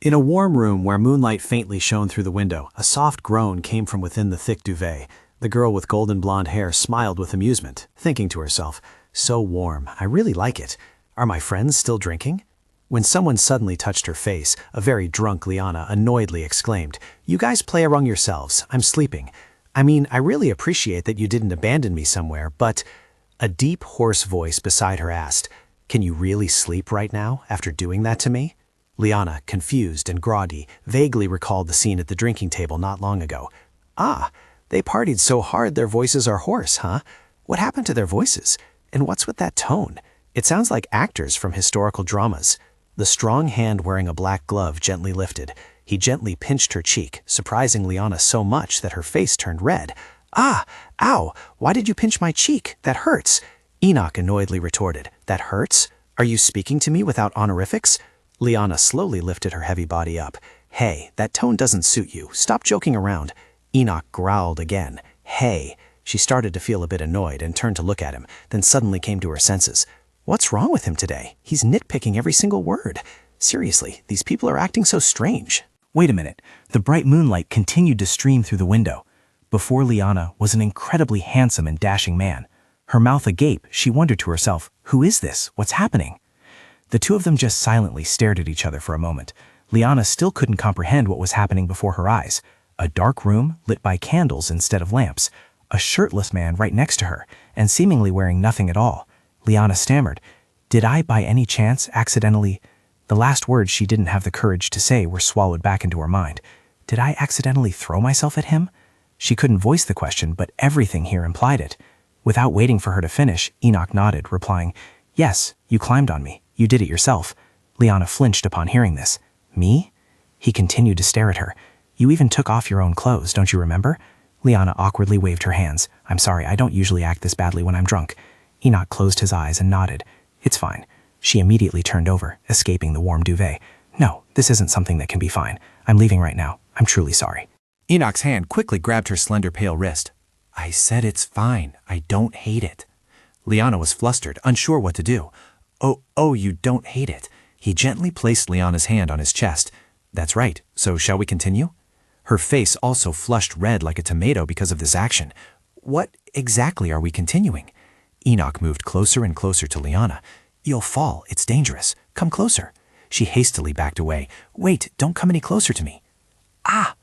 In a warm room where moonlight faintly shone through the window, a soft groan came from within the thick duvet. The girl with golden blonde hair smiled with amusement, thinking to herself, "So warm, I really like it. Are my friends still drinking?" When someone suddenly touched her face, a very drunk Liana annoyedly exclaimed, "You guys play among yourselves, I'm sleeping. I mean, I really appreciate that you didn't abandon me somewhere, but—" A deep, hoarse voice beside her asked, "Can you really sleep right now after doing that to me?" Liana, confused and groggy, vaguely recalled the scene at the drinking table not long ago. Ah, they partied so hard their voices are hoarse, huh? What happened to their voices? And what's with that tone? It sounds like actors from historical dramas. The strong hand wearing a black glove gently lifted. He gently pinched her cheek, surprising Liana so much that her face turned red. "Ah! Ow! Why did you pinch my cheek? That hurts!" Enoch annoyedly retorted. "That hurts? Are you speaking to me without honorifics?" Liana slowly lifted her heavy body up. "Hey, that tone doesn't suit you. Stop joking around." Enoch growled again. "Hey." She started to feel a bit annoyed and turned to look at him, then suddenly came to her senses. What's wrong with him today? He's nitpicking every single word. Seriously, these people are acting so strange. Wait a minute. The bright moonlight continued to stream through the window. Before Liana was an incredibly handsome and dashing man. Her mouth agape, she wondered to herself, who is this? What's happening? The two of them just silently stared at each other for a moment. Liana still couldn't comprehend what was happening before her eyes. A dark room lit by candles instead of lamps. A shirtless man right next to her, and seemingly wearing nothing at all. Liana stammered, "Did I by any chance accidentally—" The last words she didn't have the courage to say were swallowed back into her mind. "Did I accidentally throw myself at him?" She couldn't voice the question, but everything here implied it. Without waiting for her to finish, Enoch nodded, replying, "Yes, you climbed on me. You did it yourself." Liana flinched upon hearing this. "Me?" He continued to stare at her. "You even took off your own clothes, don't you remember?" Liana awkwardly waved her hands. "I'm sorry, I don't usually act this badly when I'm drunk." Enoch closed his eyes and nodded. "It's fine." She immediately turned over, escaping the warm duvet. "No, this isn't something that can be fine. I'm leaving right now. I'm truly sorry." Enoch's hand quickly grabbed her slender pale wrist. "I said it's fine. I don't hate it." Liana was flustered, unsure what to do. Oh, you don't hate it." He gently placed Liana's hand on his chest. "That's right. So shall we continue?" Her face also flushed red like a tomato because of this action. "What exactly are we continuing?" Enoch moved closer and closer to Liana. "You'll fall. It's dangerous. Come closer." She hastily backed away. "Wait, don't come any closer to me." "Ah!"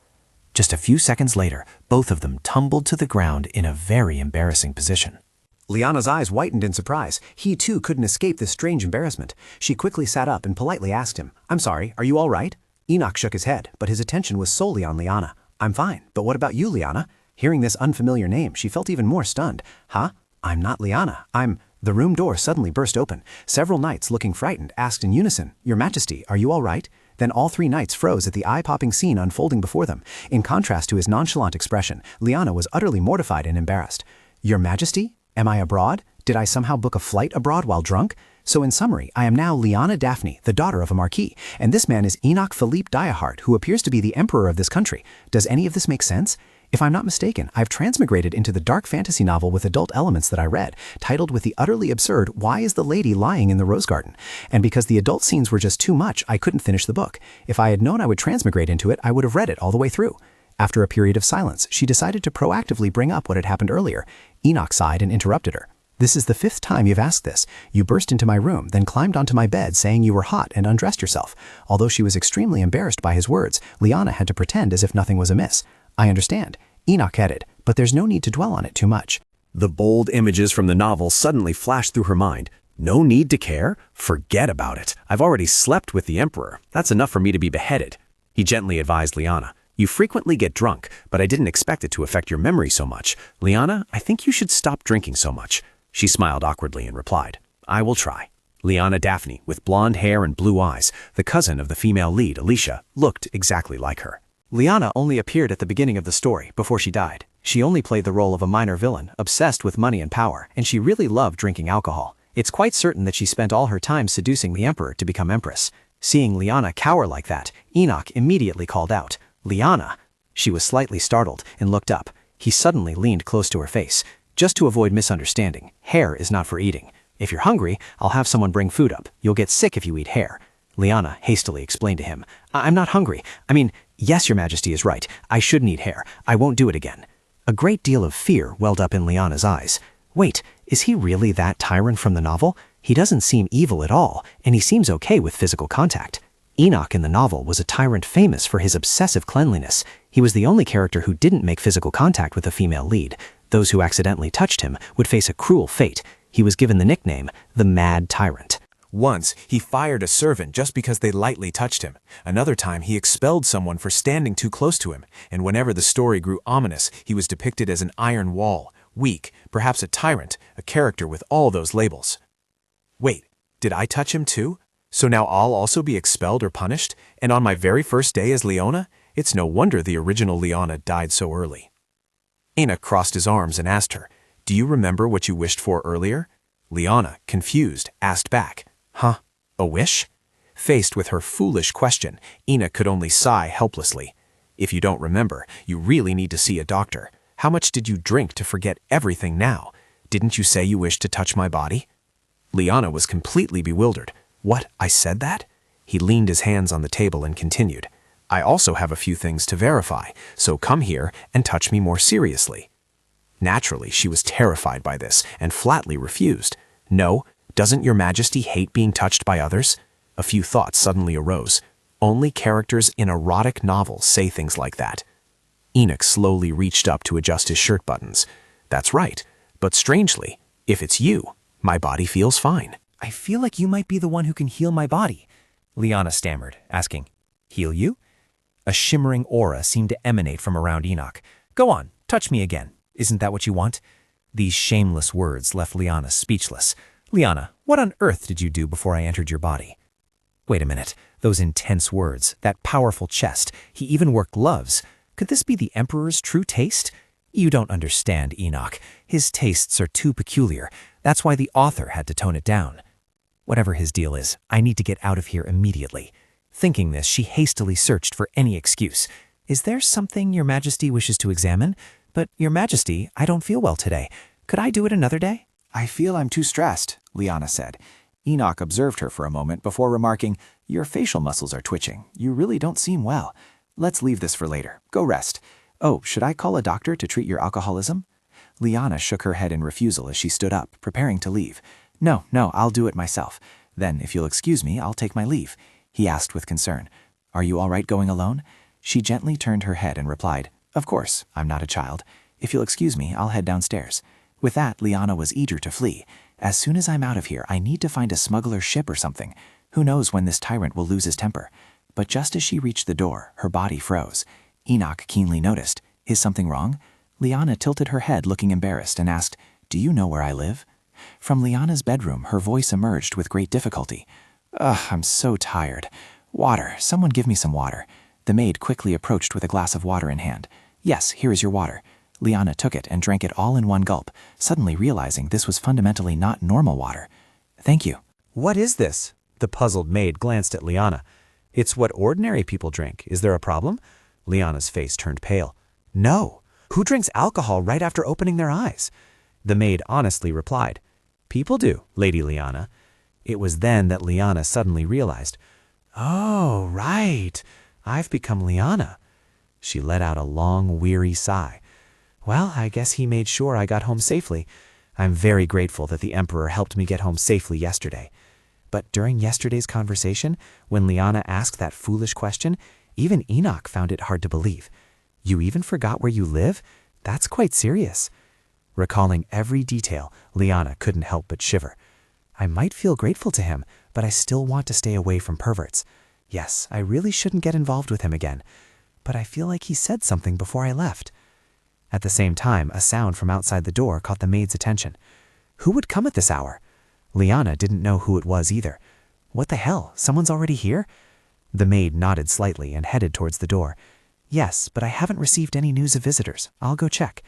Just a few seconds later, both of them tumbled to the ground in a very embarrassing position. Liana's eyes whitened in surprise. He too couldn't escape this strange embarrassment. She quickly sat up and politely asked him, "I'm sorry, are you all right?" Enoch shook his head, but his attention was solely on Liana. "I'm fine, but what about you, Liana?" Hearing this unfamiliar name, she felt even more stunned. "Huh? I'm not Liana. I'm—" The room door suddenly burst open. Several knights, looking frightened, asked in unison, "Your Majesty, are you all right?" Then all three knights froze at the eye-popping scene unfolding before them. In contrast to his nonchalant expression, Liana was utterly mortified and embarrassed. "Your Majesty? Am I abroad? Did I somehow book a flight abroad while drunk? So in summary, I am now Liana Daphne, the daughter of a marquis, and this man is Enoch Philippe Diehard, who appears to be the emperor of this country. Does any of this make sense? If I'm not mistaken, I've transmigrated into the dark fantasy novel with adult elements that I read, titled with the utterly absurd, Why is the Lady Lying in the Rose Garden? And because the adult scenes were just too much, I couldn't finish the book. If I had known I would transmigrate into it, I would have read it all the way through." After a period of silence, she decided to proactively bring up what had happened earlier. Enoch sighed and interrupted her. "This is the 5th time you've asked this. You burst into my room, then climbed onto my bed saying you were hot and undressed yourself." Although she was extremely embarrassed by his words, Liana had to pretend as if nothing was amiss. "I understand," Enoch added, "but there's no need to dwell on it too much." The bold images from the novel suddenly flashed through her mind. No need to care? Forget about it. I've already slept with the emperor. That's enough for me to be beheaded. He gently advised Liana. "You frequently get drunk, but I didn't expect it to affect your memory so much. Liana, I think you should stop drinking so much." She smiled awkwardly and replied, "I will try." Liana Daphne, with blonde hair and blue eyes, the cousin of the female lead, Alicia, looked exactly like her. Liana only appeared at the beginning of the story, before she died. She only played the role of a minor villain, obsessed with money and power, and she really loved drinking alcohol. It's quite certain that she spent all her time seducing the emperor to become empress. Seeing Liana cower like that, Enoch immediately called out, "Liana!" She was slightly startled and looked up. He suddenly leaned close to her face. "Just to avoid misunderstanding, hair is not for eating. If you're hungry, I'll have someone bring food up. You'll get sick if you eat hair." Liana hastily explained to him. I'm not hungry. I mean, yes, Your Majesty is right. I shouldn't eat hare. I won't do it again. A great deal of fear welled up in Liana's eyes. Wait, is he really that tyrant from the novel? He doesn't seem evil at all, and he seems okay with physical contact. Enoch in the novel was a tyrant famous for his obsessive cleanliness. He was the only character who didn't make physical contact with a female lead. Those who accidentally touched him would face a cruel fate. He was given the nickname, the Mad Tyrant. Once, he fired a servant just because they lightly touched him. Another time, he expelled someone for standing too close to him. And whenever the story grew ominous, he was depicted as an iron wall, weak, perhaps a tyrant, a character with all those labels. Wait, did I touch him too? So now I'll also be expelled or punished? And on my very first day as Leona? It's no wonder the original Leona died so early. Enoch crossed his arms and asked her, "Do you remember what you wished for earlier?" Leona, confused, asked back, "Huh? A wish?" Faced with her foolish question, Enoch could only sigh helplessly. "If you don't remember, you really need to see a doctor. How much did you drink to forget everything now? Didn't you say you wished to touch my body?" Leona was completely bewildered. "What, I said that?" He leaned his hands on the table and continued, "I also have a few things to verify, so come here and touch me more seriously." Naturally, she was terrified by this and flatly refused. "No, doesn't Your Majesty hate being touched by others?" A few thoughts suddenly arose. Only characters in erotic novels say things like that. Enoch slowly reached up to adjust his shirt buttons. "That's right, but strangely, if it's you, my body feels fine." I feel like you might be the one who can heal my body, Liana stammered, asking, "Heal you?" A shimmering aura seemed to emanate from around Enoch. "Go on, touch me again. Isn't that what you want?" These shameless words left Liana speechless. "Liana, what on earth did you do before I entered your body?" Wait a minute, those intense words, that powerful chest, he even wore gloves. Could this be the Emperor's true taste? You don't understand, Enoch. His tastes are too peculiar. That's why the author had to tone it down. Whatever his deal is, I need to get out of here immediately. Thinking this, she hastily searched for any excuse. "Is there something Your Majesty wishes to examine? But, Your Majesty, I don't feel well today. Could I do it another day?" "I feel I'm too stressed," Liana said. Enoch observed her for a moment before remarking, "Your facial muscles are twitching. You really don't seem well. Let's leave this for later. Go rest. Oh, should I call a doctor to treat your alcoholism?" Liana shook her head in refusal as she stood up, preparing to leave. No, I'll do it myself. Then, if you'll excuse me, I'll take my leave," he asked with concern. "Are you all right going alone?" She gently turned her head and replied, "Of course, I'm not a child. If you'll excuse me, I'll head downstairs." With that, Liana was eager to flee. "As soon as I'm out of here, I need to find a smuggler's ship or something. Who knows when this tyrant will lose his temper?" But just as she reached the door, her body froze. Enoch keenly noticed. "Is something wrong?" Liana tilted her head, looking embarrassed, and asked, "Do you know where I live?" From Liana's bedroom, her voice emerged with great difficulty. "Ugh, I'm so tired. Water. Someone give me some water." The maid quickly approached with a glass of water in hand. "Yes, here is your water." Liana took it and drank it all in one gulp, suddenly realizing this was fundamentally not normal water. "Thank you." "What is this?" The puzzled maid glanced at Liana. "It's what ordinary people drink. Is there a problem?" Liana's face turned pale. "No. Who drinks alcohol right after opening their eyes?" The maid honestly replied, "People do, Lady Liana." It was then that Liana suddenly realized, "Oh, right. I've become Liana." She let out a long, weary sigh. "Well, I guess he made sure I got home safely. I'm very grateful that the Emperor helped me get home safely yesterday." But during yesterday's conversation, when Liana asked that foolish question, even Enoch found it hard to believe. "You even forgot where you live? That's quite serious." Recalling every detail, Liana couldn't help but shiver. "I might feel grateful to him, but I still want to stay away from perverts. Yes, I really shouldn't get involved with him again. But I feel like he said something before I left." At the same time, a sound from outside the door caught the maid's attention. Who would come at this hour? Liana didn't know who it was either. What the hell? Someone's already here? The maid nodded slightly and headed towards the door. "Yes, but I haven't received any news of visitors. I'll go check."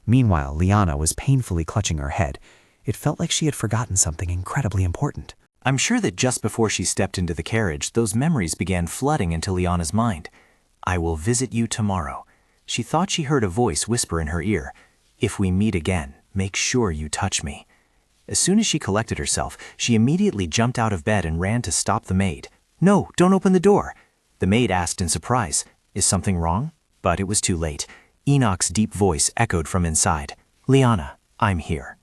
Meanwhile, Liana was painfully clutching her head. It felt like she had forgotten something incredibly important. I'm sure that just before she stepped into the carriage, those memories began flooding into Liana's mind. "I will visit you tomorrow." She thought she heard a voice whisper in her ear, "If we meet again, make sure you touch me." As soon as she collected herself, she immediately jumped out of bed and ran to stop the maid. No, don't open the door. The maid asked in surprise, Is something wrong? But it was too late. Enoch's deep voice echoed from inside. Liana, I'm here.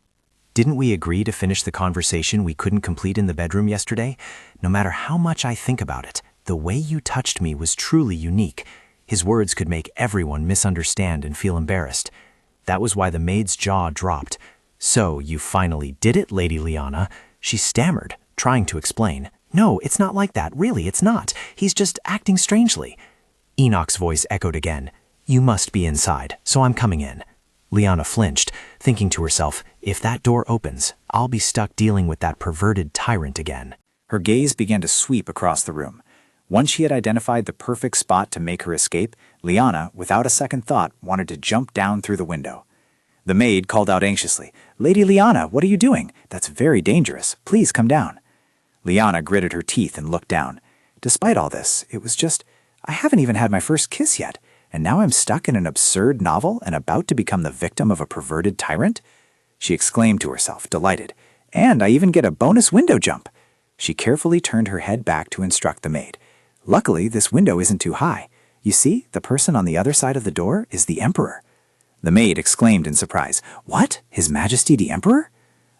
Didn't we agree to finish the conversation we couldn't complete in the bedroom yesterday? No matter how much I think about it, the way you touched me was truly unique. His words could make everyone misunderstand and feel embarrassed. That was why the maid's jaw dropped. So you finally did it, Lady Liana. She stammered, trying to explain. No, it's not like that. Really, it's not. He's just acting strangely. Enoch's voice echoed again. You must be inside, so I'm coming in. Liana flinched, thinking to herself, if that door opens, I'll be stuck dealing with that perverted tyrant again. Her gaze began to sweep across the room. Once she had identified the perfect spot to make her escape, Liana, without a second thought, wanted to jump down through the window. The maid called out anxiously, Lady Liana, what are you doing? That's very dangerous. Please come down. Liana gritted her teeth and looked down. Despite all this, it was just, I haven't even had my first kiss yet, and now I'm stuck in an absurd novel and about to become the victim of a perverted tyrant? She exclaimed to herself, delighted. And I even get a bonus window jump. She carefully turned her head back to instruct the maid. Luckily, this window isn't too high. You see, the person on the other side of the door is the Emperor. The maid exclaimed in surprise, What? His Majesty the Emperor?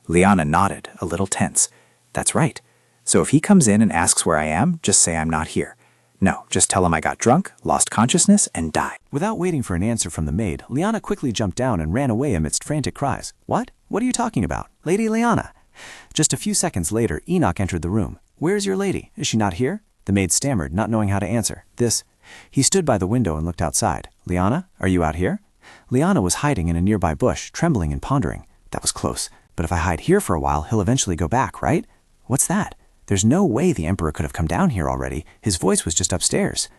Liana nodded, a little tense. That's right. So if he comes in and asks where I am, just say I'm not here. No, just tell him I got drunk, lost consciousness, and died. Without waiting for an answer from the maid, Liana quickly jumped down and ran away amidst frantic cries. What? What are you talking about? Lady Liana. Just a few seconds later, Enoch entered the room. Where's your lady? Is she not here? The maid stammered, not knowing how to answer. He stood by the window and looked outside. Liana, are you out here? Liana was hiding in a nearby bush, trembling and pondering. That was close. But if I hide here for a while, he'll eventually go back, right? What's that? There's no way the Emperor could have come down here already. His voice was just upstairs.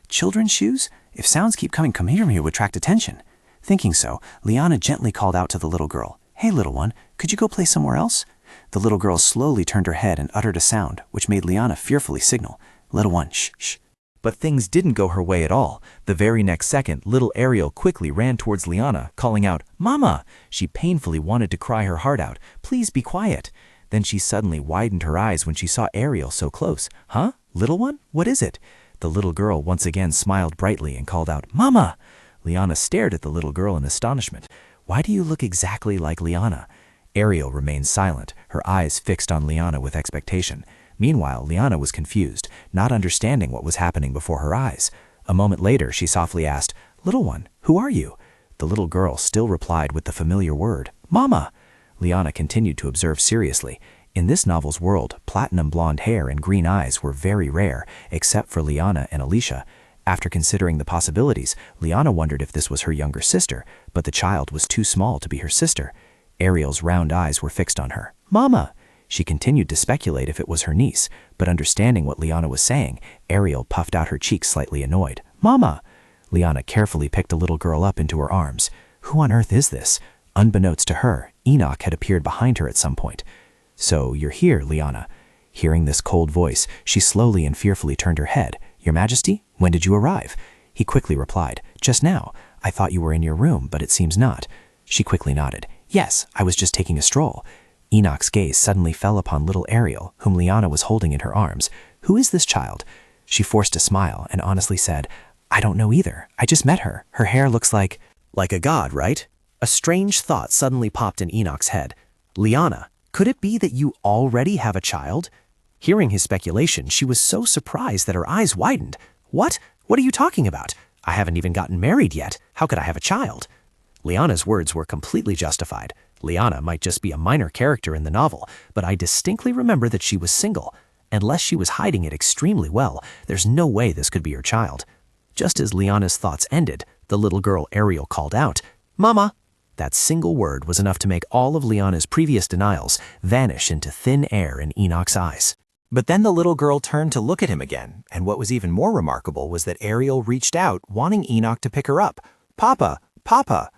Children's shoes? If sounds keep coming from here, it would attract attention. Thinking so, Liana gently called out to the little girl. Hey, little one, could you go play somewhere else? The little girl slowly turned her head and uttered a sound, which made Liana fearfully signal. Little one, shh, shh. But things didn't go her way at all. The very next second, little Ariel quickly ran towards Liana, calling out, Mama! She painfully wanted to cry her heart out. Please be quiet. Then she suddenly widened her eyes when she saw Ariel so close. Huh? Little one? What is it? The little girl once again smiled brightly and called out, Mama! Liana stared at the little girl in astonishment. Why do you look exactly like Liana? Ariel remained silent, her eyes fixed on Liana with expectation. Meanwhile, Liana was confused, not understanding what was happening before her eyes. A moment later, she softly asked, Little one, who are you? The little girl still replied with the familiar word, Mama! Liana continued to observe seriously. In this novel's world, platinum blonde hair and green eyes were very rare, except for Liana and Alicia. After considering the possibilities, Liana wondered if this was her younger sister, but the child was too small to be her sister. Ariel's round eyes were fixed on her. Mama! She continued to speculate if it was her niece, but understanding what Liana was saying, Ariel puffed out her cheeks slightly annoyed. Mama! Liana carefully picked the little girl up into her arms. Who on earth is this? Unbeknownst to her, Enoch had appeared behind her at some point. So you're here, Liana. Hearing this cold voice, she slowly and fearfully turned her head. Your Majesty, when did you arrive? He quickly replied, Just now. I thought you were in your room, but it seems not. She quickly nodded. Yes, I was just taking a stroll. Enoch's gaze suddenly fell upon little Ariel, whom Liana was holding in her arms. Who is this child? She forced a smile and honestly said, I don't know either. I just met her. Her hair looks like a god, right? A strange thought suddenly popped in Enoch's head. Liana, could it be that you already have a child? Hearing his speculation, she was so surprised that her eyes widened. What? What are you talking about? I haven't even gotten married yet. How could I have a child? Liana's words were completely justified. Liana might just be a minor character in the novel, but I distinctly remember that she was single. Unless she was hiding it extremely well, there's no way this could be her child. Just as Liana's thoughts ended, the little girl Ariel called out, Mama! That single word was enough to make all of Liana's previous denials vanish into thin air in Enoch's eyes. But then the little girl turned to look at him again, and what was even more remarkable was that Ariel reached out, wanting Enoch to pick her up. Papa! Papa!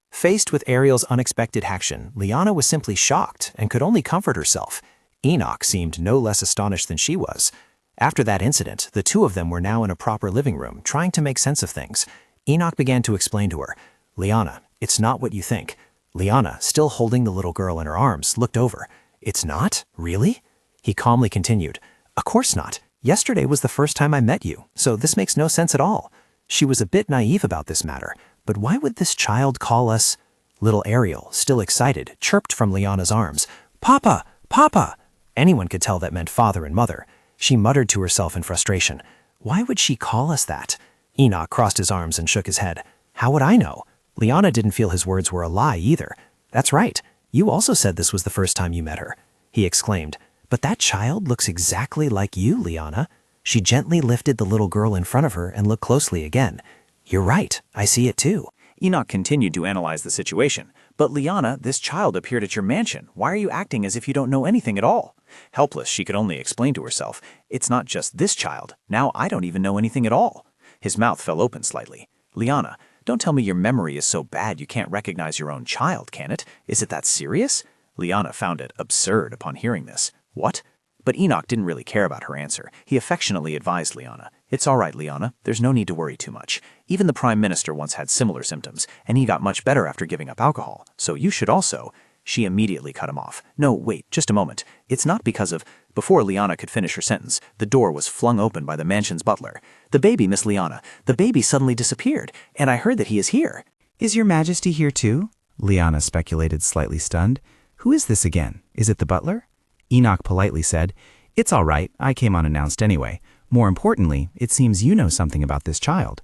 Faced with Ariel's unexpected action, Liana was simply shocked and could only comfort herself. Enoch seemed no less astonished than she was. After that incident, the two of them were now in a proper living room, trying to make sense of things. Enoch began to explain to her, Liana, it's not what you think. Liana, still holding the little girl in her arms, looked over. It's not? Really? He calmly continued, Of course not. Yesterday was the first time I met you, so this makes no sense at all. She was a bit naive about this matter, but why would this child call us? Little Ariel, still excited, chirped from Liana's arms. Papa! Papa! Anyone could tell that meant father and mother. She muttered to herself in frustration. Why would she call us that? Enoch crossed his arms and shook his head. How would I know? Liana didn't feel his words were a lie either. That's right. You also said this was the first time you met her. He exclaimed. But that child looks exactly like you, Liana. She gently lifted the little girl in front of her and looked closely again. You're right. I see it too. Enoch continued to analyze the situation. But Liana, this child appeared at your mansion. Why are you acting as if you don't know anything at all? Helpless, she could only explain to herself. It's not just this child. Now I don't even know anything at all. His mouth fell open slightly. Liana, don't tell me your memory is so bad you can't recognize your own child, can it? Is it that serious? Liana found it absurd upon hearing this. What? But Enoch didn't really care about her answer. He affectionately advised Liana. It's all right, Liana. There's no need to worry too much. Even the Prime Minister once had similar symptoms, and he got much better after giving up alcohol. So you should also. She immediately cut him off. No, wait, just a moment. It's not because of. Before Liana could finish her sentence, the door was flung open by the mansion's butler. The baby, Miss Liana. The baby suddenly disappeared, and I heard that he is here. Is your majesty here too? Liana speculated, slightly stunned. Who is this again? Is it the butler? Enoch politely said, It's all right, I came unannounced anyway. More importantly, it seems you know something about this child.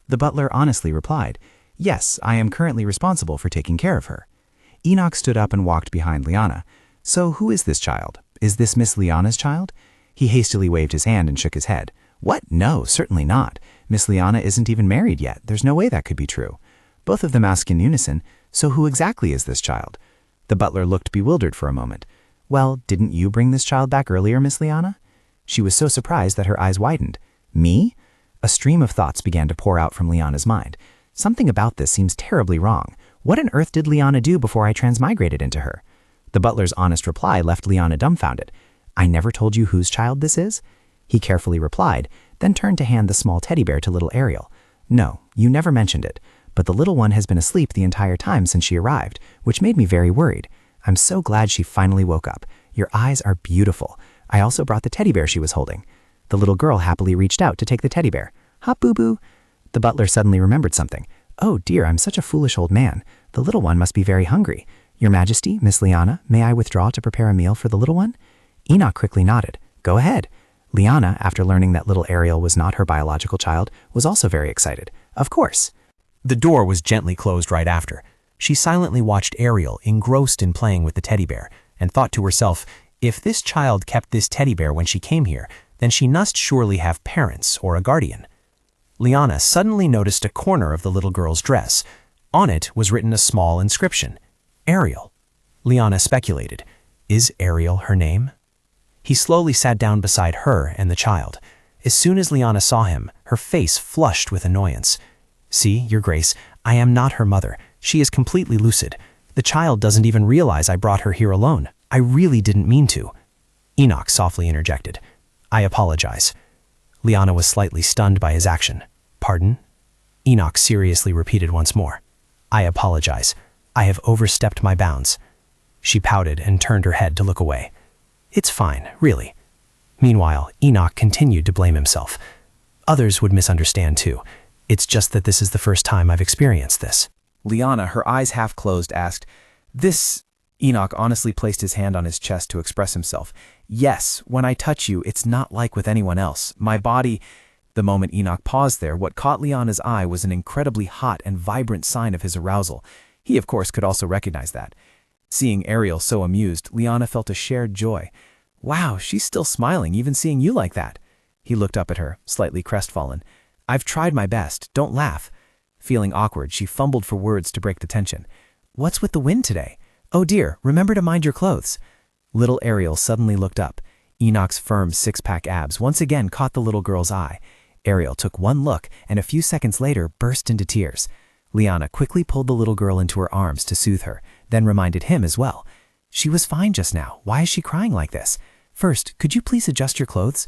The butler honestly replied, Yes, I am currently responsible for taking care of her. Enoch stood up and walked behind Liana. So who is this child? Is this Miss Liana's child? He hastily waved his hand and shook his head. What? No, certainly not. Miss Liana isn't even married yet. There's no way that could be true. Both of them asked in unison, So who exactly is this child? The butler looked bewildered for a moment. Well, didn't you bring this child back earlier, Miss Liana? She was so surprised that her eyes widened. Me? A stream of thoughts began to pour out from Liana's mind. Something about this seems terribly wrong. What on earth did Liana do before I transmigrated into her? The butler's honest reply left Liana dumbfounded. I never told you whose child this is? He carefully replied, then turned to hand the small teddy bear to little Ariel. No, you never mentioned it, but the little one has been asleep the entire time since she arrived, which made me very worried. I'm so glad she finally woke up. Your eyes are beautiful. I also brought the teddy bear she was holding. The little girl happily reached out to take the teddy bear. Hop, boo-boo. The butler suddenly remembered something. Oh dear, I'm such a foolish old man. The little one must be very hungry. Your Majesty, Miss Liana, may I withdraw to prepare a meal for the little one? Enoch quickly nodded. Go ahead. Liana, after learning that little Ariel was not her biological child, was also very excited. Of course. The door was gently closed right after. She silently watched Ariel, engrossed in playing with the teddy bear, and thought to herself, if this child kept this teddy bear when she came here, then she must surely have parents or a guardian. Liana suddenly noticed a corner of the little girl's dress. On it was written a small inscription, Ariel. Liana speculated, is Ariel her name? He slowly sat down beside her and the child. As soon as Liana saw him, her face flushed with annoyance. See, Your Grace, I am not her mother. She is completely lucid. The child doesn't even realize I brought her here alone. I really didn't mean to. Enoch softly interjected. I apologize. Liana was slightly stunned by his action. Pardon? Enoch seriously repeated once more. I apologize. I have overstepped my bounds. She pouted and turned her head to look away. It's fine, really. Meanwhile, Enoch continued to blame himself. Others would misunderstand too. It's just that this is the first time I've experienced this. Liana, her eyes half closed, asked, This... Enoch honestly placed his hand on his chest to express himself. Yes, when I touch you, it's not like with anyone else. My body... The moment Enoch paused there, what caught Liana's eye was an incredibly hot and vibrant sign of his arousal. He, of course, could also recognize that. Seeing Ariel so amused, Liana felt a shared joy. Wow, she's still smiling, even seeing you like that. He looked up at her, slightly crestfallen. I've tried my best, don't laugh. Feeling awkward, she fumbled for words to break the tension. What's with the wind today? Oh dear, remember to mind your clothes. Little Ariel suddenly looked up. Enoch's firm six-pack abs once again caught the little girl's eye. Ariel took one look and a few seconds later burst into tears. Liana quickly pulled the little girl into her arms to soothe her, then reminded him as well. She was fine just now. Why is she crying like this? First, could you please adjust your clothes?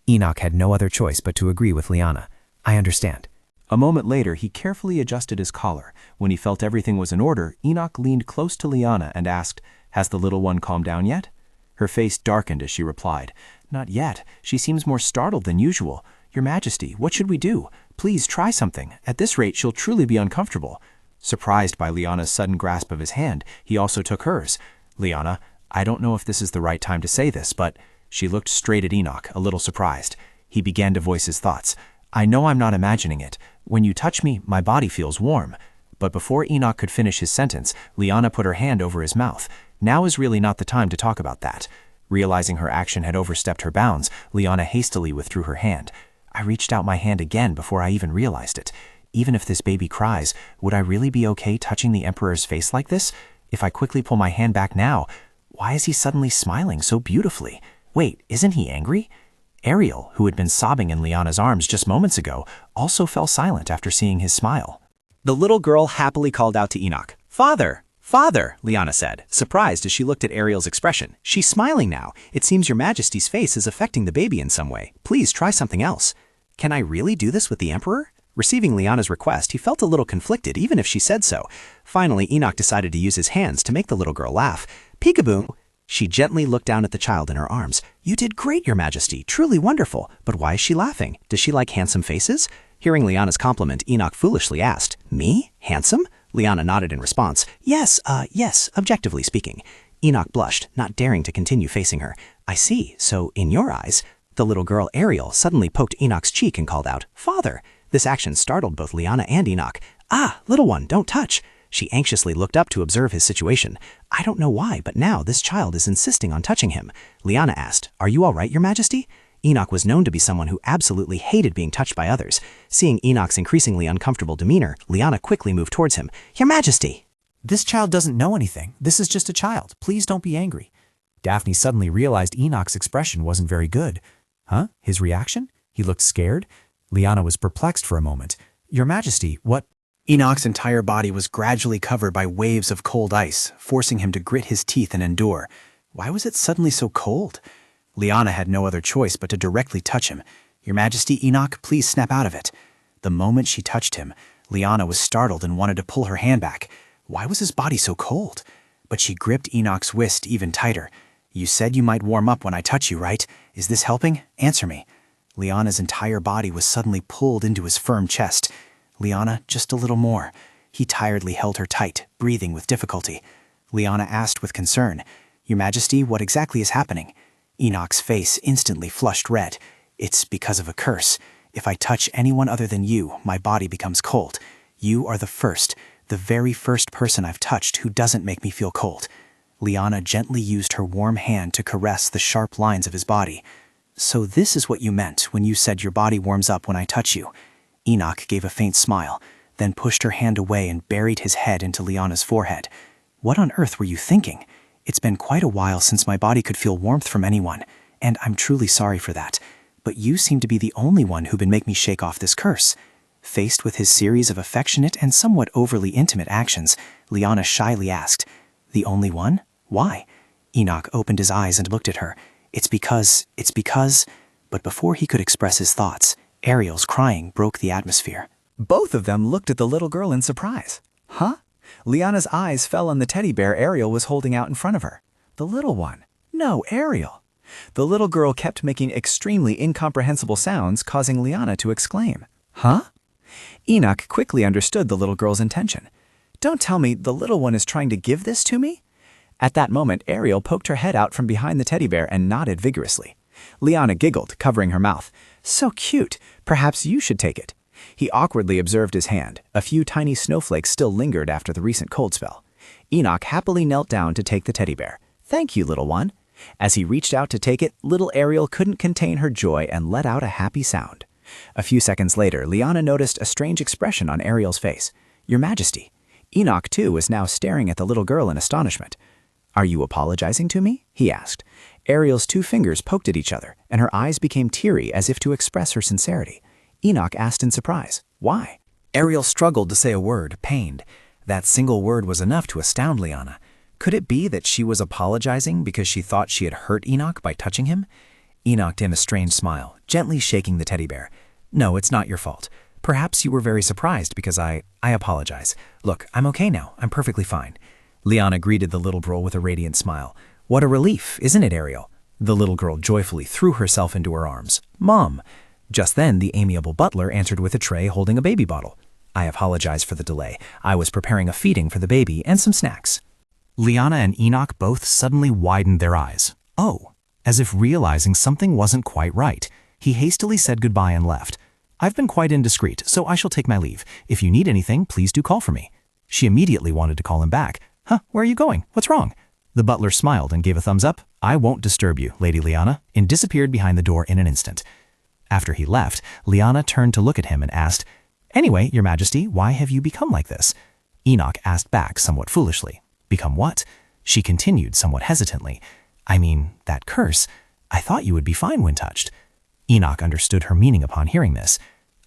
Enoch had no other choice but to agree with Liana. I understand. A moment later, he carefully adjusted his collar. When he felt everything was in order, Enoch leaned close to Liana and asked, Has the little one calmed down yet? Her face darkened as she replied, Not yet. She seems more startled than usual. Your Majesty, what should we do? Please try something. At this rate, she'll truly be uncomfortable. Surprised by Liana's sudden grasp of his hand, he also took hers. Liana, I don't know if this is the right time to say this, but she looked straight at Enoch, a little surprised. He began to voice his thoughts. I know I'm not imagining it. When you touch me, my body feels warm. But before Enoch could finish his sentence, Liana put her hand over his mouth. Now is really not the time to talk about that. Realizing her action had overstepped her bounds, Liana hastily withdrew her hand. I reached out my hand again before I even realized it. Even if this baby cries, would I really be okay touching the Emperor's face like this? If I quickly pull my hand back now, why is he suddenly smiling so beautifully? Wait, isn't he angry? Ariel, who had been sobbing in Liana's arms just moments ago, also fell silent after seeing his smile. The little girl happily called out to Enoch. Father! Father, Liana said, surprised as she looked at Ariel's expression. She's smiling now. It seems your Majesty's face is affecting the baby in some way. Please try something else. Can I really do this with the Emperor? Receiving Liana's request, he felt a little conflicted, even if she said so. Finally, Enoch decided to use his hands to make the little girl laugh. Peekaboo! She gently looked down at the child in her arms. You did great, Your Majesty. Truly wonderful. But why is she laughing? Does she like handsome faces? Hearing Liana's compliment, Enoch foolishly asked, Me? Handsome? Liana nodded in response. Yes, objectively speaking. Enoch blushed, not daring to continue facing her. I see. So, in your eyes, the little girl Ariel suddenly poked Enoch's cheek and called out, Father! This action startled both Liana and Enoch. Ah, little one, don't touch! She anxiously looked up to observe his situation. I don't know why, but now this child is insisting on touching him. Liana asked, Are you all right, Your Majesty? Enoch was known to be someone who absolutely hated being touched by others. Seeing Enoch's increasingly uncomfortable demeanor, Liana quickly moved towards him. Your Majesty! This child doesn't know anything. This is just a child. Please don't be angry. Daphne suddenly realized Enoch's expression wasn't very good. Huh? His reaction? He looked scared? Liana was perplexed for a moment. Your Majesty, what? Enoch's entire body was gradually covered by waves of cold ice, forcing him to grit his teeth and endure. Why was it suddenly so cold? Liana had no other choice but to directly touch him. Your Majesty, Enoch, please snap out of it. The moment she touched him, Liana was startled and wanted to pull her hand back. Why was his body so cold? But she gripped Enoch's wrist even tighter. You said you might warm up when I touch you, right? Is this helping? Answer me. Liana's entire body was suddenly pulled into his firm chest. Liana, just a little more. He tiredly held her tight, breathing with difficulty. Liana asked with concern, Your Majesty, what exactly is happening? Enoch's face instantly flushed red. It's because of a curse. If I touch anyone other than you, my body becomes cold. You are the very first person I've touched who doesn't make me feel cold. Liana gently used her warm hand to caress the sharp lines of his body. So this is what you meant when you said your body warms up when I touch you. Enoch gave a faint smile, then pushed her hand away and buried his head into Liana's forehead. What on earth were you thinking? It's been quite a while since my body could feel warmth from anyone, and I'm truly sorry for that. But you seem to be the only one who can make me shake off this curse. Faced with his series of affectionate and somewhat overly intimate actions, Liana shyly asked, The only one? Why? Enoch opened his eyes and looked at her. It's because... But before he could express his thoughts, Ariel's crying broke the atmosphere. Both of them looked at the little girl in surprise. Huh? Liana's eyes fell on the teddy bear Ariel was holding out in front of her. The little one. No, Ariel. The little girl kept making extremely incomprehensible sounds, causing Liana to exclaim, Huh? Enoch quickly understood the little girl's intention. Don't tell me the little one is trying to give this to me? At that moment, Ariel poked her head out from behind the teddy bear and nodded vigorously. Liana giggled, covering her mouth. So cute. Perhaps you should take it. He awkwardly observed his hand. A few tiny snowflakes still lingered after the recent cold spell. Enoch happily knelt down to take the teddy bear. Thank you, little one. As he reached out to take it, little Ariel couldn't contain her joy and let out a happy sound. A few seconds later, Liana noticed a strange expression on Ariel's face. Your Majesty. Enoch, too, was now staring at the little girl in astonishment. Are you apologizing to me? He asked. Ariel's two fingers poked at each other, and her eyes became teary as if to express her sincerity. Enoch asked in surprise, Why? Ariel struggled to say a word, pained. That single word was enough to astound Liana. Could it be that she was apologizing because she thought she had hurt Enoch by touching him? Enoch dimmed a strange smile, gently shaking the teddy bear. No, it's not your fault. Perhaps you were very surprised because I apologize. Look, I'm okay now. I'm perfectly fine. Liana greeted the little girl with a radiant smile. What a relief, isn't it, Ariel? The little girl joyfully threw herself into her arms. Mom! Just then, the amiable butler entered with a tray holding a baby bottle. I apologize for the delay. I was preparing a feeding for the baby and some snacks. Liana and Enoch both suddenly widened their eyes. Oh, as if realizing something wasn't quite right. He hastily said goodbye and left. I've been quite indiscreet, so I shall take my leave. If you need anything, please do call for me. She immediately wanted to call him back. Huh, where are you going? What's wrong? The butler smiled and gave a thumbs up. I won't disturb you, Lady Liana, and disappeared behind the door in an instant. After he left, Liana turned to look at him and asked, Anyway, Your Majesty, why have you become like this? Enoch asked back somewhat foolishly. Become what? She continued somewhat hesitantly. I mean, that curse. I thought you would be fine when touched. Enoch understood her meaning upon hearing this.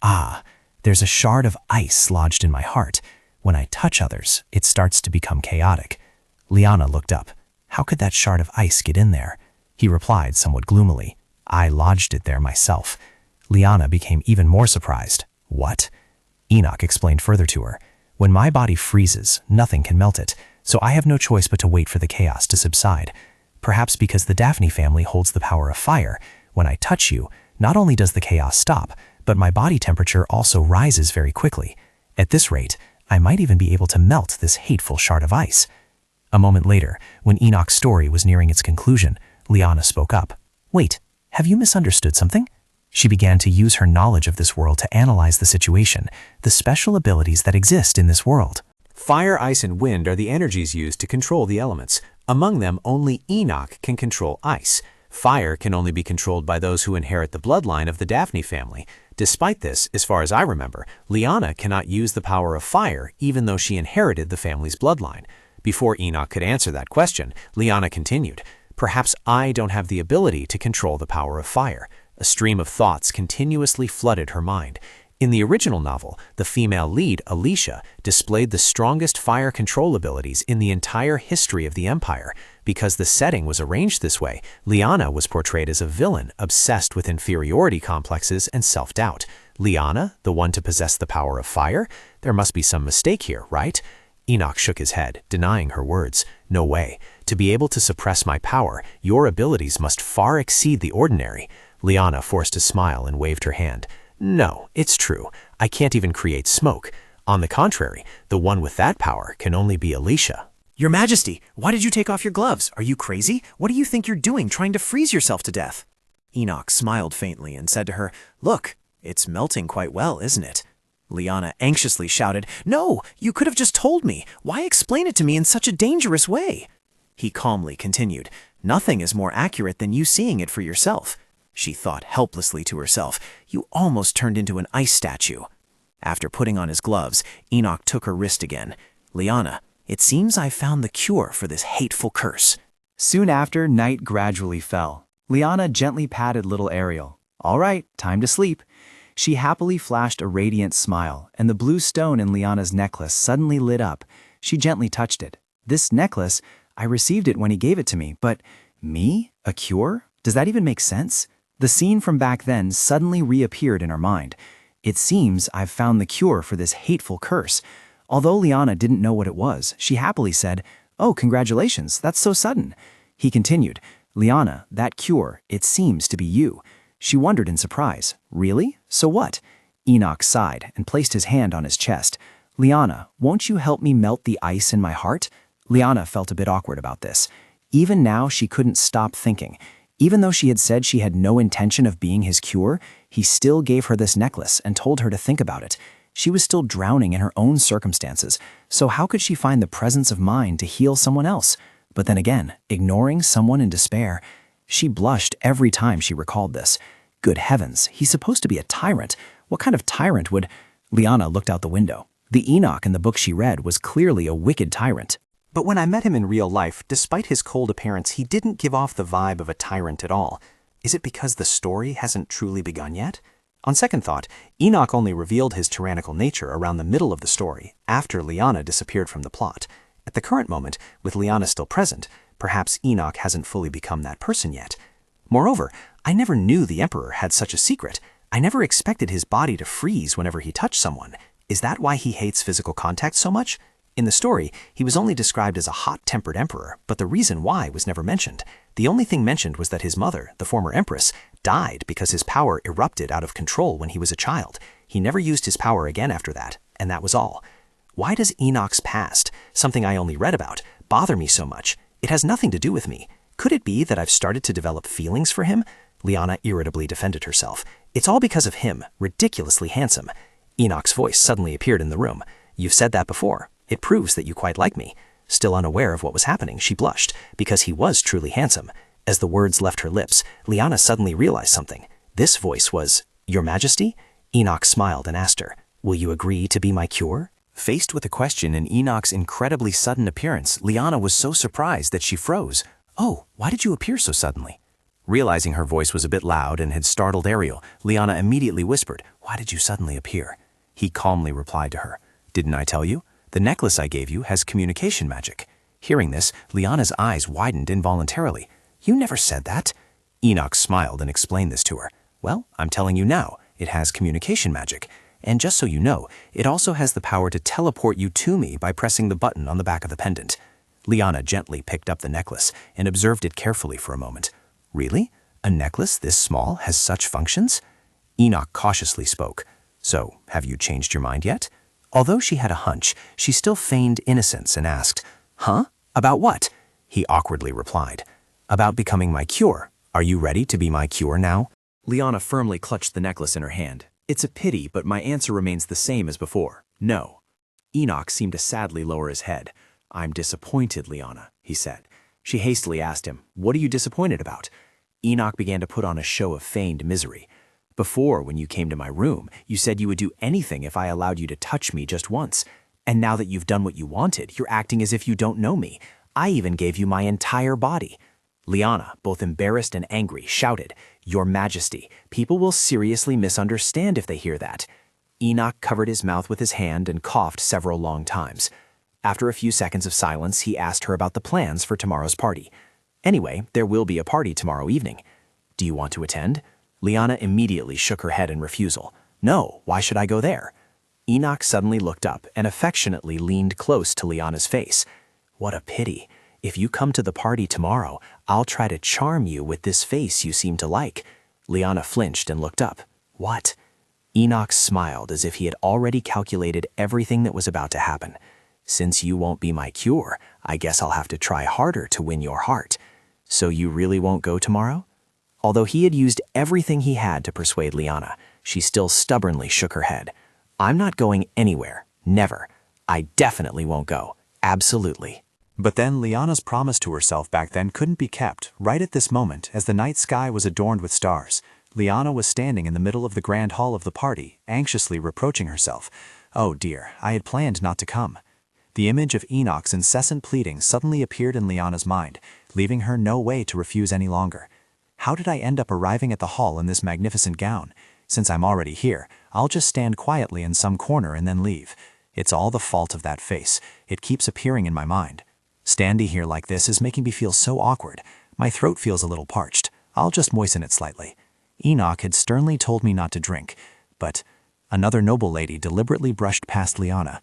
Ah, there's a shard of ice lodged in my heart. When I touch others, it starts to become chaotic. Liana looked up. How could that shard of ice get in there? He replied somewhat gloomily. I lodged it there myself. Liana became even more surprised. What? Enoch explained further to her. When my body freezes, nothing can melt it, so I have no choice but to wait for the chaos to subside. Perhaps because the Daphne family holds the power of fire, when I touch you, not only does the chaos stop, but my body temperature also rises very quickly. At this rate, I might even be able to melt this hateful shard of ice. A moment later, when Enoch's story was nearing its conclusion, Liana spoke up. Wait, have you misunderstood something? She began to use her knowledge of this world to analyze the situation, the special abilities that exist in this world. Fire, ice, and wind are the energies used to control the elements. Among them, only Enoch can control ice. Fire can only be controlled by those who inherit the bloodline of the Daphne family. Despite this, as far as I remember, Liana cannot use the power of fire even though she inherited the family's bloodline. Before Enoch could answer that question, Liana continued, Perhaps I don't have the ability to control the power of fire. A stream of thoughts continuously flooded her mind. In the original novel, the female lead, Alicia, displayed the strongest fire control abilities in the entire history of the Empire. Because the setting was arranged this way, Liana was portrayed as a villain obsessed with inferiority complexes and self-doubt. Liana, the one to possess the power of fire? There must be some mistake here, right? Enoch shook his head, denying her words. No way. To be able to suppress my power, your abilities must far exceed the ordinary. Liana forced a smile and waved her hand. No, it's true. I can't even create smoke. On the contrary, the one with that power can only be Alicia. Your Majesty, why did you take off your gloves? Are you crazy? What do you think you're doing, trying to freeze yourself to death? Enoch smiled faintly and said to her, Look, it's melting quite well, isn't it? Liana anxiously shouted, No, you could have just told me. Why explain it to me in such a dangerous way? He calmly continued, Nothing is more accurate than you seeing it for yourself. She thought helplessly to herself, You almost turned into an ice statue. After putting on his gloves, Enoch took her wrist again. Liana, it seems I've found the cure for this hateful curse. Soon after, night gradually fell. Liana gently patted little Ariel. All right, time to sleep. She happily flashed a radiant smile, and the blue stone in Liana's necklace suddenly lit up. She gently touched it. This necklace, I received it when he gave it to me, but me? A cure? Does that even make sense? The scene from back then suddenly reappeared in her mind. It seems I've found the cure for this hateful curse. Although Liana didn't know what it was, she happily said, Oh, congratulations, that's so sudden. He continued, Liana, that cure, it seems to be you. She wondered in surprise. Really? So what? Enoch sighed and placed his hand on his chest. Liana, won't you help me melt the ice in my heart? Liana felt a bit awkward about this. Even now, she couldn't stop thinking. Even though she had said she had no intention of being his cure, he still gave her this necklace and told her to think about it. She was still drowning in her own circumstances, so how could she find the presence of mind to heal someone else? But then again, ignoring someone in despair. She blushed every time she recalled this. Good heavens, he's supposed to be a tyrant. What kind of tyrant would... Liana looked out the window. The Enoch in the book she read was clearly a wicked tyrant. But when I met him in real life, despite his cold appearance, he didn't give off the vibe of a tyrant at all. Is it because the story hasn't truly begun yet? On second thought, Enoch only revealed his tyrannical nature around the middle of the story, after Liana disappeared from the plot. At the current moment, with Liana still present, perhaps Enoch hasn't fully become that person yet. Moreover, I never knew the Emperor had such a secret. I never expected his body to freeze whenever he touched someone. Is that why he hates physical contact so much? In the story, he was only described as a hot-tempered emperor, but the reason why was never mentioned. The only thing mentioned was that his mother, the former empress, died because his power erupted out of control when he was a child. He never used his power again after that, and that was all. Why does Enoch's past, something I only read about, bother me so much? It has nothing to do with me. Could it be that I've started to develop feelings for him? Liana irritably defended herself. It's all because of him, ridiculously handsome. Enoch's voice suddenly appeared in the room. You've said that before. It proves that you quite like me. Still unaware of what was happening, she blushed, because he was truly handsome. As the words left her lips, Liana suddenly realized something. This voice was, Your Majesty? Enoch smiled and asked her, Will you agree to be my cure? Faced with a question in Enoch's incredibly sudden appearance, Liana was so surprised that she froze. Oh, why did you appear so suddenly? Realizing her voice was a bit loud and had startled Ariel, Liana immediately whispered, Why did you suddenly appear? He calmly replied to her, Didn't I tell you? The necklace I gave you has communication magic. Hearing this, Liana's eyes widened involuntarily. You never said that. Enoch smiled and explained this to her. Well, I'm telling you now, it has communication magic. And just so you know, it also has the power to teleport you to me by pressing the button on the back of the pendant. Liana gently picked up the necklace and observed it carefully for a moment. Really? A necklace this small has such functions? Enoch cautiously spoke. So, have you changed your mind yet? Although she had a hunch, she still feigned innocence and asked, Huh? About what? He awkwardly replied, About becoming my cure. Are you ready to be my cure now? Liana firmly clutched the necklace in her hand. It's a pity, but my answer remains the same as before. No. Enoch seemed to sadly lower his head. I'm disappointed, Liana, he said. She hastily asked him, What are you disappointed about? Enoch began to put on a show of feigned misery. Before, when you came to my room, you said you would do anything if I allowed you to touch me just once. And now that you've done what you wanted, you're acting as if you don't know me. I even gave you my entire body. Liana, both embarrassed and angry, shouted, Your Majesty, people will seriously misunderstand if they hear that. Enoch covered his mouth with his hand and coughed several long times. After a few seconds of silence, he asked her about the plans for tomorrow's party. Anyway, there will be a party tomorrow evening. Do you want to attend? Liana immediately shook her head in refusal. No, why should I go there? Enoch suddenly looked up and affectionately leaned close to Liana's face. What a pity. If you come to the party tomorrow, I'll try to charm you with this face you seem to like. Liana flinched and looked up. What? Enoch smiled as if he had already calculated everything that was about to happen. Since you won't be my cure, I guess I'll have to try harder to win your heart. So you really won't go tomorrow? Although he had used everything he had to persuade Liana, she still stubbornly shook her head. I'm not going anywhere. Never. I definitely won't go. Absolutely. But then Liana's promise to herself back then couldn't be kept. Right at this moment, as the night sky was adorned with stars, Liana was standing in the middle of the grand hall of the party, anxiously reproaching herself. Oh dear, I had planned not to come. The image of Enoch's incessant pleading suddenly appeared in Liana's mind, leaving her no way to refuse any longer. How did I end up arriving at the hall in this magnificent gown? Since I'm already here, I'll just stand quietly in some corner and then leave. It's all the fault of that face. It keeps appearing in my mind. Standing here like this is making me feel so awkward. My throat feels a little parched. I'll just moisten it slightly. Enoch had sternly told me not to drink, but another noble lady deliberately brushed past Liana.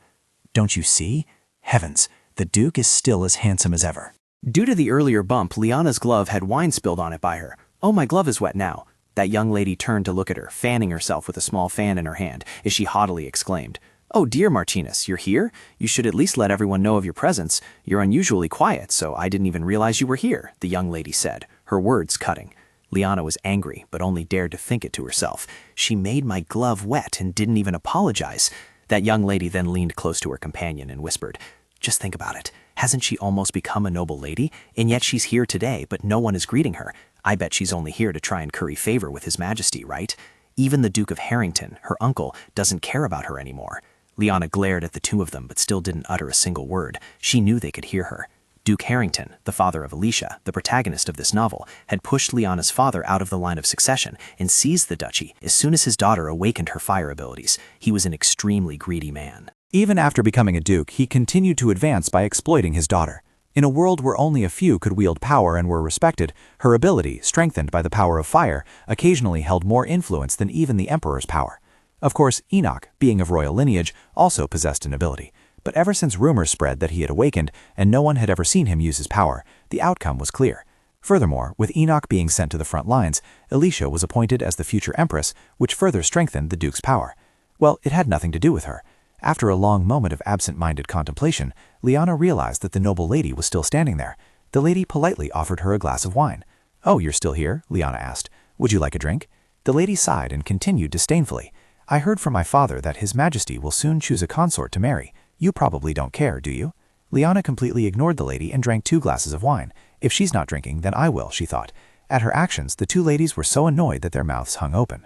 Don't you see? Heavens, the Duke is still as handsome as ever. Due to the earlier bump, Liana's glove had wine spilled on it by her. Oh, my glove is wet now. That young lady turned to look at her, fanning herself with a small fan in her hand, as she haughtily exclaimed, Oh dear, Martinez, you're here? You should at least let everyone know of your presence. You're unusually quiet, so I didn't even realize you were here, the young lady said, her words cutting. Liana was angry, but only dared to think it to herself. She made my glove wet and didn't even apologize. That young lady then leaned close to her companion and whispered, Just think about it. Hasn't she almost become a noble lady? And yet she's here today, but no one is greeting her. I bet she's only here to try and curry favor with His Majesty, right? Even the Duke of Harrington, her uncle, doesn't care about her anymore. Liana glared at the two of them but still didn't utter a single word. She knew they could hear her. Duke Harrington, the father of Alicia, the protagonist of this novel, had pushed Liana's father out of the line of succession and seized the duchy as soon as his daughter awakened her fire abilities. He was an extremely greedy man. Even after becoming a duke, he continued to advance by exploiting his daughter. In a world where only a few could wield power and were respected, her ability, strengthened by the power of fire, occasionally held more influence than even the emperor's power. Of course, Enoch, being of royal lineage, also possessed an ability, but ever since rumors spread that he had awakened and no one had ever seen him use his power, the outcome was clear. Furthermore, with Enoch being sent to the front lines, Alicia was appointed as the future empress, which further strengthened the Duke's power. Well, it had nothing to do with her. After a long moment of absent-minded contemplation, Liana realized that the noble lady was still standing there. The lady politely offered her a glass of wine. "Oh, you're still here?" Liana asked. "Would you like a drink?" The lady sighed and continued disdainfully. "I heard from my father that His Majesty will soon choose a consort to marry. You probably don't care, do you?" Liana completely ignored the lady and drank 2 glasses of wine. If she's not drinking, then I will, she thought. At her actions, the 2 ladies were so annoyed that their mouths hung open.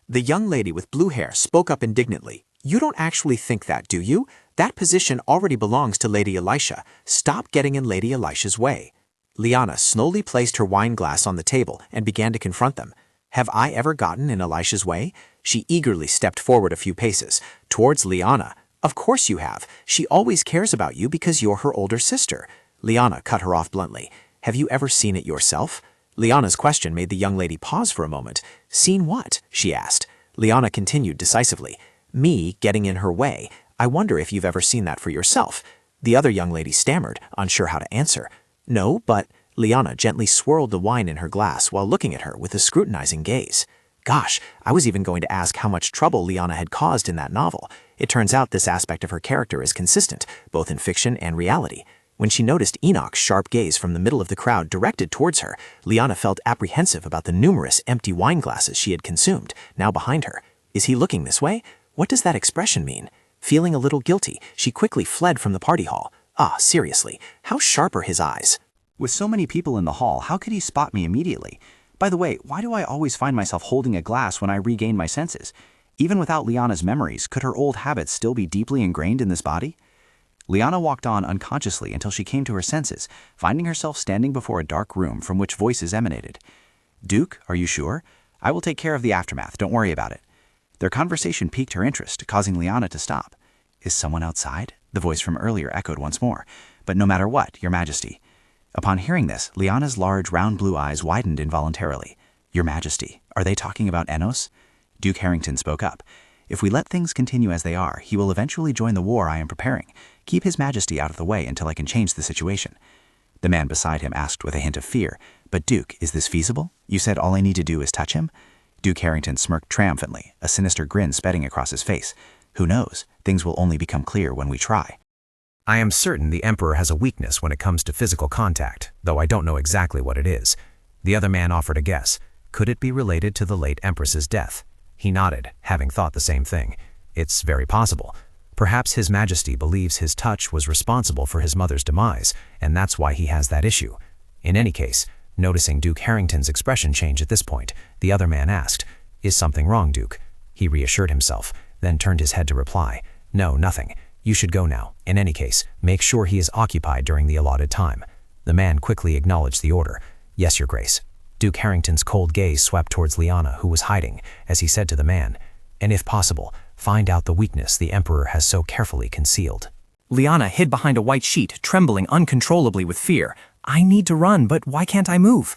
The young lady with blue hair spoke up indignantly. "You don't actually think that, do you? That position already belongs to Lady Alicia. Stop getting in Lady Alicia's way." Liana slowly placed her wine glass on the table and began to confront them. "Have I ever gotten in Alicia's way?" She eagerly stepped forward a few paces, towards Liana. "Of course you have. She always cares about you because you're her older sister." Liana cut her off bluntly. "Have you ever seen it yourself?" Liana's question made the young lady pause for a moment. "Seen what?" she asked. Liana continued decisively. "Me getting in her way. I wonder if you've ever seen that for yourself." The other young lady stammered, unsure how to answer. "No, but—" Liana gently swirled the wine in her glass while looking at her with a scrutinizing gaze. Gosh, I was even going to ask how much trouble Liana had caused in that novel. It turns out this aspect of her character is consistent, both in fiction and reality. When she noticed Enoch's sharp gaze from the middle of the crowd directed towards her, Liana felt apprehensive about the numerous empty wine glasses she had consumed, now behind her. Is he looking this way? What does that expression mean? Feeling a little guilty, she quickly fled from the party hall. Ah, seriously, how sharp are his eyes? With so many people in the hall, how could he spot me immediately? By the way, why do I always find myself holding a glass when I regain my senses? Even without Liana's memories, could her old habits still be deeply ingrained in this body? Liana walked on unconsciously until she came to her senses, finding herself standing before a dark room from which voices emanated. "Duke, are you sure? I will take care of the aftermath, don't worry about it." Their conversation piqued her interest, causing Liana to stop. "Is someone outside?" The voice from earlier echoed once more. "But no matter what, Your Majesty." Upon hearing this, Liana's large, round blue eyes widened involuntarily. "Your Majesty, are they talking about Enos?" Duke Harrington spoke up. "If we let things continue as they are, he will eventually join the war I am preparing. Keep His Majesty out of the way until I can change the situation." The man beside him asked with a hint of fear, "But Duke, is this feasible? You said all I need to do is touch him?" Duke Harrington smirked triumphantly, a sinister grin spreading across his face. "Who knows? Things will only become clear when we try." I am certain the Emperor has a weakness when it comes to physical contact, though I don't know exactly what it is. The other man offered a guess. Could it be related to the late Empress's death? He nodded, having thought the same thing. It's very possible. Perhaps His Majesty believes his touch was responsible for his mother's demise, and that's why he has that issue. In any case, noticing Duke Harrington's expression change at this point, the other man asked, "Is something wrong, Duke?" He reassured himself, then turned his head to reply, "No, nothing. You should go now. In any case, make sure he is occupied during the allotted time." The man quickly acknowledged the order. "Yes, Your Grace." Duke Harrington's cold gaze swept towards Liana, who was hiding, as he said to the man, "And if possible, find out the weakness the Emperor has so carefully concealed." Liana hid behind a white sheet, trembling uncontrollably with fear. "I need to run, but why can't I move?"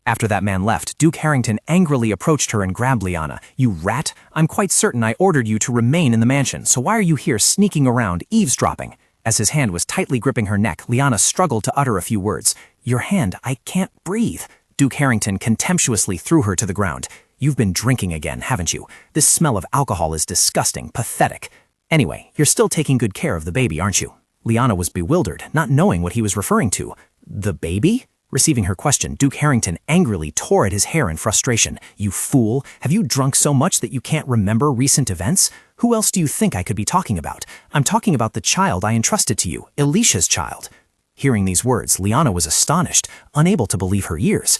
After that man left, Duke Harrington angrily approached her and grabbed Liana. "You rat! I'm quite certain I ordered you to remain in the mansion, so why are you here sneaking around, eavesdropping?" As his hand was tightly gripping her neck, Liana struggled to utter a few words. "Your hand, I can't breathe." Duke Harrington contemptuously threw her to the ground. "You've been drinking again, haven't you? This smell of alcohol is disgusting, pathetic. Anyway, you're still taking good care of the baby, aren't you?" Liana was bewildered, not knowing what he was referring to. "The baby?" Receiving her question, Duke Harrington angrily tore at his hair in frustration. "You fool! Have you drunk so much that you can't remember recent events? Who else do you think I could be talking about? I'm talking about the child I entrusted to you, Alicia's child." Hearing these words, Liana was astonished, unable to believe her ears.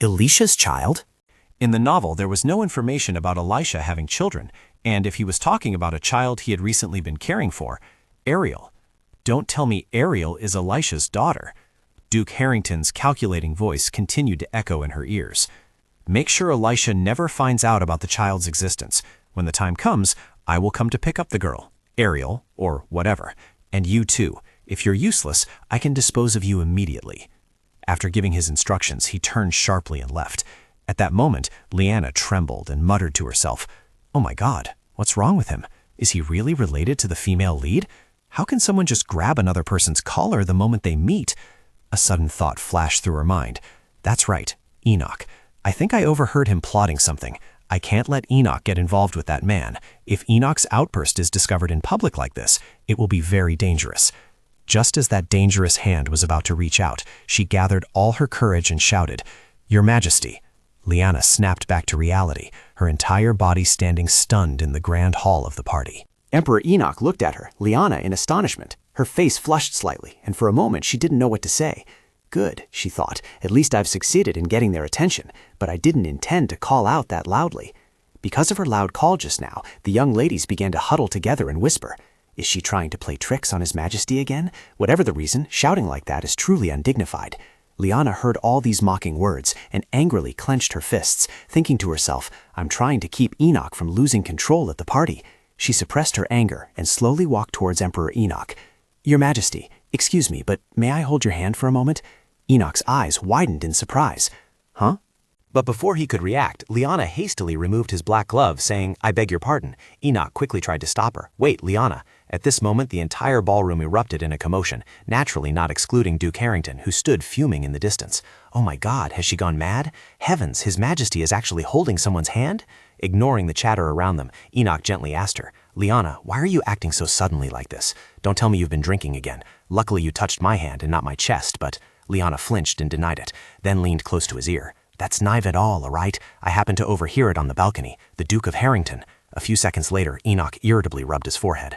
Alicia's child? In the novel, there was no information about Alicia having children, and if he was talking about a child he had recently been caring for, Ariel. Don't tell me Ariel is Alicia's daughter. Duke Harrington's calculating voice continued to echo in her ears. "Make sure Alicia never finds out about the child's existence. When the time comes, I will come to pick up the girl, Ariel, or whatever. And you too. If you're useless, I can dispose of you immediately." After giving his instructions, he turned sharply and left. At that moment, Liana trembled and muttered to herself, "Oh my God, what's wrong with him? Is he really related to the female lead? How can someone just grab another person's collar the moment they meet? A sudden thought flashed through her mind. That's right, Enoch. I think I overheard him plotting something. I can't let Enoch get involved with that man. If Enoch's outburst is discovered in public like this, it will be very dangerous. Just as that dangerous hand was about to reach out, she gathered all her courage and shouted, "Your Majesty." Liana snapped back to reality, her entire body standing stunned in the grand hall of the party. Emperor Enoch looked at her, Liana in astonishment. Her face flushed slightly, and for a moment she didn't know what to say. Good, she thought, at least I've succeeded in getting their attention, but I didn't intend to call out that loudly. Because of her loud call just now, the young ladies began to huddle together and whisper. Is she trying to play tricks on His Majesty again? Whatever the reason, shouting like that is truly undignified. Liana heard all these mocking words and angrily clenched her fists, thinking to herself, I'm trying to keep Enoch from losing control at the party. She suppressed her anger and slowly walked towards Emperor Enoch. Your Majesty, excuse me, but may I hold your hand for a moment? Enoch's eyes widened in surprise. Huh? But before he could react, Liana hastily removed his black glove, saying, I beg your pardon. Enoch quickly tried to stop her. Wait, Liana. At this moment, the entire ballroom erupted in a commotion, naturally not excluding Duke Harrington, who stood fuming in the distance. Oh my God, has she gone mad? Heavens, His Majesty is actually holding someone's hand? Ignoring the chatter around them, Enoch gently asked her, Liana, why are you acting so suddenly like this? Don't tell me you've been drinking again. Luckily you touched my hand and not my chest, but... Liana flinched and denied it, then leaned close to his ear. That's naive at all right? I happened to overhear it on the balcony. The Duke of Harrington. A few seconds later, Enoch irritably rubbed his forehead.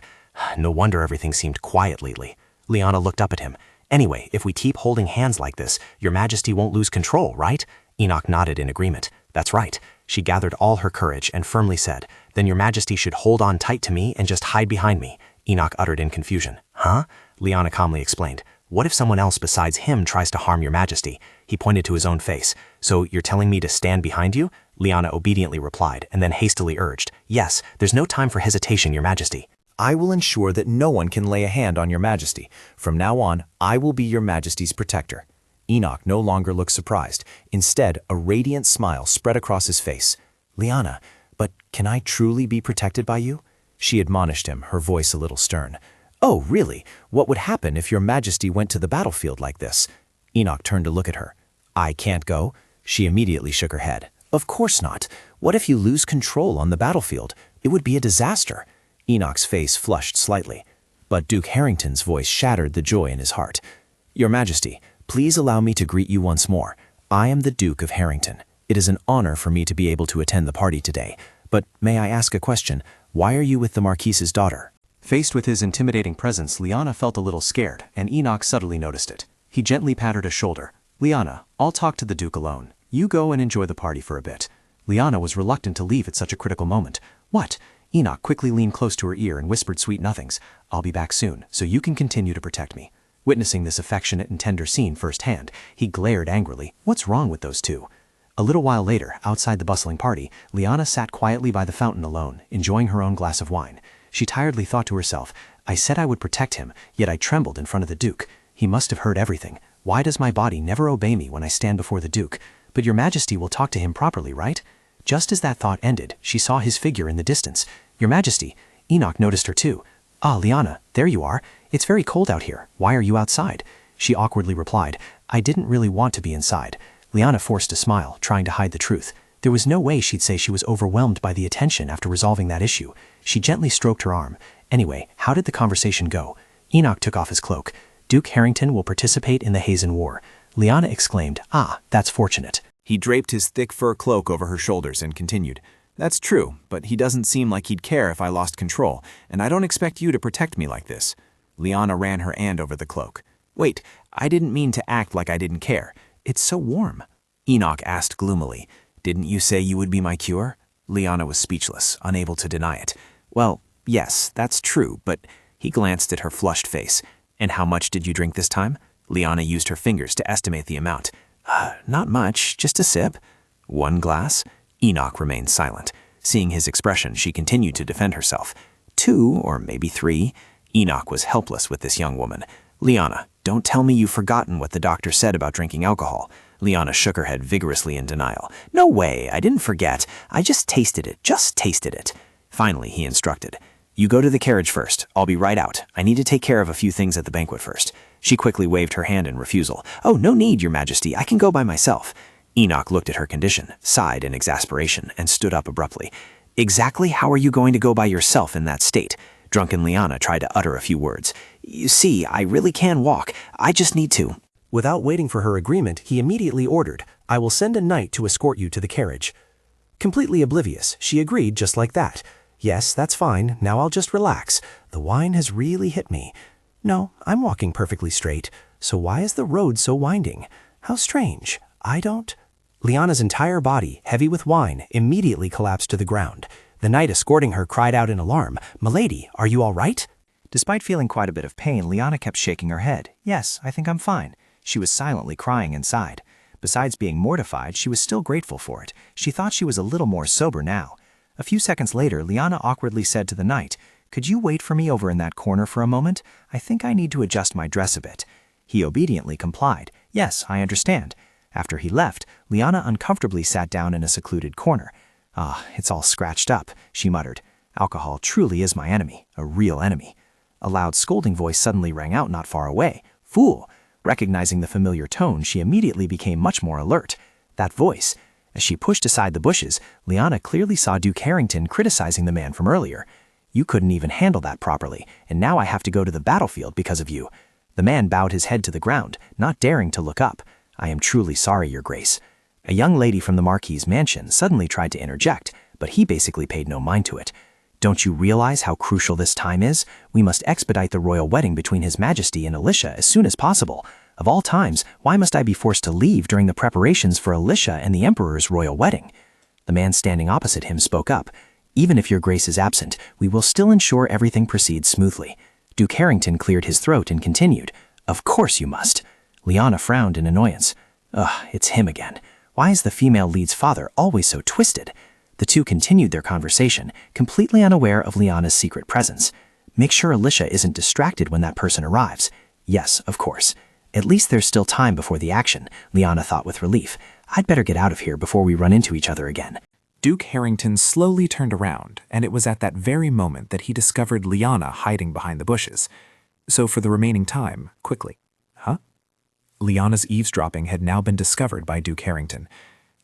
No wonder everything seemed quiet lately. Liana looked up at him. Anyway, if we keep holding hands like this, Your Majesty won't lose control, right? Enoch nodded in agreement. That's right. She gathered all her courage and firmly said, Then Your Majesty should hold on tight to me and just hide behind me. Enoch uttered in confusion. Huh? Liana calmly explained. What if someone else besides him tries to harm Your Majesty? He pointed to his own face. So you're telling me to stand behind you? Liana obediently replied, and then hastily urged, Yes, there's no time for hesitation, Your Majesty. I will ensure that no one can lay a hand on Your Majesty. From now on, I will be Your Majesty's protector. Enoch no longer looked surprised. Instead, a radiant smile spread across his face. Liana, but can I truly be protected by you? She admonished him, her voice a little stern. Oh, really? What would happen if Your Majesty went to the battlefield like this? Enoch turned to look at her. I can't go. She immediately shook her head. Of course not. What if you lose control on the battlefield? It would be a disaster. Enoch's face flushed slightly. But Duke Harrington's voice shattered the joy in his heart. Your Majesty, please allow me to greet you once more. I am the Duke of Harrington. It is an honor for me to be able to attend the party today. But may I ask a question? Why are you with the Marquise's daughter? Faced with his intimidating presence, Liana felt a little scared, and Enoch subtly noticed it. He gently patted her shoulder. Liana, I'll talk to the Duke alone. You go and enjoy the party for a bit. Liana was reluctant to leave at such a critical moment. What? Enoch quickly leaned close to her ear and whispered sweet nothings. I'll be back soon, so you can continue to protect me. Witnessing this affectionate and tender scene firsthand, he glared angrily. What's wrong with those two? A little while later, outside the bustling party, Liana sat quietly by the fountain alone, enjoying her own glass of wine. She tiredly thought to herself, I said I would protect him, yet I trembled in front of the Duke. He must have heard everything. Why does my body never obey me when I stand before the Duke? But Your Majesty will talk to him properly, right? Just as that thought ended, she saw his figure in the distance. Your Majesty. Enoch noticed her too. Ah, Liana, there you are. It's very cold out here. Why are you outside? She awkwardly replied, I didn't really want to be inside. Liana forced a smile, trying to hide the truth. There was no way she'd say she was overwhelmed by the attention after resolving that issue. She gently stroked her arm. Anyway, how did the conversation go? Enoch took off his cloak. Duke Harrington will participate in the Hazen War. Liana exclaimed, Ah, that's fortunate. He draped his thick fur cloak over her shoulders and continued. That's true, but he doesn't seem like he'd care if I lost control, and I don't expect you to protect me like this. Liana ran her hand over the cloak. Wait, I didn't mean to act like I didn't care. It's so warm. Enoch asked gloomily. Didn't you say you would be my cure? Liana was speechless, unable to deny it. Well, yes, that's true, but he glanced at her flushed face. And how much did you drink this time? Liana used her fingers to estimate the amount. Not much, just a sip. 1 glass? Enoch remained silent. Seeing his expression, she continued to defend herself. 2, or maybe 3. Enoch was helpless with this young woman. Liana, don't tell me you've forgotten what the doctor said about drinking alcohol. Liana shook her head vigorously in denial. No way, I didn't forget. I just tasted it. Finally, he instructed. You go to the carriage first. I'll be right out. I need to take care of a few things at the banquet first. She quickly waved her hand in refusal. Oh, no need, Your Majesty. I can go by myself. Enoch looked at her condition, sighed in exasperation, and stood up abruptly. Exactly how are you going to go by yourself in that state? Drunken Liana tried to utter a few words. You see, I really can walk. I just need to. Without waiting for her agreement, he immediately ordered, I will send a knight to escort you to the carriage. Completely oblivious, she agreed just like that. Yes, that's fine. Now I'll just relax. The wine has really hit me. No, I'm walking perfectly straight. So why is the road so winding? How strange. I don't... Liana's entire body, heavy with wine, immediately collapsed to the ground. The knight escorting her cried out in alarm, Milady, are you all right? Despite feeling quite a bit of pain, Liana kept shaking her head. Yes, I think I'm fine. She was silently crying inside. Besides being mortified, she was still grateful for it. She thought she was a little more sober now. A few seconds later, Liana awkwardly said to the knight, Could you wait for me over in that corner for a moment? I think I need to adjust my dress a bit. He obediently complied. Yes, I understand. After he left, Liana uncomfortably sat down in a secluded corner. Ah, it's all scratched up, she muttered. Alcohol truly is my enemy, a real enemy. A loud scolding voice suddenly rang out not far away. Fool! Recognizing the familiar tone, she immediately became much more alert. That voice. As she pushed aside the bushes, Liana clearly saw Duke Harrington criticizing the man from earlier. You couldn't even handle that properly, and now I have to go to the battlefield because of you. The man bowed his head to the ground, not daring to look up. I am truly sorry, Your Grace. A young lady from the Marquis's mansion suddenly tried to interject, but he basically paid no mind to it. Don't you realize how crucial this time is? We must expedite the royal wedding between His Majesty and Alicia as soon as possible. Of all times, why must I be forced to leave during the preparations for Alicia and the Emperor's royal wedding? The man standing opposite him spoke up. Even if Your Grace is absent, we will still ensure everything proceeds smoothly. Duke Harrington cleared his throat and continued. Of course you must. Liana frowned in annoyance. Ugh, it's him again. Why is the female lead's father always so twisted? The two continued their conversation, completely unaware of Liana's secret presence. Make sure Alicia isn't distracted when that person arrives. Yes, of course. At least there's still time before the action, Liana thought with relief. I'd better get out of here before we run into each other again. Duke Harrington slowly turned around, and it was at that very moment that he discovered Liana hiding behind the bushes. So for the remaining time, quickly. Huh? Liana's eavesdropping had now been discovered by Duke Harrington.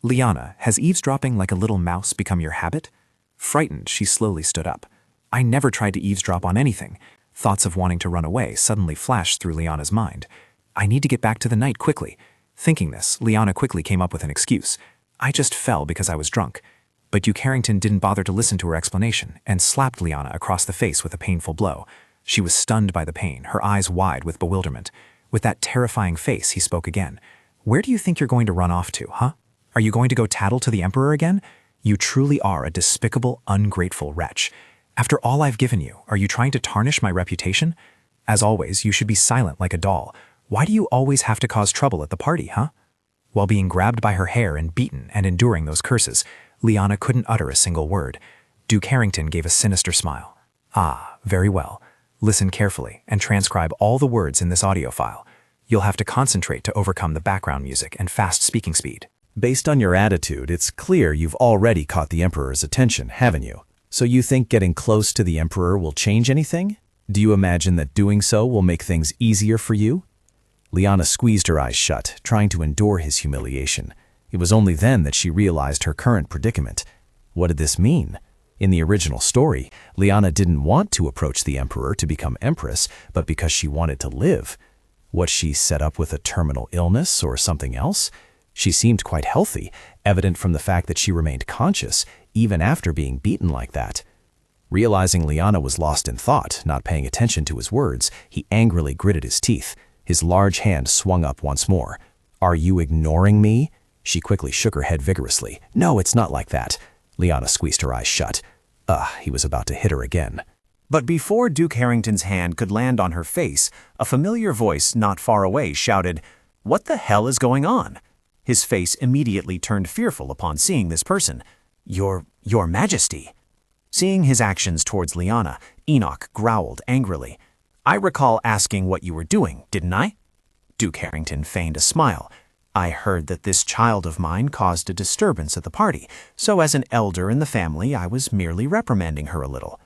Liana, has eavesdropping like a little mouse become your habit? Frightened, she slowly stood up. I never tried to eavesdrop on anything. Thoughts of wanting to run away suddenly flashed through Liana's mind. I need to get back to the knight quickly. Thinking this, Liana quickly came up with an excuse. I just fell because I was drunk. But Duke Harrington didn't bother to listen to her explanation and slapped Liana across the face with a painful blow. She was stunned by the pain, her eyes wide with bewilderment. With that terrifying face, he spoke again. Where do you think you're going to run off to, huh? Are you going to go tattle to the Emperor again? You truly are a despicable, ungrateful wretch. After all I've given you, are you trying to tarnish my reputation? As always, you should be silent like a doll. Why do you always have to cause trouble at the party, huh? While being grabbed by her hair and beaten and enduring those curses, Liana couldn't utter a single word. Duke Harrington gave a sinister smile. Ah, very well. Listen carefully and transcribe all the words in this audio file. You'll have to concentrate to overcome the background music and fast speaking speed. Based on your attitude, it's clear you've already caught the Emperor's attention, haven't you? So you think getting close to the Emperor will change anything? Do you imagine that doing so will make things easier for you? Liana squeezed her eyes shut, trying to endure his humiliation. It was only then that she realized her current predicament. What did this mean? In the original story, Liana didn't want to approach the Emperor to become Empress, but because she wanted to live. Was she set up with a terminal illness or something else? She seemed quite healthy, evident from the fact that she remained conscious, even after being beaten like that. Realizing Liana was lost in thought, not paying attention to his words, he angrily gritted his teeth. His large hand swung up once more. Are you ignoring me? She quickly shook her head vigorously. No, it's not like that. Liana squeezed her eyes shut. He was about to hit her again. But before Duke Harrington's hand could land on her face, a familiar voice not far away shouted, What the hell is going on? His face immediately turned fearful upon seeing this person. Your Majesty. Seeing his actions towards Liana, Enoch growled angrily. I recall asking what you were doing, didn't I? Duke Harrington feigned a smile. I heard that this child of mine caused a disturbance at the party, so as an elder in the family, I was merely reprimanding her a little.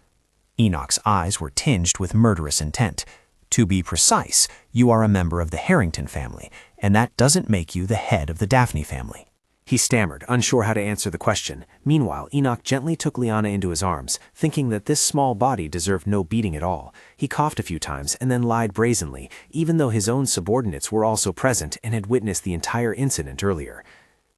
Enoch's eyes were tinged with murderous intent. To be precise, you are a member of the Harrington family, and that doesn't make you the head of the Daphne family. He stammered, unsure how to answer the question. Meanwhile, Enoch gently took Liana into his arms, thinking that this small body deserved no beating at all. He coughed a few times and then lied brazenly, even though his own subordinates were also present and had witnessed the entire incident earlier.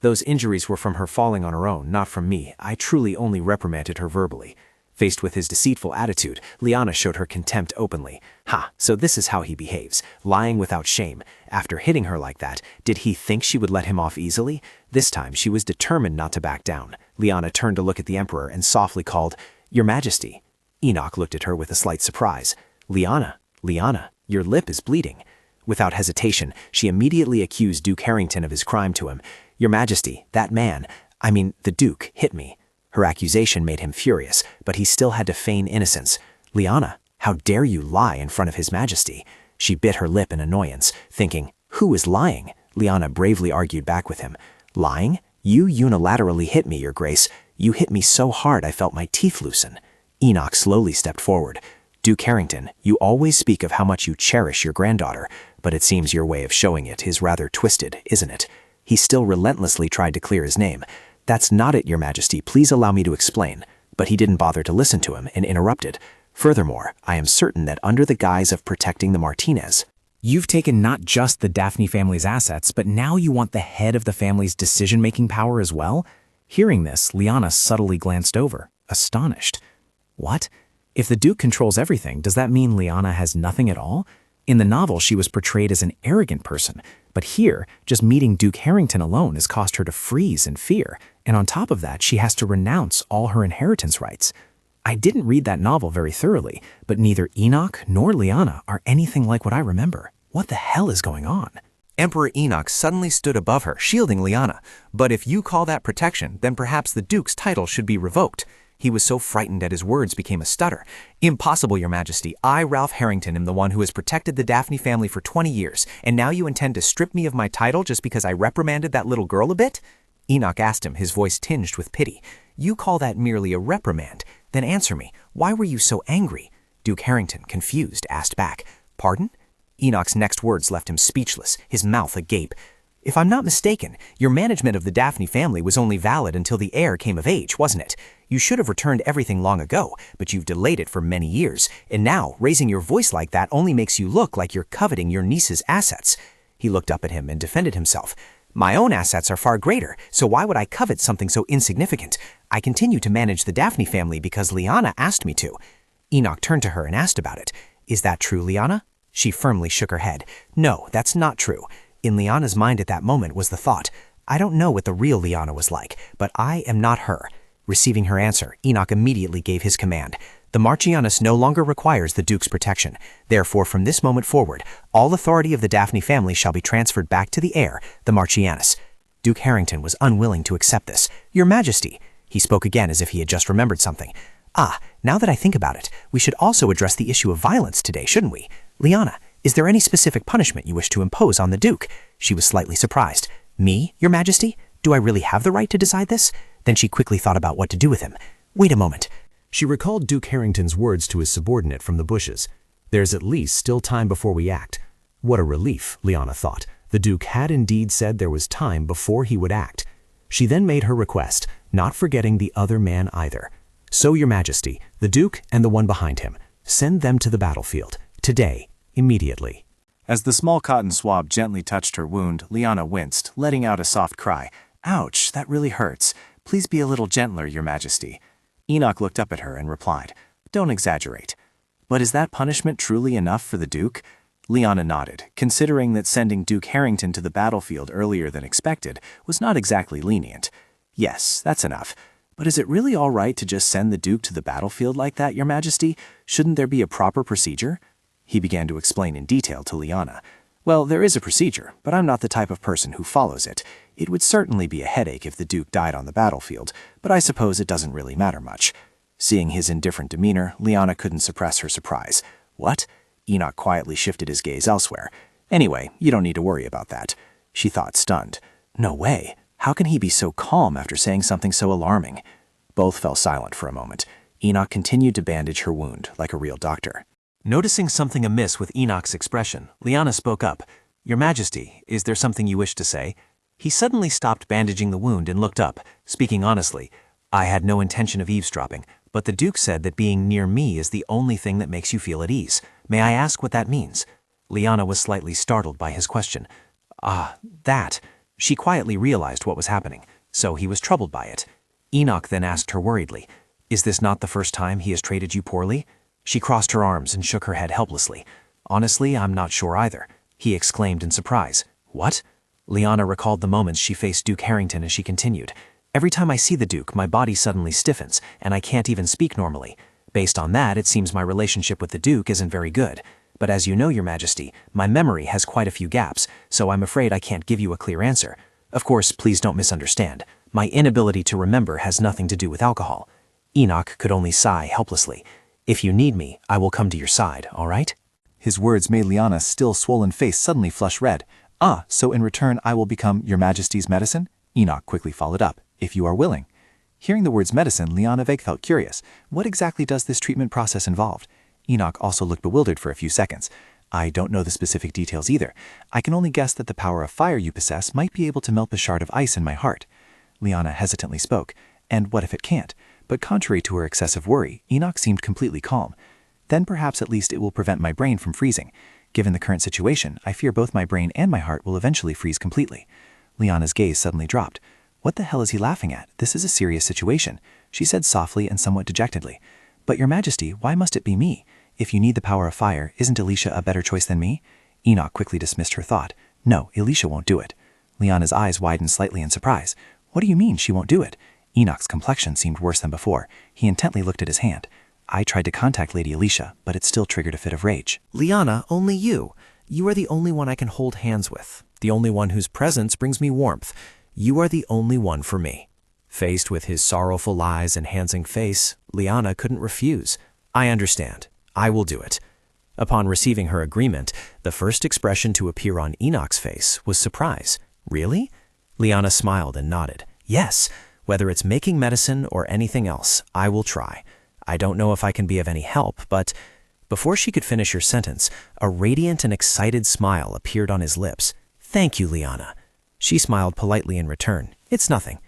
Those injuries were from her falling on her own, not from me. I truly only reprimanded her verbally. Faced with his deceitful attitude, Liana showed her contempt openly. Ha, so this is how he behaves, lying without shame. After hitting her like that, did he think she would let him off easily? This time she was determined not to back down. Liana turned to look at the Emperor and softly called, "Your Majesty." Enoch looked at her with a slight surprise. Liana, your lip is bleeding." Without hesitation, she immediately accused Duke Harrington of his crime to him. "Your Majesty, that man, the Duke, hit me." Her accusation made him furious, but he still had to feign innocence. "Liana, how dare you lie in front of His Majesty?" She bit her lip in annoyance, thinking, "Who is lying?" Liana bravely argued back with him. "Lying? You unilaterally hit me, Your Grace. You hit me so hard I felt my teeth loosen." Enoch slowly stepped forward. "Duke Harrington, you always speak of how much you cherish your granddaughter, but it seems your way of showing it is rather twisted, isn't it?" He still relentlessly tried to clear his name. "That's not it, Your Majesty. Please allow me to explain." But he didn't bother to listen to him and interrupted. "Furthermore, I am certain that under the guise of protecting the Martinez, you've taken not just the Daphne family's assets, but now you want the head of the family's decision-making power as well?" Hearing this, Liana subtly glanced over, astonished. What? If the Duke controls everything, does that mean Liana has nothing at all? In the novel, she was portrayed as an arrogant person, but here, just meeting Duke Harrington alone has caused her to freeze in fear, and on top of that, she has to renounce all her inheritance rights. I didn't read that novel very thoroughly, but neither Enoch nor Liana are anything like what I remember. What the hell is going on? Emperor Enoch suddenly stood above her, shielding Liana. "But if you call that protection, then perhaps the Duke's title should be revoked." He was so frightened that his words became a stutter. "Impossible, Your Majesty. I, Ralph Harrington, am the one who has protected the Daphne family for 20 years, and now you intend to strip me of my title just because I reprimanded that little girl a bit?" Enoch asked him, his voice tinged with pity. "You call that merely a reprimand? Then answer me, why were you so angry?" Duke Harrington, confused, asked back, "Pardon?" Enoch's next words left him speechless, his mouth agape. "If I'm not mistaken, your management of the Daphne family was only valid until the heir came of age, wasn't it? You should have returned everything long ago, but you've delayed it for many years, and now raising your voice like that only makes you look like you're coveting your niece's assets." He looked up at him and defended himself. "My own assets are far greater, so why would I covet something so insignificant? I continue to manage the Daphne family because Liana asked me to." Enoch turned to her and asked about it. "Is that true, Liana?" She firmly shook her head. "No, that's not true." In Liana's mind at that moment was the thought, "I don't know what the real Liana was like, but I am not her." Receiving her answer, Enoch immediately gave his command. "The Marchianus no longer requires the Duke's protection. Therefore, from this moment forward, all authority of the Daphne family shall be transferred back to the heir, the Marchianus." Duke Harrington was unwilling to accept this. "Your Majesty," he spoke again as if he had just remembered something. Now that I think about it, we should also address the issue of violence today, shouldn't we? Liana, is there any specific punishment you wish to impose on the Duke?" She was slightly surprised. "Me, Your Majesty? Do I really have the right to decide this?" Then she quickly thought about what to do with him. "Wait a moment." She recalled Duke Harrington's words to his subordinate from the bushes. "There's at least still time before we act." What a relief, Liana thought. The Duke had indeed said there was time before he would act. She then made her request, not forgetting the other man either. "So, Your Majesty, the Duke and the one behind him, send them to the battlefield. Today, immediately." As the small cotton swab gently touched her wound, Liana winced, letting out a soft cry. "Ouch, that really hurts. Please be a little gentler, Your Majesty." Enoch looked up at her and replied, "Don't exaggerate." "But is that punishment truly enough for the Duke?" Liana nodded, considering that sending Duke Harrington to the battlefield earlier than expected was not exactly lenient. "Yes, that's enough. But is it really all right to just send the Duke to the battlefield like that, Your Majesty? Shouldn't there be a proper procedure?" He began to explain in detail to Liana. "Well, there is a procedure, but I'm not the type of person who follows it. It would certainly be a headache if the Duke died on the battlefield, but I suppose it doesn't really matter much." Seeing his indifferent demeanor, Liana couldn't suppress her surprise. "What?" Enoch quietly shifted his gaze elsewhere. "Anyway, you don't need to worry about that." She thought, stunned. "No way. How can he be so calm after saying something so alarming?" Both fell silent for a moment. Enoch continued to bandage her wound like a real doctor. Noticing something amiss with Enoch's expression, Liana spoke up. "Your Majesty, is there something you wish to say?" He suddenly stopped bandaging the wound and looked up, speaking honestly. "I had no intention of eavesdropping, but the Duke said that being near me is the only thing that makes you feel at ease. May I ask what that means?" Liana was slightly startled by his question. That. She quietly realized what was happening, so he was troubled by it. Enoch then asked her worriedly, "Is this not the first time he has treated you poorly?" She crossed her arms and shook her head helplessly. "Honestly, I'm not sure either," he exclaimed in surprise. "What?" Liana recalled the moments she faced Duke Harrington as she continued. "Every time I see the Duke, my body suddenly stiffens, and I can't even speak normally. Based on that, it seems my relationship with the Duke isn't very good. But as you know, Your Majesty, my memory has quite a few gaps, so I'm afraid I can't give you a clear answer. Of course, please don't misunderstand. My inability to remember has nothing to do with alcohol." Enoch could only sigh helplessly. "If you need me, I will come to your side, all right?" His words made Liana's still swollen face suddenly flush red. So in return I will become Your Majesty's medicine?" Enoch quickly followed up. "If you are willing." Hearing the words medicine, Liana Veg felt curious. What exactly does this treatment process involve? Enoch also looked bewildered for a few seconds. "I don't know the specific details either. I can only guess that the power of fire you possess might be able to melt the shard of ice in my heart." Liana hesitantly spoke. "And what if it can't?" But contrary to her excessive worry, Enoch seemed completely calm. "Then perhaps at least it will prevent my brain from freezing. Given the current situation, I fear both my brain and my heart will eventually freeze completely." Liana's gaze suddenly dropped. "What the hell is he laughing at? This is a serious situation," she said softly and somewhat dejectedly. "But Your Majesty, why must it be me? If you need the power of fire, isn't Alicia a better choice than me?" Enoch quickly dismissed her thought. "No, Alicia won't do it." Liana's eyes widened slightly in surprise. "What do you mean she won't do it?" Enoch's complexion seemed worse than before. He intently looked at his hand. "I tried to contact Lady Alicia, but it still triggered a fit of rage." "Liana, only you. You are the only one I can hold hands with, the only one whose presence brings me warmth. You are the only one for me." Faced with his sorrowful eyes and handsing face, Liana couldn't refuse. "I understand. I will do it." Upon receiving her agreement, the first expression to appear on Enoch's face was surprise. "Really?" Liana smiled and nodded. "Yes, whether it's making medicine or anything else, I will try. I don't know if I can be of any help, but—" Before she could finish her sentence, a radiant and excited smile appeared on his lips. "Thank you, Liana." She smiled politely in return. "It's nothing."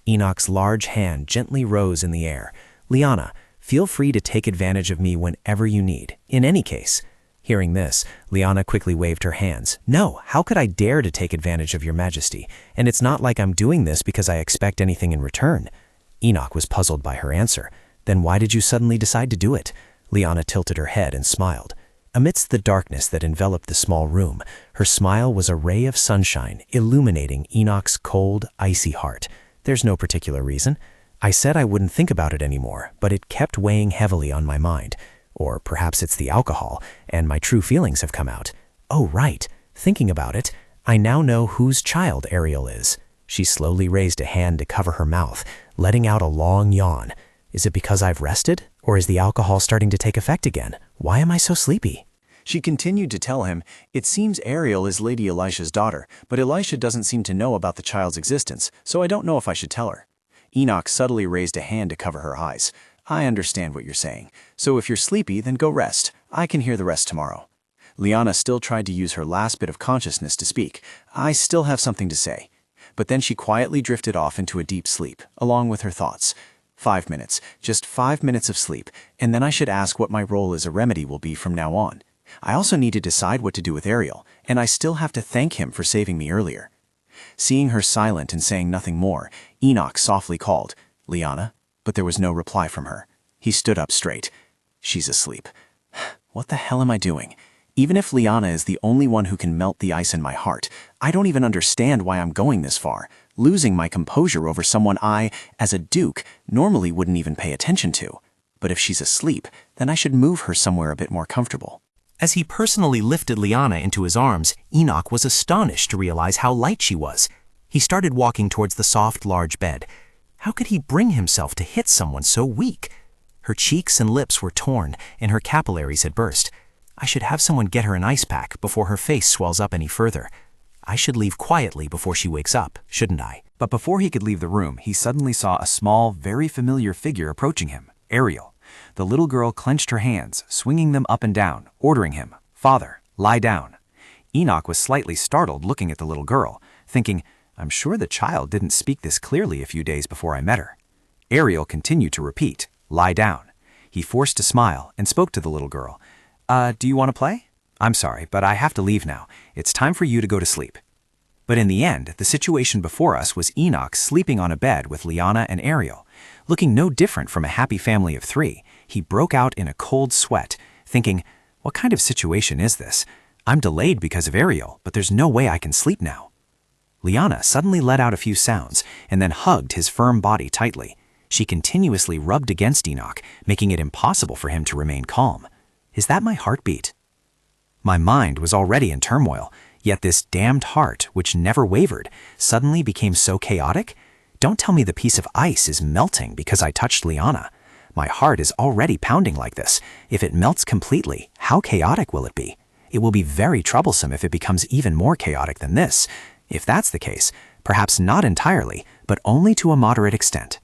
Enoch's large hand gently rose in the air. "Liana, feel free to take advantage of me whenever you need, in any case." Hearing this, Liana quickly waved her hands. "No, how could I dare to take advantage of Your Majesty? And it's not like I'm doing this because I expect anything in return." Enoch was puzzled by her answer. "Then why did you suddenly decide to do it?" Liana tilted her head and smiled. Amidst the darkness that enveloped the small room, her smile was a ray of sunshine illuminating Enoch's cold, icy heart. "There's no particular reason. I said I wouldn't think about it anymore, but it kept weighing heavily on my mind. Or perhaps it's the alcohol, and my true feelings have come out. Oh, right. Thinking about it, I now know whose child Ariel is." She slowly raised a hand to cover her mouth, letting out a long yawn. "Is it because I've rested? Or is the alcohol starting to take effect again? Why am I so sleepy?" She continued to tell him, "It seems Ariel is Lady Alicia's daughter, but Alicia doesn't seem to know about the child's existence, so I don't know if I should tell her." Enoch subtly raised a hand to cover her eyes. "I understand what you're saying. So if you're sleepy, then go rest. I can hear the rest tomorrow." Liana still tried to use her last bit of consciousness to speak. "I still have something to say." But then she quietly drifted off into a deep sleep, along with her thoughts. 5 minutes, just 5 minutes of sleep, and then I should ask what my role as a remedy will be from now on. I also need to decide what to do with Ariel, and I still have to thank him for saving me earlier. Seeing her silent and saying nothing more, Enoch softly called, "Liana?" But there was no reply from her. He stood up straight. "She's asleep. What the hell am I doing? Even if Liana is the only one who can melt the ice in my heart, I don't even understand why I'm going this far, losing my composure over someone I, as a duke, normally wouldn't even pay attention to. But if she's asleep, then I should move her somewhere a bit more comfortable." As he personally lifted Liana into his arms, Enoch was astonished to realize how light she was. He started walking towards the soft, large bed. How could he bring himself to hit someone so weak? Her cheeks and lips were torn, and her capillaries had burst. I should have someone get her an ice pack before her face swells up any further. I should leave quietly before she wakes up, shouldn't I? But before he could leave the room, he suddenly saw a small, very familiar figure approaching him, Ariel. The little girl clenched her hands, swinging them up and down, ordering him, "Father, lie down." Enoch was slightly startled looking at the little girl, thinking, I'm sure the child didn't speak this clearly a few days before I met her. Ariel continued to repeat, "Lie down." He forced a smile and spoke to the little girl. Do you want to play? I'm sorry, but I have to leave now. It's time for you to go to sleep." But in the end, the situation before us was Enoch sleeping on a bed with Liana and Ariel. Looking no different from a happy family of 3, he broke out in a cold sweat, thinking, what kind of situation is this? I'm delayed because of Ariel, but there's no way I can sleep now. Liana suddenly let out a few sounds and then hugged his firm body tightly. She continuously rubbed against Enoch, making it impossible for him to remain calm. Is that my heartbeat? My mind was already in turmoil, yet this damned heart, which never wavered, suddenly became so chaotic? Don't tell me the piece of ice is melting because I touched Liana. My heart is already pounding like this. If it melts completely, how chaotic will it be? It will be very troublesome if it becomes even more chaotic than this. If that's the case, perhaps not entirely, but only to a moderate extent.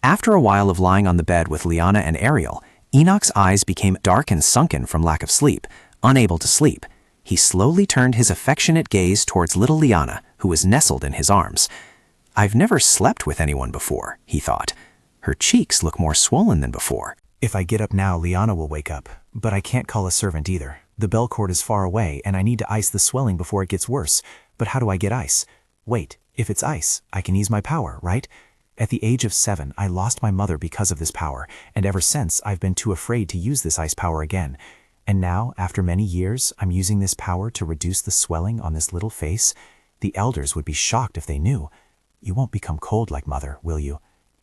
After a while of lying on the bed with Liana and Ariel, Enoch's eyes became dark and sunken from lack of sleep, unable to sleep. He slowly turned his affectionate gaze towards little Liana, who was nestled in his arms. I've never slept with anyone before, he thought. Her cheeks look more swollen than before. If I get up now, Liana will wake up, but I can't call a servant either. The bell cord is far away, and I need to ice the swelling before it gets worse. But how do I get ice? Wait, if it's ice, I can ease my power, right? At the age of 7, I lost my mother because of this power, and ever since I've been too afraid to use this ice power again. And now, after many years, I'm using this power to reduce the swelling on this little face. The elders would be shocked if they knew. You won't become cold like Mother, will you?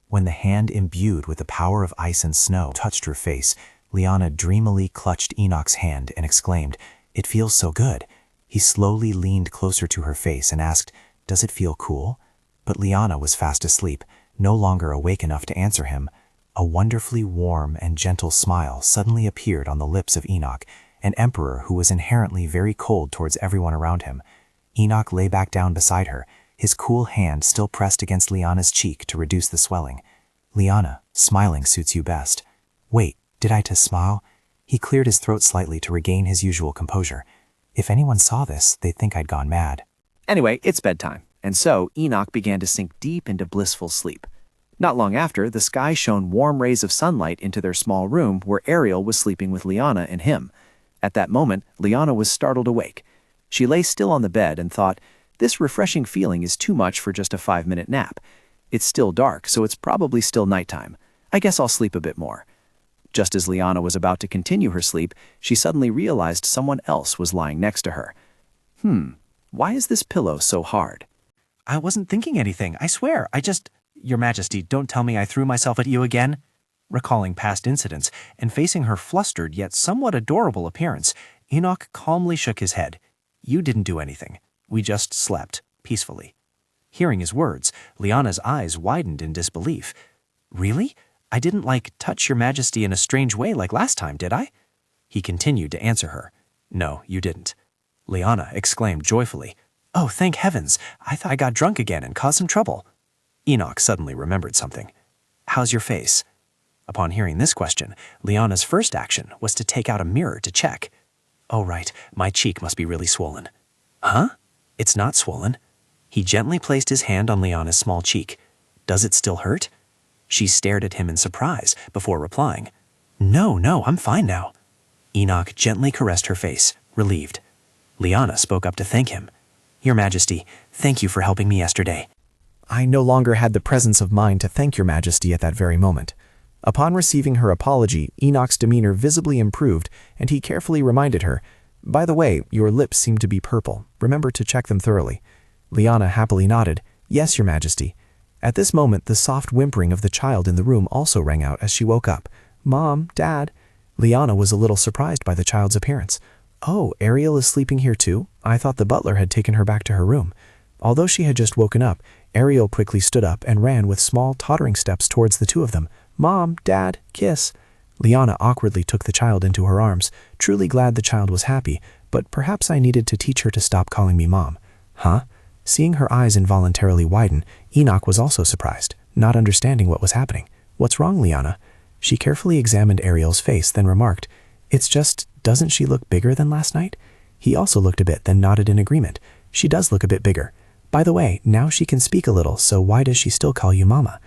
When the hand imbued with the power of ice and snow touched her face, Liana dreamily clutched Enoch's hand and exclaimed, "It feels so good." He slowly leaned closer to her face and asked, "Does it feel cool?" But Liana was fast asleep, no longer awake enough to answer him. A wonderfully warm and gentle smile suddenly appeared on the lips of Enoch, an emperor who was inherently very cold towards everyone around him. Enoch lay back down beside her, his cool hand still pressed against Liana's cheek to reduce the swelling. "Liana, smiling suits you best." "Wait, did I just smile?" He cleared his throat slightly to regain his usual composure. "If anyone saw this, they'd think I'd gone mad." Anyway, it's bedtime, and so Enoch began to sink deep into blissful sleep. Not long after, the sky shone warm rays of sunlight into their small room where Ariel was sleeping with Liana and him. At that moment, Liana was startled awake. She lay still on the bed and thought, this refreshing feeling is too much for just a 5-minute nap. It's still dark, so it's probably still nighttime. I guess I'll sleep a bit more. Just as Liana was about to continue her sleep, she suddenly realized someone else was lying next to her. Why is this pillow so hard? I wasn't thinking anything, I swear. Your Majesty, don't tell me I threw myself at you again. Recalling past incidents and facing her flustered yet somewhat adorable appearance, Enoch calmly shook his head. You didn't do anything. We just slept, peacefully. Hearing his words, Liana's eyes widened in disbelief. Really? I didn't, touch your Majesty in a strange way like last time, did I? He continued to answer her. No, you didn't. Liana exclaimed joyfully. Oh, thank heavens! I thought I got drunk again and caused some trouble. Enoch suddenly remembered something. How's your face? Upon hearing this question, Liana's first action was to take out a mirror to check. Oh, right, my cheek must be really swollen. Huh? It's not swollen. He gently placed his hand on Liana's small cheek. Does it still hurt? She stared at him in surprise before replying. No, I'm fine now. Enoch gently caressed her face, relieved. Liana spoke up to thank him. Your Majesty, thank you for helping me yesterday. I no longer had the presence of mind to thank your Majesty at that very moment. Upon receiving her apology, Enoch's demeanor visibly improved, and he carefully reminded her, by the way, your lips seem to be purple. Remember to check them thoroughly. Liana happily nodded, Yes, your Majesty. At this moment, the soft whimpering of the child in the room also rang out as she woke up. Mom, Dad. Liana was a little surprised by the child's appearance. Oh, Ariel is sleeping here too? I thought the butler had taken her back to her room. Although she had just woken up, Ariel quickly stood up and ran with small, tottering steps towards the two of them. Mom, Dad, kiss. Liana awkwardly took the child into her arms, truly glad the child was happy, but perhaps I needed to teach her to stop calling me Mom. Huh? Seeing her eyes involuntarily widen, Enoch was also surprised, not understanding what was happening. What's wrong, Liana? She carefully examined Ariel's face, then remarked, "It's just, doesn't she look bigger than last night?" He also looked a bit, then nodded in agreement. "She does look a bit bigger. By the way, now she can speak a little, so why does she still call you Mama?"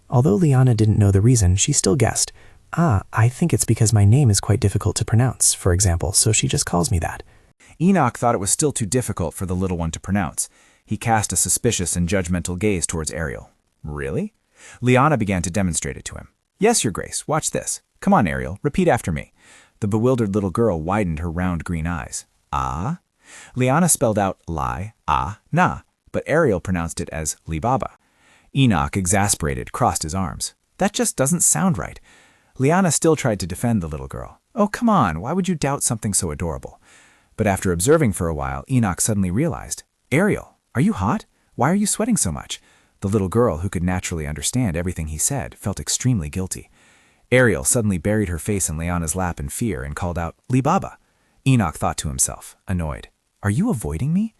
Although Liana didn't know the reason, she still guessed. I think it's because my name is quite difficult to pronounce, for example, so she just calls me that." Enoch thought it was still too difficult for the little one to pronounce. He cast a suspicious and judgmental gaze towards Ariel. "Really?" Liana began to demonstrate it to him. "Yes, Your Grace, watch this. Come on, Ariel, repeat after me." The bewildered little girl widened her round green eyes. "Ah?" Liana spelled out lie, na, but Ariel pronounced it as Libaba. Enoch, exasperated, crossed his arms. "That just doesn't sound right." Liana still tried to defend the little girl. "Oh, come on, why would you doubt something so adorable?" But after observing for a while, Enoch suddenly realized, "Ariel, are you hot? Why are you sweating so much?" The little girl, who could naturally understand everything he said, felt extremely guilty. Ariel suddenly buried her face in Liana's lap in fear and called out, "Libaba." Enoch thought to himself, annoyed, "Are you avoiding me?"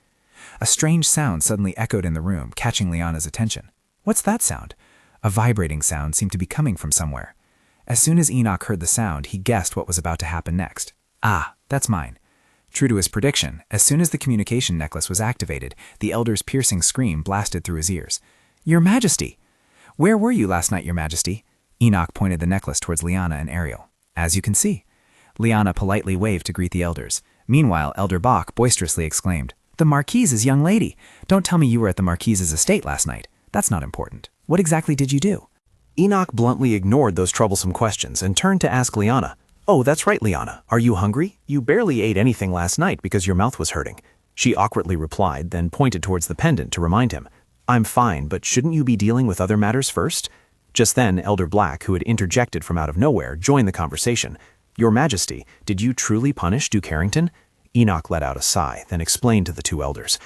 A strange sound suddenly echoed in the room, catching Liana's attention. "What's that sound?" A vibrating sound seemed to be coming from somewhere. As soon as Enoch heard the sound, he guessed what was about to happen next. "Ah, that's mine." True to his prediction, as soon as the communication necklace was activated, the elder's piercing scream blasted through his ears. "Your Majesty!" "Where were you last night, Your Majesty?" Enoch pointed the necklace towards Liana and Ariel. "As you can see." Liana politely waved to greet the elders. Meanwhile, Elder Bach boisterously exclaimed, "The Marquise's young lady! Don't tell me you were at the Marquise's estate last night. That's not important. What exactly did you do?" Enoch bluntly ignored those troublesome questions and turned to ask Liana, "Oh, that's right, Liana. Are you hungry? You barely ate anything last night because your mouth was hurting." She awkwardly replied, then pointed towards the pendant to remind him, "I'm fine, but shouldn't you be dealing with other matters first?" Just then, Elder Black, who had interjected from out of nowhere, joined the conversation. "Your Majesty, did you truly punish Duke Harrington?" Enoch let out a sigh, then explained to the two elders,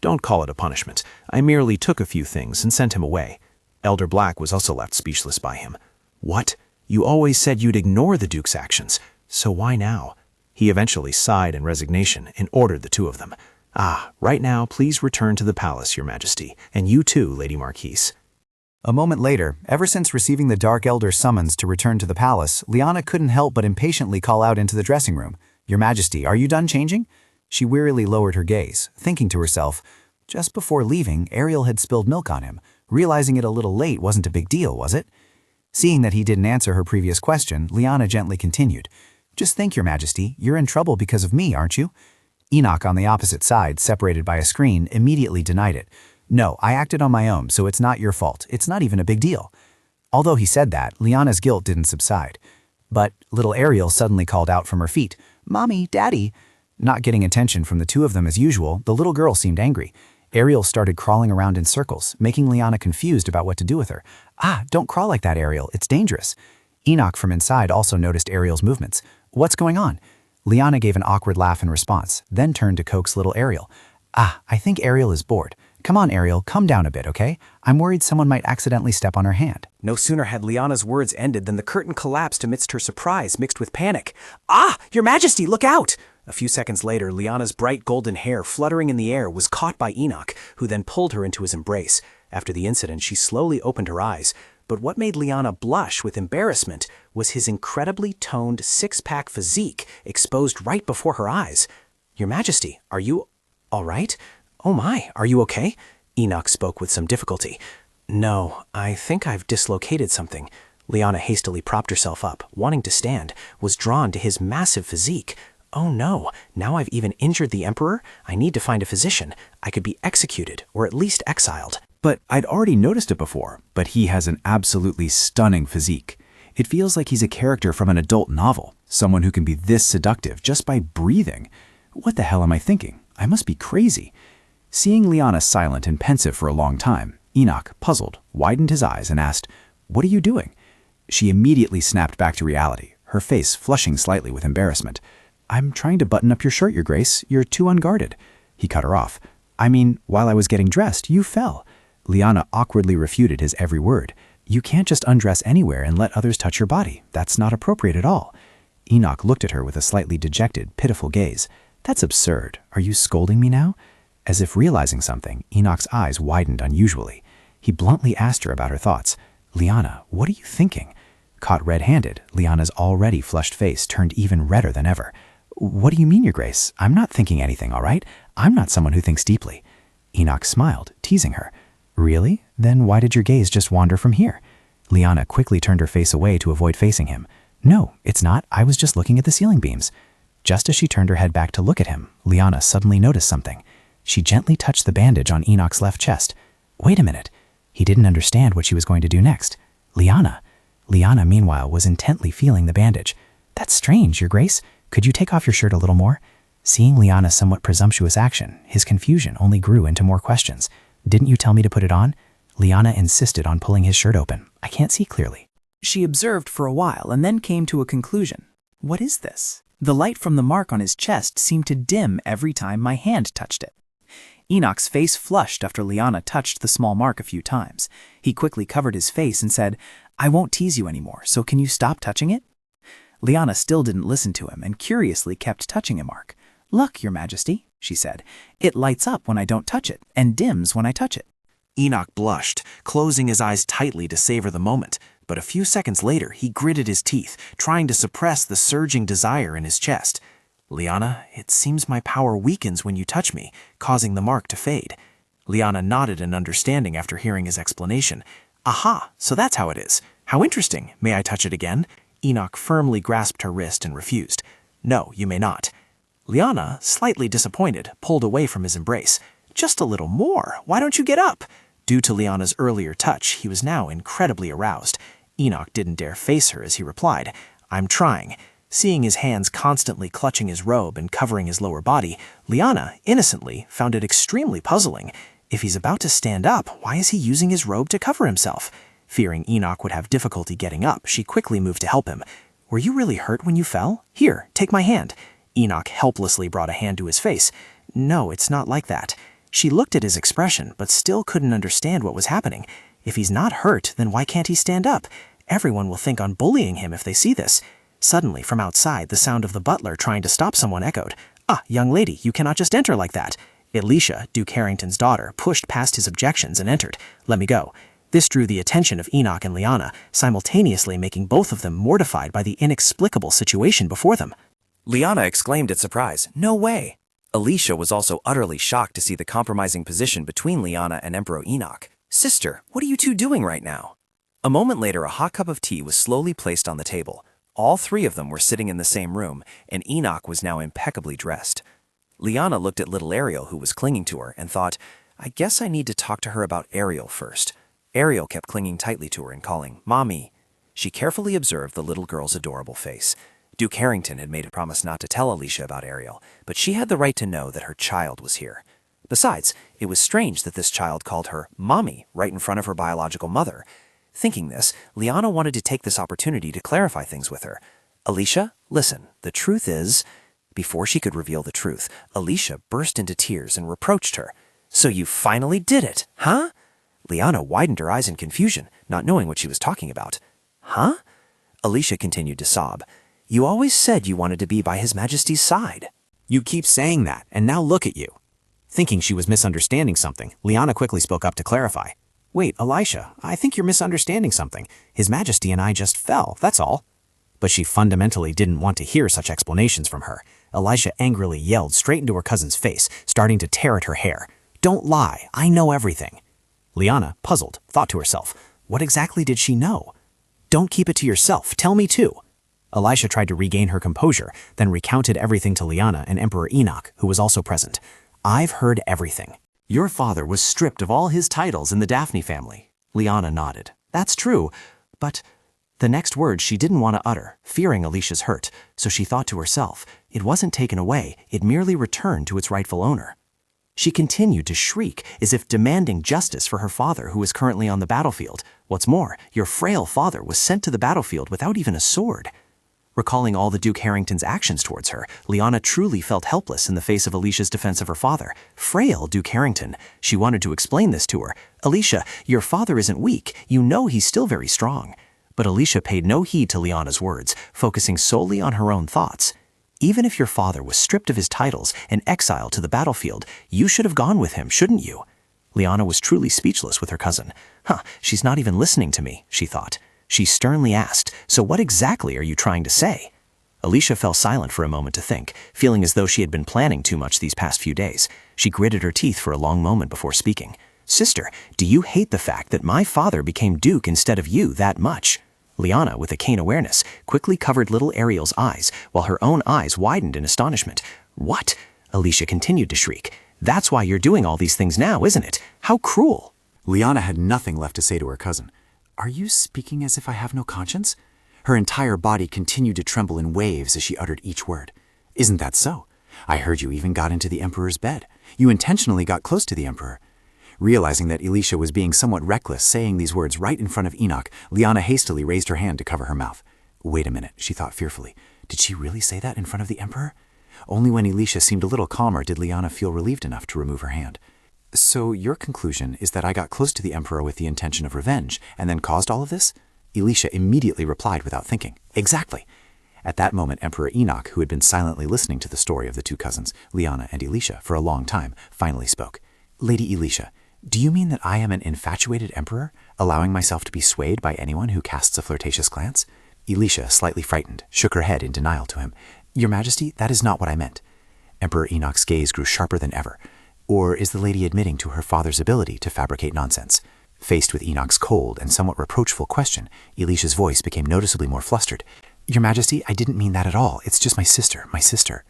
Don't call it a punishment. I merely took a few things and sent him away." Elder Black was also left speechless by him. "What? You always said you'd ignore the Duke's actions, so why now?" He eventually sighed in resignation and ordered the two of them. Right now, please return to the palace, Your Majesty, and you too, Lady Marquise." A moment later, ever since receiving the Dark Elder's summons to return to the palace, Liana couldn't help but impatiently call out into the dressing room, "Your Majesty, are you done changing?" She wearily lowered her gaze, thinking to herself, just before leaving, Ariel had spilled milk on him. Realizing it a little late wasn't a big deal, was it? Seeing that he didn't answer her previous question, Liana gently continued, "Just think, Your Majesty, you're in trouble because of me, aren't you?" Enoch, on the opposite side, separated by a screen, immediately denied it. "No, I acted on my own, so it's not your fault. It's not even a big deal." Although he said that, Liana's guilt didn't subside. But little Ariel suddenly called out from her feet, "Mommy, Daddy." Not getting attention from the two of them as usual, the little girl seemed angry. Ariel started crawling around in circles, making Liana confused about what to do with her. Don't crawl like that, Ariel. It's dangerous." Enoch from inside also noticed Ariel's movements. "What's going on?" Liana gave an awkward laugh in response, then turned to coax little Ariel. I think Ariel is bored. Come on, Ariel, come down a bit, okay? I'm worried someone might accidentally step on her hand." No sooner had Liana's words ended than the curtain collapsed amidst her surprise mixed with panic. Your Majesty, look out!" A few seconds later, Liana's bright golden hair fluttering in the air was caught by Enoch, who then pulled her into his embrace. After the incident, she slowly opened her eyes. But what made Liana blush with embarrassment was his incredibly toned six-pack physique exposed right before her eyes. "Your Majesty, are you all right? Oh my, are you okay?" Enoch spoke with some difficulty. "No, I think I've dislocated something." Liana hastily propped herself up, wanting to stand, was drawn to his massive physique. "Oh no, now I've even injured the Emperor? I need to find a physician. I could be executed, or at least exiled." But I'd already noticed it before, but he has an absolutely stunning physique. It feels like he's a character from an adult novel, someone who can be this seductive just by breathing. What the hell am I thinking? I must be crazy. Seeing Liana silent and pensive for a long time, Enoch, puzzled, widened his eyes and asked, "What are you doing?" She immediately snapped back to reality, her face flushing slightly with embarrassment. "I'm trying to button up your shirt, Your Grace. You're too unguarded." He cut her off. "I mean, while I was getting dressed, you fell." Liana awkwardly refuted his every word. "You can't just undress anywhere and let others touch your body. That's not appropriate at all." Enoch looked at her with a slightly dejected, pitiful gaze. "That's absurd. Are you scolding me now?" As if realizing something, Enoch's eyes widened unusually. He bluntly asked her about her thoughts. "Liana, what are you thinking?" Caught red-handed, Liana's already flushed face turned even redder than ever. "What do you mean, Your Grace? I'm not thinking anything, all right? I'm not someone who thinks deeply." Enoch smiled, teasing her. "Really? Then why did your gaze just wander from here?" Liana quickly turned her face away to avoid facing him. "No, it's not. I was just looking at the ceiling beams." Just as she turned her head back to look at him, Liana suddenly noticed something. She gently touched the bandage on Enoch's left chest. Wait a minute. He didn't understand what she was going to do next. Liana, meanwhile, was intently feeling the bandage. "That's strange, Your Grace. Could you take off your shirt a little more?" Seeing Liana's somewhat presumptuous action, his confusion only grew into more questions. "Didn't you tell me to put it on?" Liana insisted on pulling his shirt open. "I can't see clearly." She observed for a while and then came to a conclusion. "What is this?" The light from the mark on his chest seemed to dim every time my hand touched it. Enoch's face flushed after Liana touched the small mark a few times. He quickly covered his face and said, "I won't tease you anymore, so can you stop touching it?" Liana still didn't listen to him and curiously kept touching a mark. "Look, Your Majesty," she said. "It lights up when I don't touch it and dims when I touch it." Enoch blushed, closing his eyes tightly to savor the moment, but a few seconds later he gritted his teeth, trying to suppress the surging desire in his chest. "Liana, it seems my power weakens when you touch me, causing the mark to fade." Liana nodded in understanding after hearing his explanation. "Aha, so that's how it is. How interesting. May I touch it again?" Enoch firmly grasped her wrist and refused. "No, you may not." Liana, slightly disappointed, pulled away from his embrace. "Just a little more. Why don't you get up?" Due to Liana's earlier touch, he was now incredibly aroused. Enoch didn't dare face her as he replied, "I'm trying." Seeing his hands constantly clutching his robe and covering his lower body, Liana, innocently, found it extremely puzzling. If he's about to stand up, why is he using his robe to cover himself? Fearing Enoch would have difficulty getting up, she quickly moved to help him. "Were you really hurt when you fell? Here, take my hand." Enoch helplessly brought a hand to his face. "No, it's not like that." She looked at his expression, but still couldn't understand what was happening. If he's not hurt, then why can't he stand up? Everyone will think on bullying him if they see this. Suddenly, from outside, the sound of the butler trying to stop someone echoed. "Ah, young lady, you cannot just enter like that." Alicia, Duke Harrington's daughter, pushed past his objections and entered. "Let me go." This drew the attention of Enoch and Liana, simultaneously making both of them mortified by the inexplicable situation before them. Liana exclaimed in surprise, "No way!" Alicia was also utterly shocked to see the compromising position between Liana and Emperor Enoch. "Sister, what are you two doing right now?" A moment later, a hot cup of tea was slowly placed on the table. All three of them were sitting in the same room, and Enoch was now impeccably dressed. Liana looked at little Ariel, who was clinging to her, and thought, "I guess I need to talk to her about Ariel first." Ariel kept clinging tightly to her and calling, "Mommy." She carefully observed the little girl's adorable face. Duke Harrington had made a promise not to tell Alicia about Ariel, but she had the right to know that her child was here. Besides, it was strange that this child called her Mommy right in front of her biological mother. Thinking this, Liana wanted to take this opportunity to clarify things with her. "Alicia, listen, the truth is..." Before she could reveal the truth, Alicia burst into tears and reproached her. "So you finally did it, huh?" Liana widened her eyes in confusion, not knowing what she was talking about. "Huh?" Alicia continued to sob. "You always said you wanted to be by His Majesty's side." "You keep saying that, and now look at you." Thinking she was misunderstanding something, Liana quickly spoke up to clarify. "Wait, Alicia, I think you're misunderstanding something. His Majesty and I just fell, that's all." But she fundamentally didn't want to hear such explanations from her. Alicia angrily yelled straight into her cousin's face, starting to tear at her hair. "Don't lie, I know everything." Liana, puzzled, thought to herself, what exactly did she know? "Don't keep it to yourself, tell me too." Alicia tried to regain her composure, then recounted everything to Liana and Emperor Enoch, who was also present. "I've heard everything. Your father was stripped of all his titles in the Daphne family." Liana nodded. "That's true, but..." The next words she didn't want to utter, fearing Alicia's hurt, so she thought to herself, it wasn't taken away, it merely returned to its rightful owner. She continued to shriek, as if demanding justice for her father who was currently on the battlefield. What's more, your frail father was sent to the battlefield without even a sword. Recalling all the Duke Harrington's actions towards her, Liana truly felt helpless in the face of Alicia's defense of her father. Frail Duke Harrington. She wanted to explain this to her. "Alicia, your father isn't weak. You know he's still very strong." But Alicia paid no heed to Liana's words, focusing solely on her own thoughts. "Even if your father was stripped of his titles and exiled to the battlefield, you should have gone with him, shouldn't you?" Liana was truly speechless with her cousin. She's not even listening to me, she thought. She sternly asked, "So what exactly are you trying to say?" Alicia fell silent for a moment to think, feeling as though she had been planning too much these past few days. She gritted her teeth for a long moment before speaking. "Sister, do you hate the fact that my father became Duke instead of you that much?" Liana, with a keen awareness, quickly covered little Ariel's eyes, while her own eyes widened in astonishment. "What?" Alicia continued to shriek. "That's why you're doing all these things now, isn't it? How cruel!" Liana had nothing left to say to her cousin. "Are you speaking as if I have no conscience?" Her entire body continued to tremble in waves as she uttered each word. "Isn't that so? I heard you even got into the Emperor's bed. You intentionally got close to the Emperor." Realizing that Alicia was being somewhat reckless saying these words right in front of Enoch, Liana hastily raised her hand to cover her mouth. Wait a minute, she thought fearfully. Did she really say that in front of the Emperor? Only when Alicia seemed a little calmer did Liana feel relieved enough to remove her hand. "So your conclusion is that I got close to the Emperor with the intention of revenge, and then caused all of this?" Alicia immediately replied without thinking. "Exactly." At that moment, Emperor Enoch, who had been silently listening to the story of the two cousins, Liana and Alicia, for a long time, finally spoke. "Lady Alicia, do you mean that I am an infatuated emperor, allowing myself to be swayed by anyone who casts a flirtatious glance?" Alicia, slightly frightened, shook her head in denial to him. "Your Majesty, that is not what I meant." Emperor Enoch's gaze grew sharper than ever. Or is the lady admitting to her father's ability to fabricate nonsense? Faced with Enoch's cold and somewhat reproachful question, Alicia's voice became noticeably more flustered. "Your Majesty, I didn't mean that at all. It's just my sister.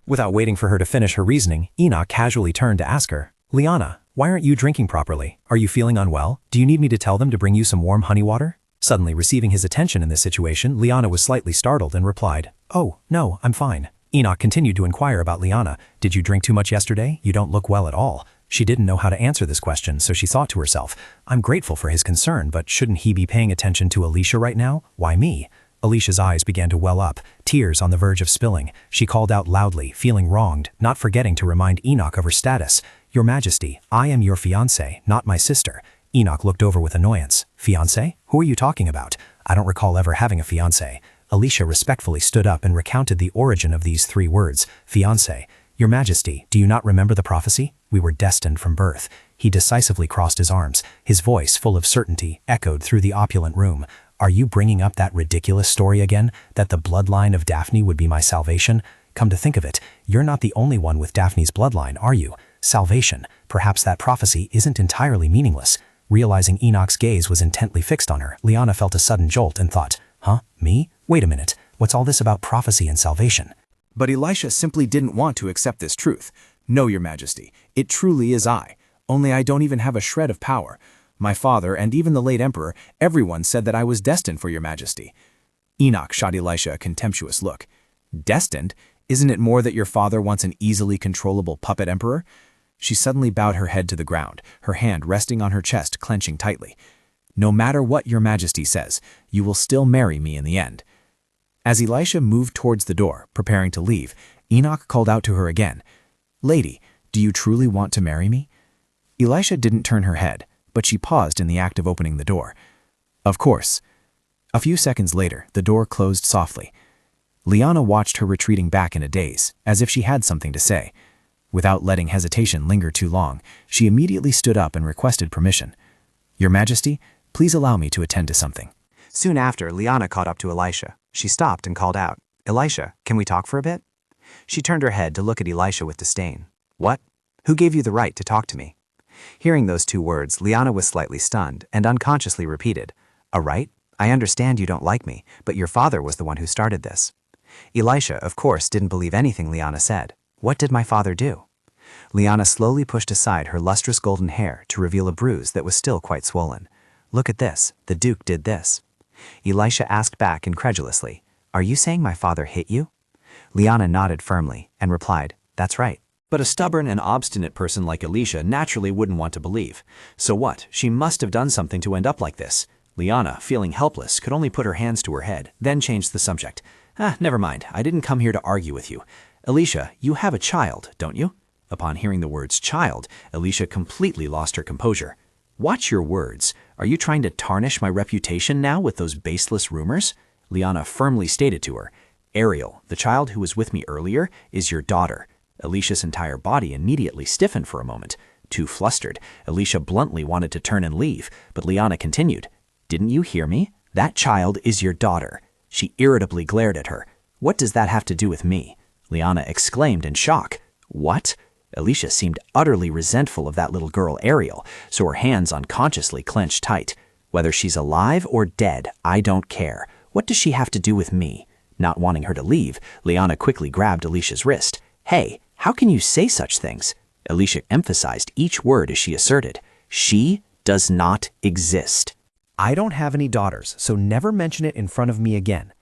Without waiting for her to finish her reasoning, Enoch casually turned to ask her, "Liana, why aren't you drinking properly? Are you feeling unwell? Do you need me to tell them to bring you some warm honey water?" Suddenly receiving his attention in this situation, Liana was slightly startled and replied, "Oh, no, I'm fine." Enoch continued to inquire about Liana. "Did you drink too much yesterday? You don't look well at all." She didn't know how to answer this question, so she thought to herself, "I'm grateful for his concern, but shouldn't he be paying attention to Alicia right now? Why me?" Alicia's eyes began to well up, tears on the verge of spilling. She called out loudly, feeling wronged, not forgetting to remind Enoch of her status. "Your Majesty, I am your fiancé, not my sister." Enoch looked over with annoyance. "Fiancé? Who are you talking about? I don't recall ever having a fiancé." Alicia respectfully stood up and recounted the origin of these three words, fiancé. "Your Majesty, do you not remember the prophecy? We were destined from birth." He decisively crossed his arms. His voice, full of certainty, echoed through the opulent room. "Are you bringing up that ridiculous story again, that the bloodline of Daphne would be my salvation? Come to think of it, you're not the only one with Daphne's bloodline, are you? Salvation. Perhaps that prophecy isn't entirely meaningless." Realizing Enoch's gaze was intently fixed on her, Liana felt a sudden jolt and thought, "Huh? Me? Wait a minute. What's all this about prophecy and salvation?" But Elisha simply didn't want to accept this truth. "No, Your Majesty, it truly is I. Only I don't even have a shred of power. My father, and even the late Emperor, everyone said that I was destined for Your Majesty." Enoch shot Elisha a contemptuous look. "Destined? Isn't it more that your father wants an easily controllable puppet emperor?" She suddenly bowed her head to the ground, her hand resting on her chest, clenching tightly. "No matter what Your Majesty says, you will still marry me in the end." As Elisha moved towards the door, preparing to leave, Enoch called out to her again, "Lady, do you truly want to marry me?" Elisha didn't turn her head, but she paused in the act of opening the door. "Of course." A few seconds later, the door closed softly. Liana watched her retreating back in a daze, as if she had something to say. Without letting hesitation linger too long, she immediately stood up and requested permission. "Your Majesty, please allow me to attend to something." Soon after, Liana caught up to Alicia. She stopped and called out, "Alicia, can we talk for a bit?" She turned her head to look at Elisha with disdain. "What? Who gave you the right to talk to me?" Hearing those two words, Liana was slightly stunned and unconsciously repeated, "A right? I understand you don't like me, but your father was the one who started this." Elisha, of course, didn't believe anything Liana said. What did my father do? Liana slowly pushed aside her lustrous golden hair to reveal a bruise that was still quite swollen. "Look at this. The Duke did this." Elisha asked back incredulously, "Are you saying my father hit you?" Liana nodded firmly and replied, "That's right." But a stubborn and obstinate person like Alicia naturally wouldn't want to believe. So what? She must have done something to end up like this. Liana, feeling helpless, could only put her hands to her head, then changed the subject. Never mind. I didn't come here to argue with you. Alicia, you have a child, don't you?" Upon hearing the words child, Alicia completely lost her composure. "Watch your words. Are you trying to tarnish my reputation now with those baseless rumors?" Liana firmly stated to her, "Ariel, the child who was with me earlier, is your daughter." Alicia's entire body immediately stiffened for a moment. Too flustered, Alicia bluntly wanted to turn and leave, but Liana continued, "Didn't you hear me? That child is your daughter." She irritably glared at her. "What does that have to do with me?" Liana exclaimed in shock. "What?" Alicia seemed utterly resentful of that little girl, Ariel, so her hands unconsciously clenched tight. "Whether she's alive or dead, I don't care. What does she have to do with me?" Not wanting her to leave, Liana quickly grabbed Alicia's wrist. "Hey, how can you say such things?" Alicia emphasized each word as she asserted, "She does not exist. I don't have any daughters, so never mention it in front of me again."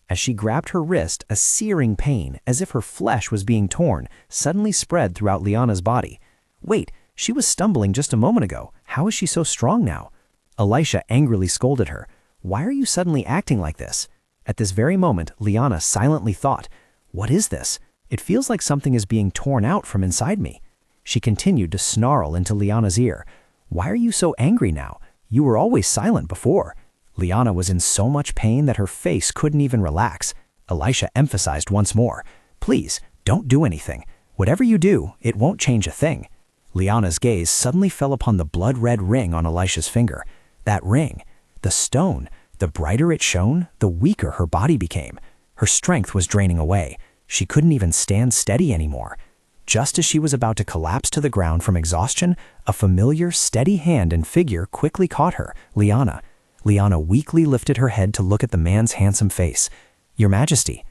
As she grabbed her wrist, a searing pain, as if her flesh was being torn, suddenly spread throughout Liana's body. Wait, she was stumbling just a moment ago. How is she so strong now? Alicia angrily scolded her. "Why are you suddenly acting like this?" At this very moment, Liana silently thought, "What is this? It feels like something is being torn out from inside me." She continued to snarl into Liana's ear. "Why are you so angry now? You were always silent before." Liana was in so much pain that her face couldn't even relax. Alicia emphasized once more, "Please, don't do anything. Whatever you do, it won't change a thing." Liana's gaze suddenly fell upon the blood-red ring on Alicia's finger. That ring, the stone, the brighter it shone, the weaker her body became. Her strength was draining away. She couldn't even stand steady anymore. Just as she was about to collapse to the ground from exhaustion, a familiar, steady hand and figure quickly caught her, Liana. Liana weakly lifted her head to look at the man's handsome face. "Your Majesty."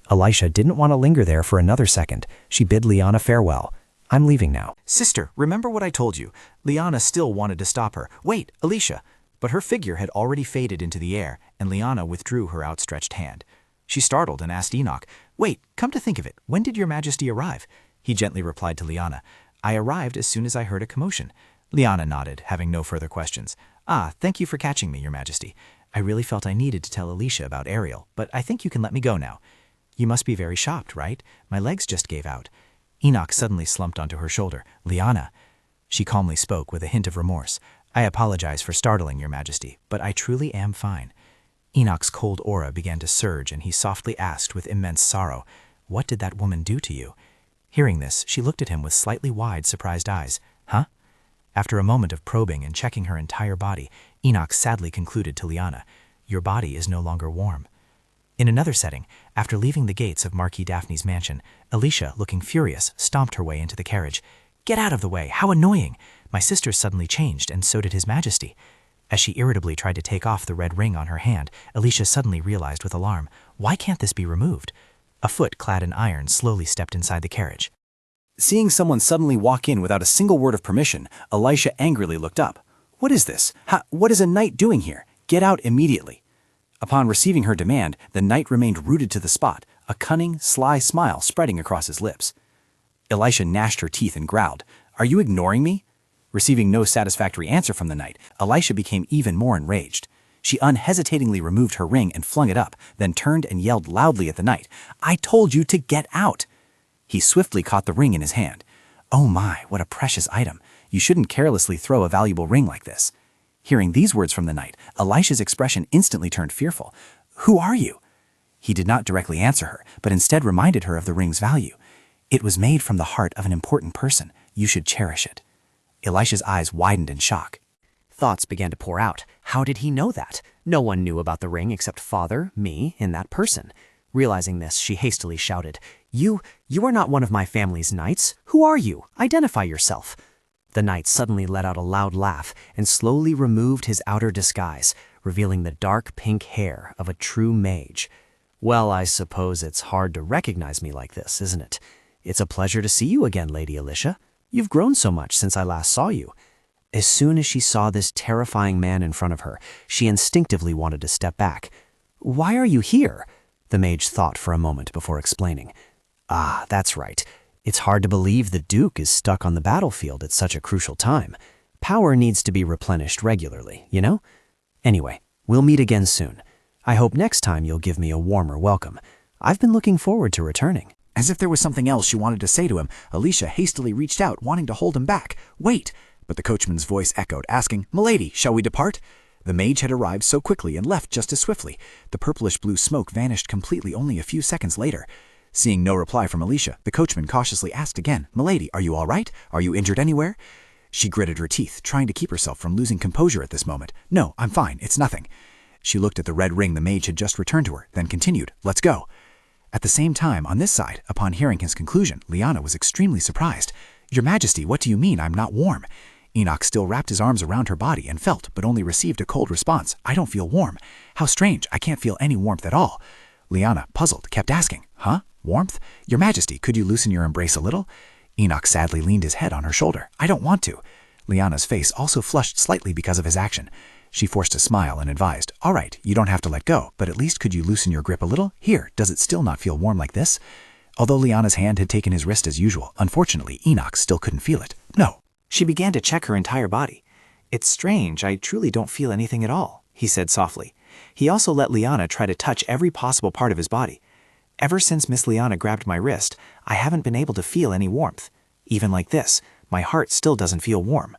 Alicia didn't want to linger there for another second. She bid Liana farewell. "I'm leaving now." "Sister, remember what I told you." Liana still wanted to stop her. "Wait, Alicia." But her figure had already faded into the air, and Liana withdrew her outstretched hand. She startled and asked Enoch, "Wait, come to think of it, when did your Majesty arrive?" He gently replied to Liana, "I arrived as soon as I heard a commotion." Liana nodded, having no further questions. "Ah, thank you for catching me, Your Majesty. I really felt I needed to tell Alicia about Ariel, but I think you can let me go now. You must be very shocked, right? My legs just gave out." Enoch suddenly slumped onto her shoulder. "Liana." She calmly spoke with a hint of remorse. "I apologize for startling, Your Majesty, but I truly am fine." Enoch's cold aura began to surge, and he softly asked with immense sorrow, "What did that woman do to you?" Hearing this, she looked at him with slightly wide, surprised eyes. "Huh?" After a moment of probing and checking her entire body, Enoch sadly concluded to Liana, "Your body is no longer warm." In another setting, after leaving the gates of Marquis Daphne's mansion, Alicia, looking furious, stomped her way into the carriage. "Get out of the way! How annoying! My sister suddenly changed, and so did His Majesty." As she irritably tried to take off the red ring on her hand, Alicia suddenly realized with alarm, why can't this be removed? A foot clad in iron slowly stepped inside the carriage. Seeing someone suddenly walk in without a single word of permission, Alicia angrily looked up. "What is this? What is a knight doing here? Get out immediately." Upon receiving her demand, the knight remained rooted to the spot, a cunning, sly smile spreading across his lips. Alicia gnashed her teeth and growled, "Are you ignoring me?" Receiving no satisfactory answer from the knight, Alicia became even more enraged. She unhesitatingly removed her ring and flung it up, then turned and yelled loudly at the knight, "I told you to get out!" He swiftly caught the ring in his hand. "Oh my, what a precious item. You shouldn't carelessly throw a valuable ring like this." Hearing these words from the knight, Alicia's expression instantly turned fearful. "Who are you?" He did not directly answer her, but instead reminded her of the ring's value. "It was made from the heart of an important person. You should cherish it." Alicia's eyes widened in shock. Thoughts began to pour out. How did he know that? No one knew about the ring except Father, me, and that person. Realizing this, she hastily shouted, You are not one of my family's knights. Who are you? Identify yourself." The knight suddenly let out a loud laugh and slowly removed his outer disguise, revealing the dark pink hair of a true mage. "Well, I suppose it's hard to recognize me like this, isn't it? It's a pleasure to see you again, Lady Alicia. You've grown so much since I last saw you." As soon as she saw this terrifying man in front of her, she instinctively wanted to step back. "Why are you here?" The mage thought for a moment before explaining. "Ah, that's right. It's hard to believe the Duke is stuck on the battlefield at such a crucial time. Power needs to be replenished regularly, you know? Anyway, we'll meet again soon. I hope next time you'll give me a warmer welcome. I've been looking forward to returning." As if there was something else she wanted to say to him, Alicia hastily reached out, wanting to hold him back. "Wait!" But the coachman's voice echoed, asking, "Milady, shall we depart?" The mage had arrived so quickly and left just as swiftly. The purplish-blue smoke vanished completely only a few seconds later. Seeing no reply from Alicia, the coachman cautiously asked again, "Milady, are you all right? Are you injured anywhere?" She gritted her teeth, trying to keep herself from losing composure at this moment. "No, I'm fine. It's nothing." She looked at the red ring the mage had just returned to her, then continued, "Let's go." At the same time, on this side, upon hearing his conclusion, Liana was extremely surprised. "Your Majesty, what do you mean I'm not warm?" Enoch still wrapped his arms around her body and felt, but only received a cold response. "I don't feel warm. How strange, I can't feel any warmth at all." Liana, puzzled, kept asking, "Huh? Warmth? Your Majesty, could you loosen your embrace a little?" Enoch sadly leaned his head on her shoulder. "I don't want to." Liana's face also flushed slightly because of his action. She forced a smile and advised, "All right, you don't have to let go, but at least could you loosen your grip a little? Here, does it still not feel warm like this?" Although Liana's hand had taken his wrist as usual, unfortunately, Enoch still couldn't feel it. "No." She began to check her entire body. "It's strange, I truly don't feel anything at all," he said softly. He also let Liana try to touch every possible part of his body. "Ever since Miss Liana grabbed my wrist, I haven't been able to feel any warmth. Even like this, my heart still doesn't feel warm."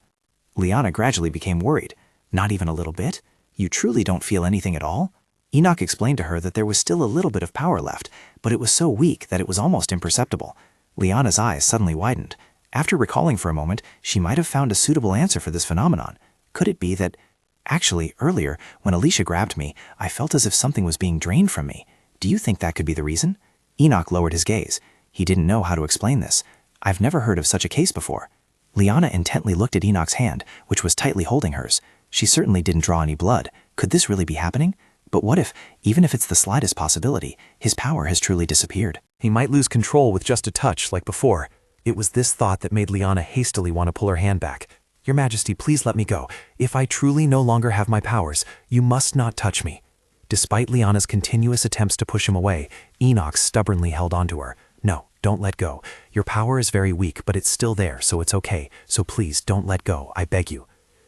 Liana gradually became worried. "Not even a little bit? You truly don't feel anything at all?" Enoch explained to her that there was still a little bit of power left, but it was so weak that it was almost imperceptible. Liana's eyes suddenly widened. After recalling for a moment, she might have found a suitable answer for this phenomenon. Could it be that... Actually, earlier, when Alicia grabbed me, I felt as if something was being drained from me. Do you think that could be the reason? Enoch lowered his gaze. He didn't know how to explain this. I've never heard of such a case before. Liana intently looked at Enoch's hand, which was tightly holding hers. She certainly didn't draw any blood. Could this really be happening? But what if, even if it's the slightest possibility, his power has truly disappeared? He might lose control with just a touch, like before. It was this thought that made Liana hastily want to pull her hand back. "Your Majesty, please let me go. If I truly no longer have my powers, you must not touch me." Despite Liana's continuous attempts to push him away, Enoch stubbornly held on to her. "No, don't let go. Your power is very weak, but it's still there, so it's okay. So please don't let go, I beg you."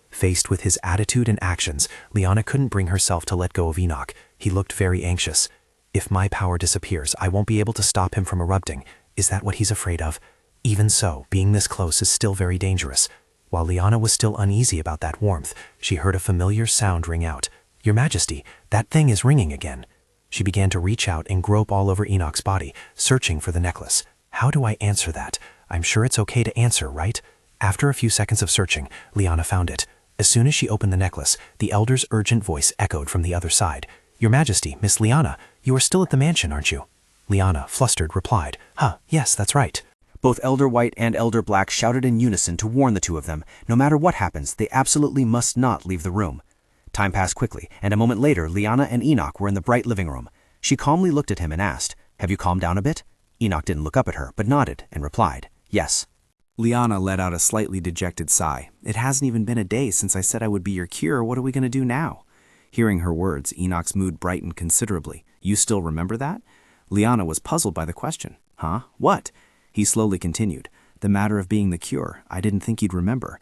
Faced with his attitude and actions, Liana couldn't bring herself to let go of Enoch. He looked very anxious. "If my power disappears, I won't be able to stop him from erupting. Is that what he's afraid of?" Even so, being this close is still very dangerous. While Liana was still uneasy about that warmth, she heard a familiar sound ring out. "Your Majesty, that thing is ringing again." She began to reach out and grope all over Enoch's body, searching for the necklace. How do I answer that? I'm sure it's okay to answer, right? After a few seconds of searching, Liana found it. As soon as she opened the necklace, the elder's urgent voice echoed from the other side. "Your Majesty, Miss Liana, you are still at the mansion, aren't you?" Liana, flustered, replied, Yes, that's right." Both Elder White and Elder Black shouted in unison to warn the two of them. No matter what happens, they absolutely must not leave the room. Time passed quickly, and a moment later, Liana and Enoch were in the bright living room. She calmly looked at him and asked, "Have you calmed down a bit?" Enoch didn't look up at her, but nodded and replied, "Yes." Liana let out a slightly dejected sigh. "It hasn't even been a day since I said I would be your cure. What are we going to do now?" Hearing her words, Enoch's mood brightened considerably. "You still remember that?" Liana was puzzled by the question. "Huh? What?" He slowly continued. "The matter of being the cure. I didn't think you'd remember."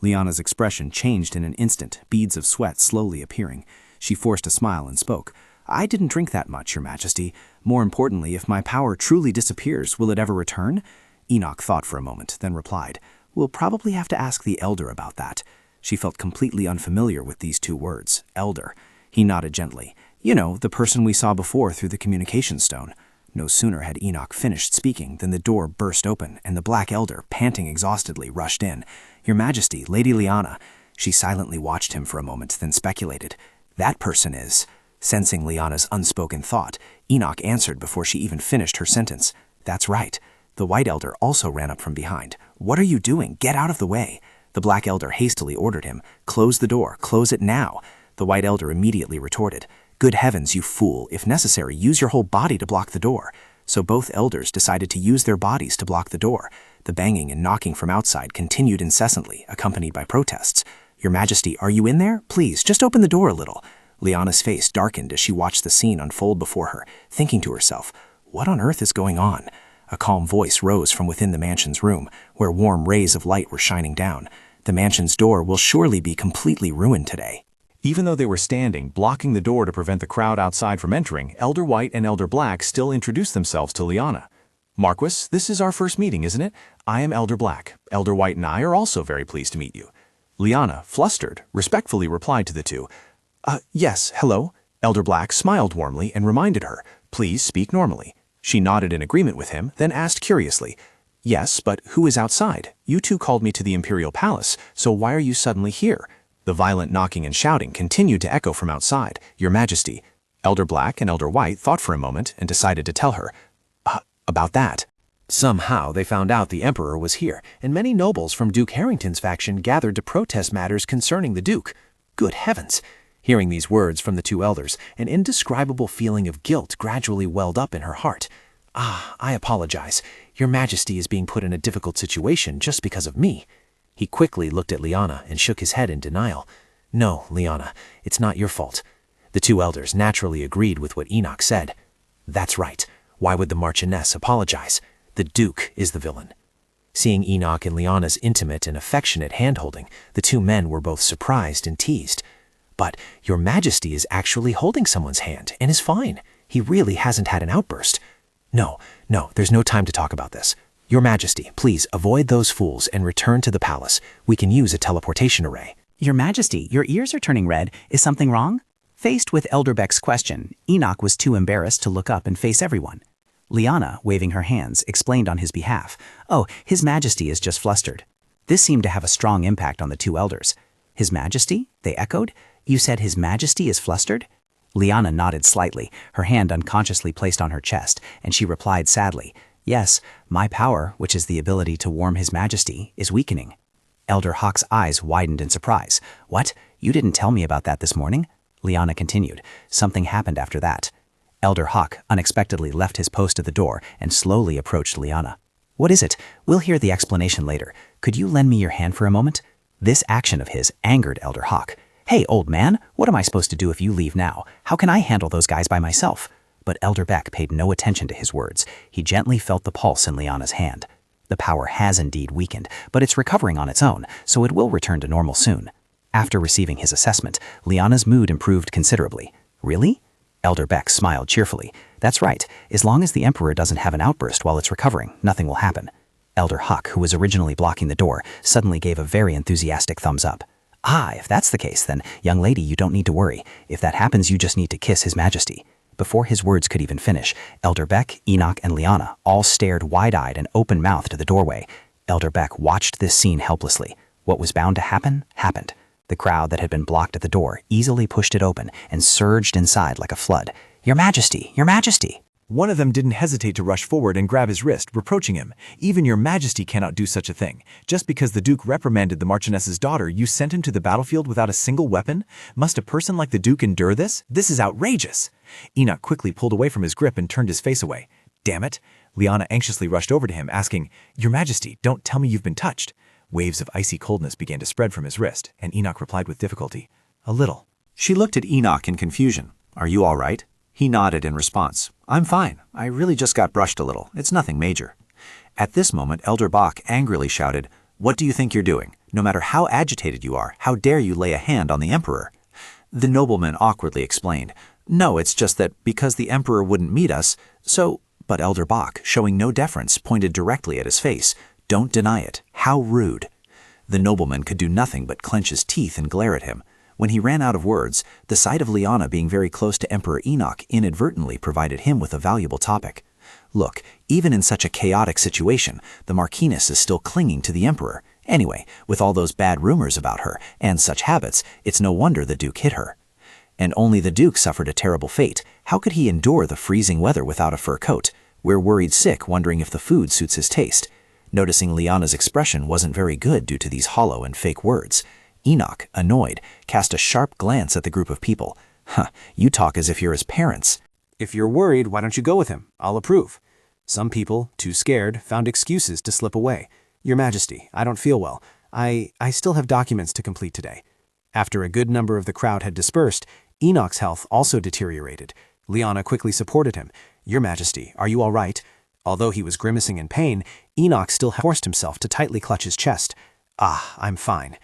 Liana's expression changed in an instant, beads of sweat slowly appearing. She forced a smile and spoke. "I didn't drink that much, Your Majesty. More importantly, if my power truly disappears, will it ever return?" Enoch thought for a moment, then replied, "We'll probably have to ask the Elder about that." She felt completely unfamiliar with these two words, Elder. He nodded gently. "You know, the person we saw before through the communication stone." No sooner had Enoch finished speaking than the door burst open, and the Black Elder, panting exhaustedly, rushed in. "Your Majesty, Lady Liana." She silently watched him for a moment, then speculated, "That person is..." Sensing Liana's unspoken thought, Enoch answered before she even finished her sentence. "That's right." The White Elder also ran up from behind. "What are you doing? Get out of the way." The Black Elder hastily ordered him, "Close the door. Close it now." The White Elder immediately retorted, "Good heavens, you fool. If necessary, use your whole body to block the door." So both elders decided to use their bodies to block the door. The banging and knocking from outside continued incessantly, accompanied by protests. "Your Majesty, are you in there? Please, just open the door a little." Liana's face darkened as she watched the scene unfold before her, thinking to herself, "What on earth is going on?" A calm voice rose from within the mansion's room, where warm rays of light were shining down. "The mansion's door will surely be completely ruined today." Even though they were standing, blocking the door to prevent the crowd outside from entering, Elder White and Elder Black still introduced themselves to Liana. "Marquis, this is our first meeting, isn't it? I am Elder Black. Elder White and I are also very pleased to meet you." Liana, flustered, respectfully replied to the two, Yes, hello." Elder Black smiled warmly and reminded her, "Please speak normally." She nodded in agreement with him, then asked curiously, "Yes, but who is outside? You two called me to the Imperial Palace, so why are you suddenly here?" The violent knocking and shouting continued to echo from outside. Your Majesty. Elder Black and Elder White thought for a moment and decided to tell her. About that. Somehow they found out the Emperor was here, and many nobles from Duke Harrington's faction gathered to protest matters concerning the Duke. Good heavens! Hearing these words from the two elders, an indescribable feeling of guilt gradually welled up in her heart. I apologize. Your Majesty is being put in a difficult situation just because of me. He quickly looked at Liana and shook his head in denial. No, Liana, it's not your fault. The two elders naturally agreed with what Enoch said. That's right. Why would the Marchioness apologize? The Duke is the villain. Seeing Enoch and Liana's intimate and affectionate hand-holding, the two men were both surprised and teased. But Your Majesty is actually holding someone's hand and is fine. He really hasn't had an outburst. No, there's no time to talk about this. Your Majesty, please avoid those fools and return to the palace. We can use a teleportation array. Your Majesty, your ears are turning red. Is something wrong? Faced with Elder Beck's question, Enoch was too embarrassed to look up and face everyone. Liana, waving her hands, explained on his behalf. Oh, His Majesty is just flustered. This seemed to have a strong impact on the two elders. His Majesty? They echoed. You said His Majesty is flustered? Liana nodded slightly, her hand unconsciously placed on her chest, and she replied sadly, Yes, my power, which is the ability to warm His Majesty, is weakening. Elder Hawk's eyes widened in surprise. What? You didn't tell me about that this morning? Liana continued. Something happened after that. Elder Hawk unexpectedly left his post at the door and slowly approached Liana. What is it? We'll hear the explanation later. Could you lend me your hand for a moment? This action of his angered Elder Hawk. Hey, old man, what am I supposed to do if you leave now? How can I handle those guys by myself? But Elder Beck paid no attention to his words. He gently felt the pulse in Liana's hand. The power has indeed weakened, but it's recovering on its own, so it will return to normal soon. After receiving his assessment, Liana's mood improved considerably. Really? Elder Beck smiled cheerfully. That's right. As long as the Emperor doesn't have an outburst while it's recovering, nothing will happen. Elder Huck, who was originally blocking the door, suddenly gave a very enthusiastic thumbs up. If that's the case, then, young lady, you don't need to worry. If that happens, you just need to kiss His Majesty. Before his words could even finish, Elder Beck, Enoch, and Liana all stared wide-eyed and open-mouthed at the doorway. Elder Beck watched this scene helplessly. What was bound to happen, happened. The crowd that had been blocked at the door easily pushed it open and surged inside like a flood. Your Majesty! Your Majesty! One of them didn't hesitate to rush forward and grab his wrist, reproaching him. Even Your Majesty cannot do such a thing. Just because the Duke reprimanded the Marchioness's daughter, you sent him to the battlefield without a single weapon? Must a person like the Duke endure this? This is outrageous! Enoch quickly pulled away from his grip and turned his face away. Damn it! Liana anxiously rushed over to him, asking, Your Majesty, don't tell me you've been touched. Waves of icy coldness began to spread from his wrist, and Enoch replied with difficulty, A little. She looked at Enoch in confusion. Are you all right? He nodded in response. I'm fine. I really just got brushed a little. It's nothing major. At this moment, Elder Bach angrily shouted, What do you think you're doing? No matter how agitated you are, how dare you lay a hand on the Emperor? The nobleman awkwardly explained, No, it's just that because the Emperor wouldn't meet us, so... But Elder Bach, showing no deference, pointed directly at his face. Don't deny it. How rude. The nobleman could do nothing but clench his teeth and glare at him. When he ran out of words, the sight of Liana being very close to Emperor Enoch inadvertently provided him with a valuable topic. Look, even in such a chaotic situation, the Marquiness is still clinging to the Emperor. Anyway, with all those bad rumors about her, and such habits, it's no wonder the Duke hit her. And only the Duke suffered a terrible fate. How could he endure the freezing weather without a fur coat? We're worried sick, wondering if the food suits his taste. Noticing Liana's expression wasn't very good due to these hollow and fake words. Enoch, annoyed, cast a sharp glance at the group of people. You talk as if you're his parents. If you're worried, why don't you go with him? I'll approve. Some people, too scared, found excuses to slip away. Your Majesty, I don't feel well. I still have documents to complete today. After a good number of the crowd had dispersed, Enoch's health also deteriorated. Liana quickly supported him. Your Majesty, are you all right? Although he was grimacing in pain, Enoch still forced himself to tightly clutch his chest. I'm fine.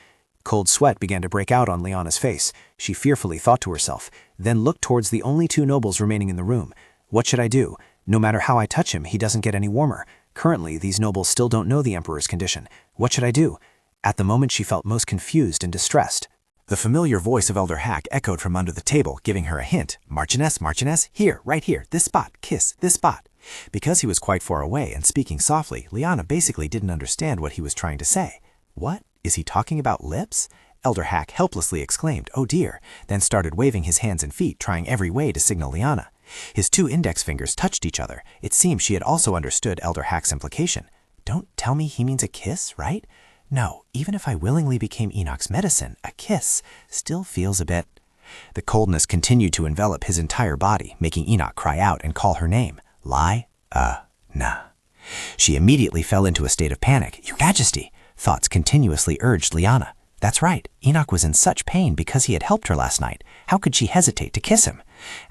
Cold sweat began to break out on Liana's face. She fearfully thought to herself, then looked towards the only two nobles remaining in the room. What should I do? No matter how I touch him, he doesn't get any warmer. Currently, these nobles still don't know the Emperor's condition. What should I do? At the moment, she felt most confused and distressed. The familiar voice of Elder Hack echoed from under the table, giving her a hint. Marchioness, Marchioness, here, right here, this spot, kiss, this spot. Because he was quite far away and speaking softly, Liana basically didn't understand what he was trying to say. What? Is he talking about lips? Elder Hack helplessly exclaimed, "Oh dear," then started waving his hands and feet, trying every way to signal Liana. His 2 index fingers touched each other. It seemed she had also understood Elder Hack's implication. Don't tell me he means a kiss, right? No, even if I willingly became Enoch's medicine, a kiss still feels a bit... The coldness continued to envelop his entire body, making Enoch cry out and call her name. Nah. She immediately fell into a state of panic. "Your Majesty!" Thoughts continuously urged Liana. That's right, Enoch was in such pain because he had helped her last night. How could she hesitate to kiss him?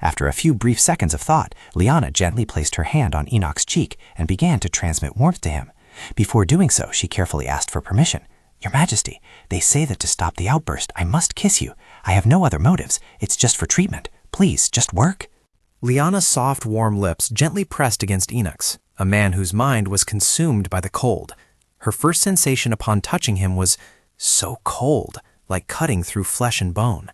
After a few brief seconds of thought, Liana gently placed her hand on Enoch's cheek and began to transmit warmth to him. Before doing so, she carefully asked for permission. "Your Majesty, they say that to stop the outburst, I must kiss you. I have no other motives. It's just for treatment. Please, just work." Liana's soft, warm lips gently pressed against Enoch's, a man whose mind was consumed by the cold. Her first sensation upon touching him was so cold, like cutting through flesh and bone.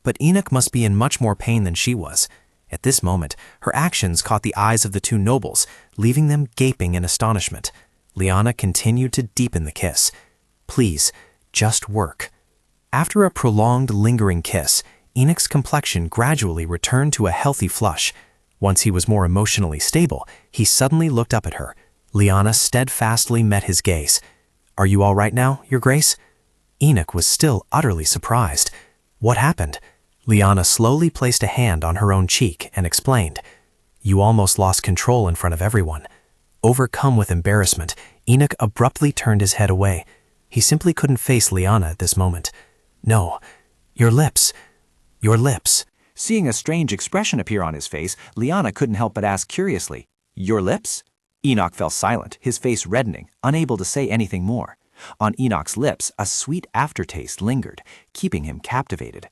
But Enoch must be in much more pain than she was. At this moment, her actions caught the eyes of the 2 nobles, leaving them gaping in astonishment. Liana continued to deepen the kiss. "Please, just work." After a prolonged, lingering kiss, Enoch's complexion gradually returned to a healthy flush. Once he was more emotionally stable, he suddenly looked up at her. Liana steadfastly met his gaze. "Are you all right now, Your Grace?" Enoch was still utterly surprised. "What happened?" Liana slowly placed a hand on her own cheek and explained. "You almost lost control in front of everyone." Overcome with embarrassment, Enoch abruptly turned his head away. He simply couldn't face Liana at this moment. "No, your lips. Your lips." Seeing a strange expression appear on his face, Liana couldn't help but ask curiously, "Your lips?" Enoch fell silent, his face reddening, unable to say anything more. On Enoch's lips, a sweet aftertaste lingered, keeping him captivated.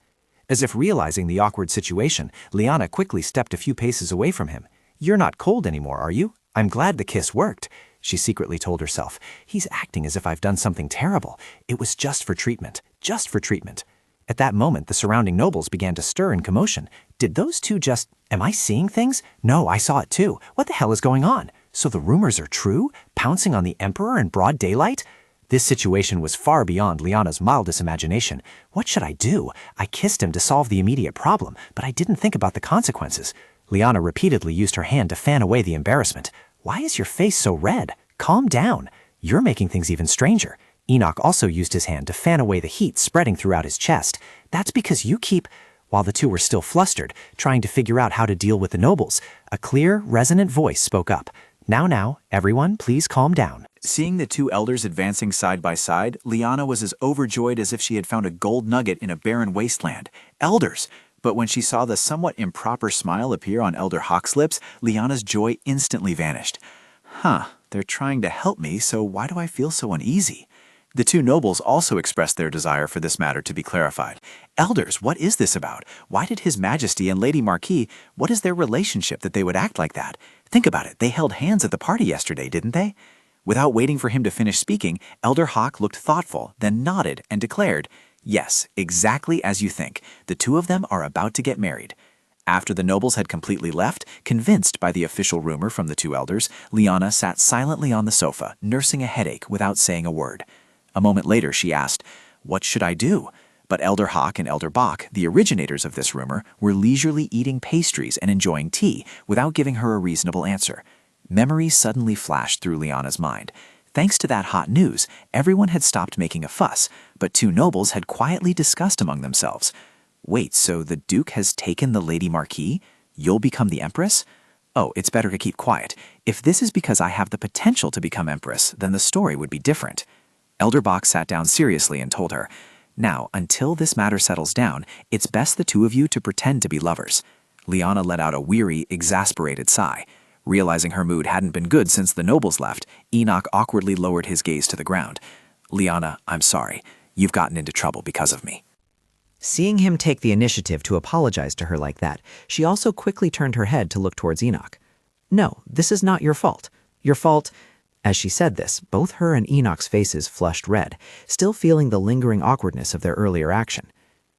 As if realizing the awkward situation, Liana quickly stepped a few paces away from him. "You're not cold anymore, are you? I'm glad the kiss worked," she secretly told herself. "He's acting as if I've done something terrible. It was just for treatment, just for treatment." At that moment, the surrounding nobles began to stir in commotion. Did those 2 just... Am I seeing things? No, I saw it too. What the hell is going on? So the rumors are true? Pouncing on the Emperor in broad daylight? This situation was far beyond Liana's mildest imagination. What should I do? I kissed him to solve the immediate problem, but I didn't think about the consequences. Liana repeatedly used her hand to fan away the embarrassment. "Why is your face so red? Calm down. You're making things even stranger." Enoch also used his hand to fan away the heat spreading throughout his chest. "That's because you keep..." While the 2 were still flustered, trying to figure out how to deal with the nobles, a clear, resonant voice spoke up. Now, everyone, please calm down." Seeing the 2 elders advancing side by side, Liana was as overjoyed as if she had found a gold nugget in a barren wasteland. Elders! But when she saw the somewhat improper smile appear on Elder Hawk's lips, Liana's joy instantly vanished. They're trying to help me, so why do I feel so uneasy? The 2 nobles also expressed their desire for this matter to be clarified. "Elders, what is this about? Why did His Majesty and Lady Marquis, what is their relationship that they would act like that? Think about it, they held hands at the party yesterday, didn't they?" Without waiting for him to finish speaking, Elder Hawk looked thoughtful, then nodded and declared, "Yes, exactly as you think. The 2 of them are about to get married." After the nobles had completely left, convinced by the official rumor from the 2 elders, Liana sat silently on the sofa, nursing a headache without saying a word. A moment later, she asked, "What should I do?" But Elder Hawk and Elder Bach, the originators of this rumor, were leisurely eating pastries and enjoying tea without giving her a reasonable answer. Memories suddenly flashed through Liana's mind. Thanks to that hot news, everyone had stopped making a fuss, but 2 nobles had quietly discussed among themselves. "Wait, so the Duke has taken the Lady Marquis? You'll become the Empress? Oh, it's better to keep quiet. If this is because I have the potential to become Empress, then the story would be different." Elder Bach sat down seriously and told her, "Now, until this matter settles down, it's best the 2 of you to pretend to be lovers." Liana let out a weary, exasperated sigh. Realizing her mood hadn't been good since the nobles left, Enoch awkwardly lowered his gaze to the ground. "Liana, I'm sorry. You've gotten into trouble because of me." Seeing him take the initiative to apologize to her like that, she also quickly turned her head to look towards Enoch. "No, this is not your fault. Your fault..." As she said this, both her and Enoch's faces flushed red, still feeling the lingering awkwardness of their earlier action.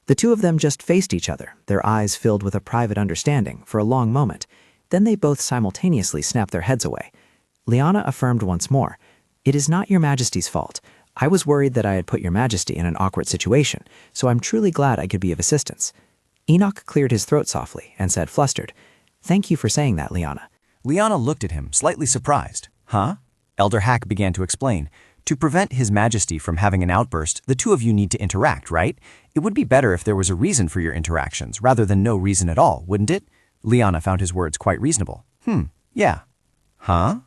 The 2 of them just faced each other, their eyes filled with a private understanding, for a long moment. Then they both simultaneously snapped their heads away. Liana affirmed once more, "It is not your Majesty's fault. I was worried that I had put your majesty in an awkward situation, so I'm truly glad I could be of assistance. Enoch cleared his throat softly and said, flustered, Thank you for saying that, Liana. Liana looked at him, slightly surprised. Huh? Elder Hack began to explain. To prevent His Majesty from having an outburst, the two of you need to interact, right? It would be better if there was a reason for your interactions, rather than no reason at all, wouldn't it? Liana found his words quite reasonable. Yeah. Huh?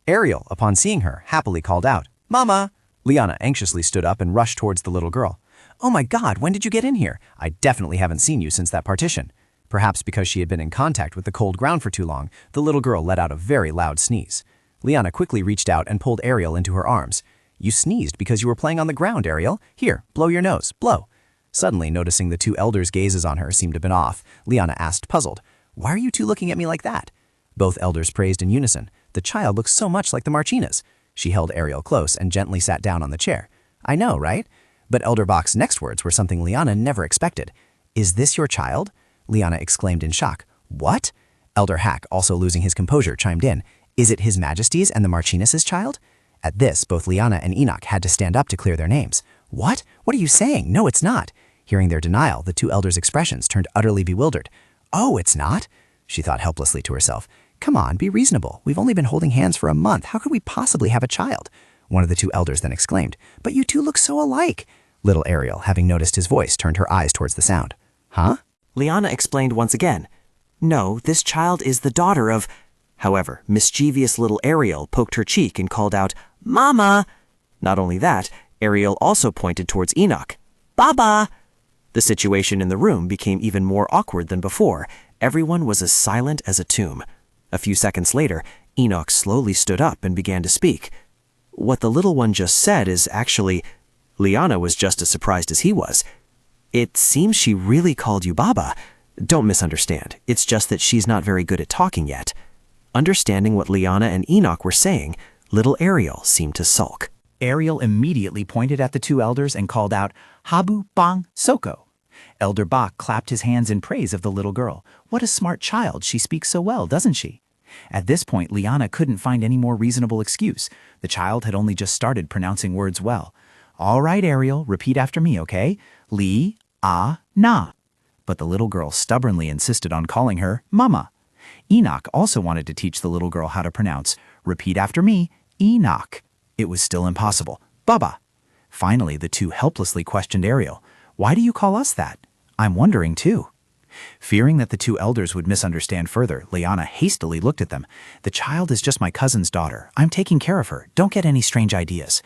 Ariel, upon seeing her, happily called out, Mama! Liana anxiously stood up and rushed towards the little girl. Oh my God, when did you get in here? I definitely haven't seen you since that partition. Perhaps because she had been in contact with the cold ground for too long, the little girl let out a very loud sneeze. Liana quickly reached out and pulled Ariel into her arms. You sneezed because you were playing on the ground, Ariel. Here, blow your nose, blow. Suddenly, noticing the two elders' gazes on her seemed to have been off, Liana asked, puzzled, Why are you two looking at me like that? Both elders praised in unison. The child looks so much like the Marchinas. She held Ariel close and gently sat down on the chair. I know, right? But Elder Bach's next words were something Liana never expected. Is this your child? Liana exclaimed in shock. What? Elder Hack, also losing his composure, chimed in. Is it His Majesty's and the Marchinas' child? At this, both Liana and Enoch had to stand up to clear their names. What? What are you saying? No, it's not. Hearing their denial, the two elders' expressions turned utterly bewildered. Oh, it's not? She thought helplessly to herself. Come on, be reasonable. We've only been holding hands for a month. How could we possibly have a child? One of the two elders then exclaimed, But you two look so alike. Little Ariel, having noticed his voice, turned her eyes towards the sound. Huh? Liana explained once again. No, this child is the daughter of... However, mischievous little Ariel poked her cheek and called out, Mama! Not only that, Ariel also pointed towards Enoch. Baba! The situation in the room became even more awkward than before. Everyone was as silent as a tomb. A few seconds later, Enoch slowly stood up and began to speak. What the little one just said is actually... Liana was just as surprised as he was. It seems she really called you Baba. Don't misunderstand. It's just that she's not very good at talking yet. Understanding what Liana and Enoch were saying, little Ariel seemed to sulk. Ariel immediately pointed at the two elders and called out, Habu Bang Soko. Elder Bach clapped his hands in praise of the little girl. What a smart child. She speaks so well, doesn't she? At this point, Liana couldn't find any more reasonable excuse. The child had only just started pronouncing words well. All right, Ariel, repeat after me, okay? Li-a-na. But the little girl stubbornly insisted on calling her Mama. Enoch also wanted to teach the little girl how to pronounce, repeat after me, Enoch. It was still impossible. Baba. Finally, the two helplessly questioned Ariel. Why do you call us that? I'm wondering too. Fearing that the two elders would misunderstand further, Liana hastily looked at them. The child is just my cousin's daughter. I'm taking care of her. Don't get any strange ideas.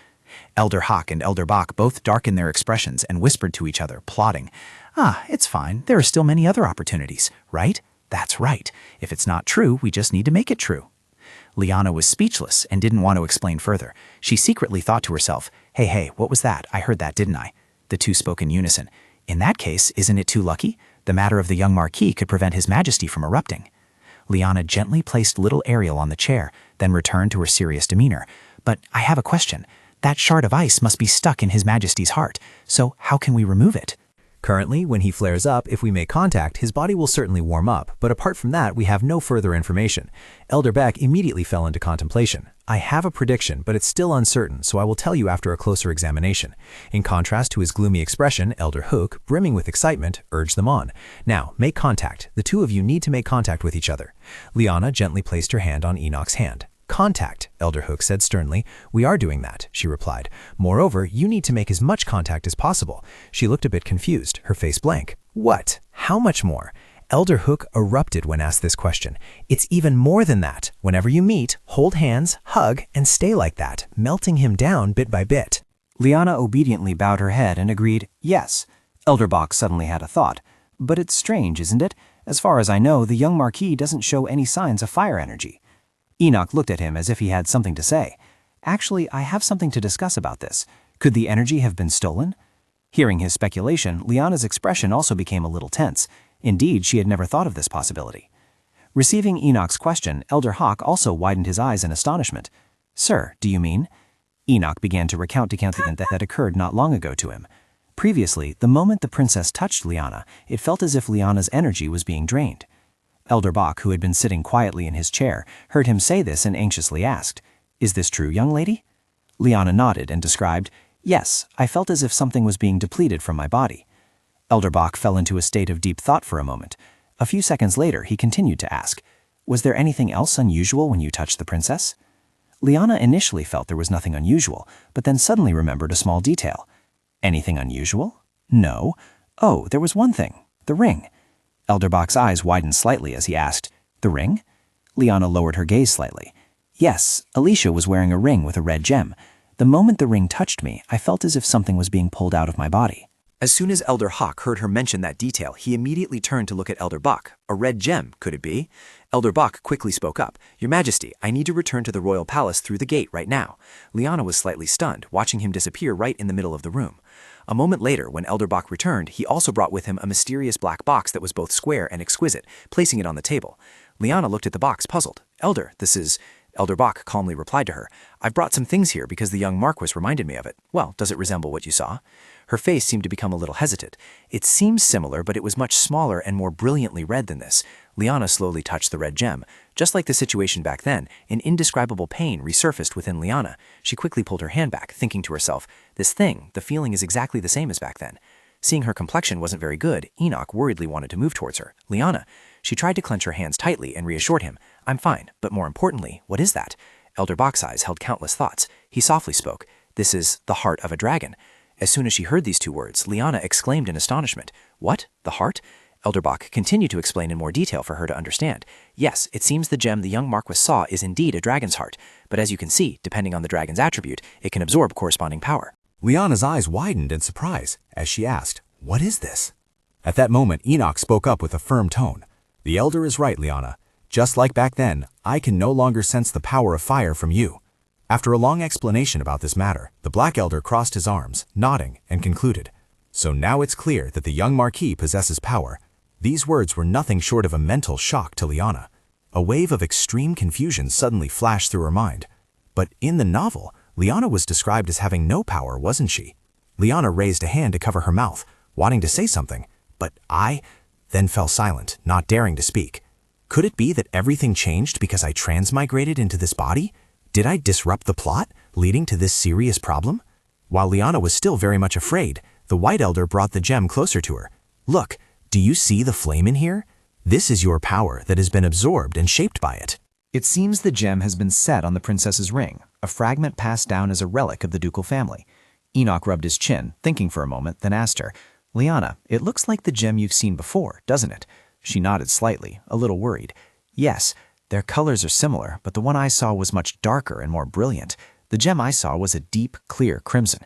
Elder Hawk and Elder Bach both darkened their expressions and whispered to each other, plotting. It's fine. There are still many other opportunities, right? That's right. If it's not true, we just need to make it true. Liana was speechless and didn't want to explain further. She secretly thought to herself, Hey, what was that? I heard that, didn't I? The two spoke in unison. In that case, isn't it too lucky? The matter of the young Marquis could prevent His Majesty from erupting. Liana gently placed little Ariel on the chair, then returned to her serious demeanor. But I have a question. That shard of ice must be stuck in His Majesty's heart, so how can we remove it? Currently, when he flares up, if we make contact, his body will certainly warm up, but apart from that, we have no further information. Elder Beck immediately fell into contemplation. I have a prediction, but it's still uncertain, so I will tell you after a closer examination. In contrast to his gloomy expression, Elder Hook, brimming with excitement, urged them on. Now, make contact. The two of you need to make contact with each other. Liana gently placed her hand on Enoch's hand. Contact, Elder Hook said sternly. We are doing that, she replied. Moreover, you need to make as much contact as possible. She looked a bit confused, her face blank. What? How much more? Elder Hook erupted when asked this question. It's even more than that. Whenever you meet, hold hands, hug, and stay like that, melting him down bit by bit. Liana obediently bowed her head and agreed, yes. Elder Bach suddenly had a thought. But it's strange, isn't it? As far as I know, the young Marquis doesn't show any signs of fire energy. Enoch looked at him as if he had something to say. Actually, I have something to discuss about this. Could the energy have been stolen? Hearing his speculation, Liana's expression also became a little tense. Indeed, she had never thought of this possibility. Receiving Enoch's question, Elder Hawk also widened his eyes in astonishment. Sir, do you mean? Enoch began to recount the incident that had occurred not long ago to him. Previously, the moment the princess touched Liana, it felt as if Liana's energy was being drained. Elder Bach, who had been sitting quietly in his chair, heard him say this and anxiously asked, Is this true, young lady? Liana nodded and described, Yes, I felt as if something was being depleted from my body. Elder Bach fell into a state of deep thought for a moment. A few seconds later, he continued to ask, "Was there anything else unusual when you touched the princess?" Liana initially felt there was nothing unusual, but then suddenly remembered a small detail. Anything unusual? No. Oh, there was one thing. The ring. Elder Bach's eyes widened slightly as he asked, "The ring?" Liana lowered her gaze slightly. Yes, Alicia was wearing a ring with a red gem. The moment the ring touched me, I felt as if something was being pulled out of my body. As soon as Elder Hawk heard her mention that detail, he immediately turned to look at Elder Bach. A red gem, could it be? Elder Bach quickly spoke up. "Your Majesty, I need to return to the royal palace through the gate right now." Liana was slightly stunned, watching him disappear right in the middle of the room. A moment later, when Elder Bach returned, he also brought with him a mysterious black box that was both square and exquisite, placing it on the table. Liana looked at the box, puzzled. "Elder, this is—" Elder Bach calmly replied to her, "I've brought some things here because the young Marquis reminded me of it. Well, does it resemble what you saw?" Her face seemed to become a little hesitant. It seemed similar, but it was much smaller and more brilliantly red than this. Liana slowly touched the red gem. Just like the situation back then, an indescribable pain resurfaced within Liana. She quickly pulled her hand back, thinking to herself, "This thing, the feeling is exactly the same as back then." Seeing her complexion wasn't very good, Enoch worriedly wanted to move towards her. "Liana." She tried to clench her hands tightly and reassured him, "I'm fine, but more importantly, what is that?" Elder Bach's eyes held countless thoughts. He softly spoke, "This is the heart of a dragon." As soon as she heard these two words, Liana exclaimed in astonishment, "What? The heart?" Elder Bach continued to explain in more detail for her to understand. "Yes, it seems the gem the young Marquis saw is indeed a dragon's heart, but as you can see, depending on the dragon's attribute, it can absorb corresponding power." Liana's eyes widened in surprise as she asked, "What is this?" At that moment, Enoch spoke up with a firm tone. "The elder is right, Liana. Just like back then, I can no longer sense the power of fire from you." After a long explanation about this matter, the Black Elder crossed his arms, nodding, and concluded, "So now it's clear that the young Marquis possesses power." These words were nothing short of a mental shock to Liana. A wave of extreme confusion suddenly flashed through her mind. But in the novel, Liana was described as having no power, wasn't she? Liana raised a hand to cover her mouth, wanting to say something, but then fell silent, not daring to speak. Could it be that everything changed because I transmigrated into this body? Did I disrupt the plot, leading to this serious problem? While Liana was still very much afraid, the White Elder brought the gem closer to her. "Look, do you see the flame in here? This is your power that has been absorbed and shaped by it." It seems the gem has been set on the princess's ring, a fragment passed down as a relic of the ducal family. Enoch rubbed his chin, thinking for a moment, then asked her, "Liana, it looks like the gem you've seen before, doesn't it?" She nodded slightly, a little worried. "Yes, their colors are similar, but the one I saw was much darker and more brilliant. The gem I saw was a deep, clear crimson."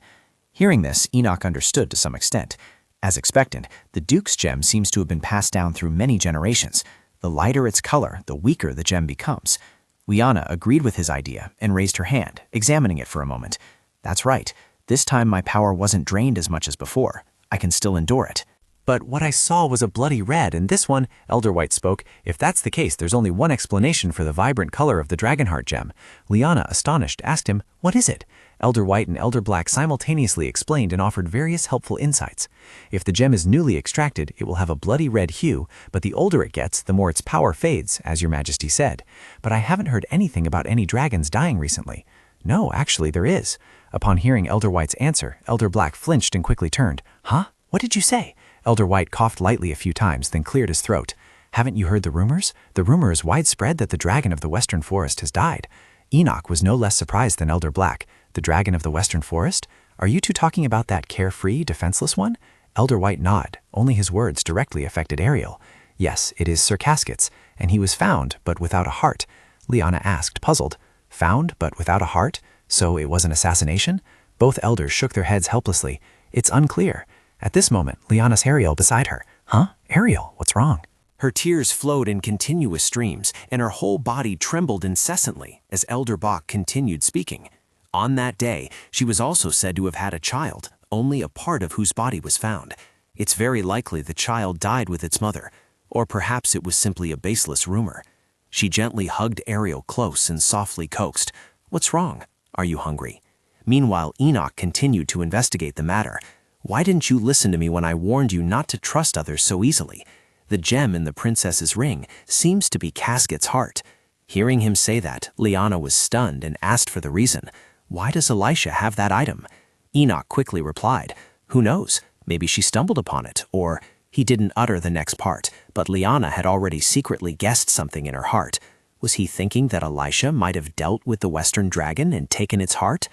Hearing this, Enoch understood to some extent. As expected, the Duke's gem seems to have been passed down through many generations. The lighter its color, the weaker the gem becomes. Liana agreed with his idea and raised her hand, examining it for a moment. "That's right. This time my power wasn't drained as much as before. I can still endure it." "But what I saw was a bloody red, and this one," Elder White spoke. "If that's the case, there's only one explanation for the vibrant color of the Dragonheart gem." Liana, astonished, asked him, "What is it?" Elder White and Elder Black simultaneously explained and offered various helpful insights. If the gem is newly extracted, it will have a bloody red hue, but the older it gets, the more its power fades, as your Majesty said. But I haven't heard anything about any dragons dying recently. No, actually there is. Upon hearing Elder White's answer, Elder Black flinched and quickly turned. "Huh? What did you say?" Elder White coughed lightly a few times, then cleared his throat. "Haven't you heard the rumors? The rumor is widespread that the dragon of the Western Forest has died." Enoch was no less surprised than Elder Black. "The dragon of the Western Forest? Are you two talking about that carefree, defenseless one?" Elder White nodded. Only his words directly affected Ariel. "Yes, it is Sir Casket's, and he was found, but without a heart." Liana asked, puzzled. "Found, but without a heart? So it was an assassination?" Both elders shook their heads helplessly. "It's unclear." At this moment, Liana's Ariel beside her. "Huh? Ariel, what's wrong?" Her tears flowed in continuous streams, and her whole body trembled incessantly as Elder Bach continued speaking. On that day, she was also said to have had a child, only a part of whose body was found. It's very likely the child died with its mother, or perhaps it was simply a baseless rumor. She gently hugged Ariel close and softly coaxed, "What's wrong? Are you hungry?" Meanwhile, Enoch continued to investigate the matter. "Why didn't you listen to me when I warned you not to trust others so easily? The gem in the princess's ring seems to be Casket's heart." Hearing him say that, Liana was stunned and asked for the reason. "Why does Alicia have that item?" Enoch quickly replied, "Who knows? Maybe she stumbled upon it," or he didn't utter the next part, but Liana had already secretly guessed something in her heart. Was he thinking that Alicia might have dealt with the Western dragon and taken its heart?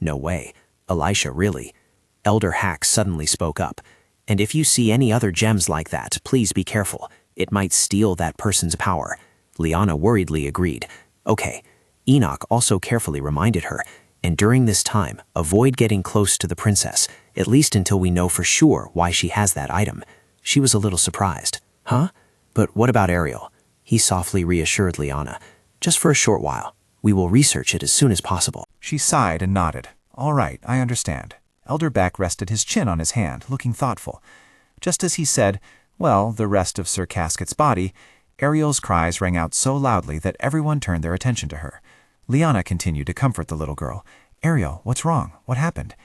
No way. Alicia, really. Elder Hack suddenly spoke up. "And if you see any other gems like that, please be careful. It might steal that person's power." Liana worriedly agreed. "Okay." Enoch also carefully reminded her, "And during this time, avoid getting close to the princess, at least until we know for sure why she has that item." She was a little surprised. "Huh? But what about Ariel?" He softly reassured Liana. "Just for a short while. We will research it as soon as possible." She sighed and nodded. "All right, I understand." Elder Beck rested his chin on his hand, looking thoughtful. Just as he said, "Well, the rest of Sir Casket's body," Ariel's cries rang out so loudly that everyone turned their attention to her. Liana continued to comfort the little girl. "Ariel, what's wrong? What happened?"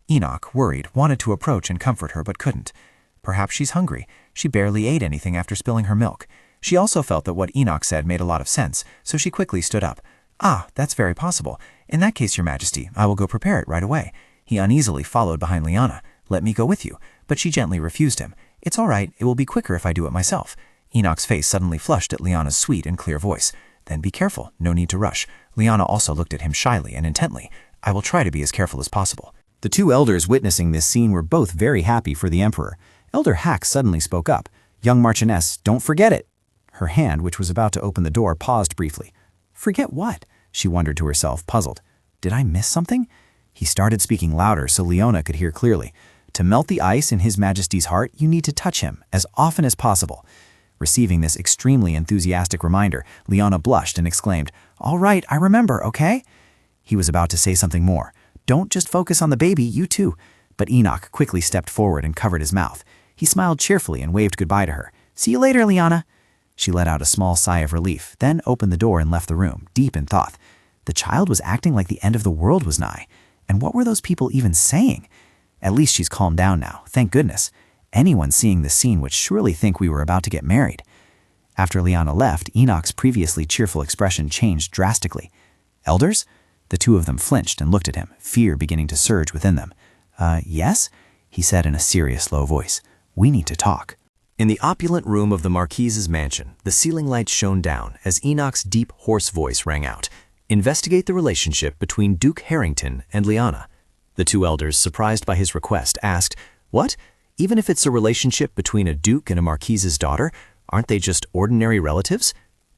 Enoch, worried, wanted to approach and comfort her but couldn't. Perhaps she's hungry. She barely ate anything after spilling her milk. She also felt that what Enoch said made a lot of sense, so she quickly stood up. "Ah, that's very possible. In that case, Your Majesty, I will go prepare it right away." He uneasily followed behind Liana. "Let me go with you." But she gently refused him. "It's all right. It will be quicker if I do it myself." Enoch's face suddenly flushed at Liana's sweet and clear voice. "Then be careful. No need to rush." Liana also looked at him shyly and intently. "I will try to be as careful as possible." The two elders witnessing this scene were both very happy for the Emperor. Elder Hack suddenly spoke up. "Young Marchioness, don't forget it." Her hand, which was about to open the door, paused briefly. "Forget what?" she wondered to herself, puzzled. "Did I miss something?" He started speaking louder so Leona could hear clearly. "To melt the ice in His Majesty's heart, you need to touch him as often as possible." Receiving this extremely enthusiastic reminder, Leona blushed and exclaimed, "All right, I remember, okay?" He was about to say something more. "Don't just focus on the baby, you too." But Enoch quickly stepped forward and covered his mouth. He smiled cheerfully and waved goodbye to her. "See you later, Liana." She let out a small sigh of relief, then opened the door and left the room, deep in thought. The child was acting like the end of the world was nigh. And what were those people even saying? At least she's calmed down now, thank goodness. Anyone seeing this scene would surely think we were about to get married. After Liana left, Enoch's previously cheerful expression changed drastically. "Elders?" The two of them flinched and looked at him, fear beginning to surge within them. Yes?" he said in a serious, low voice. "We need to talk." In the opulent room of the Marquise's mansion, the ceiling lights shone down as Enoch's deep, hoarse voice rang out. "Investigate the relationship between Duke Harrington and Liana." The two elders, surprised by his request, asked, "What? Even if it's a relationship between a duke and a Marquise's daughter, aren't they just ordinary relatives?"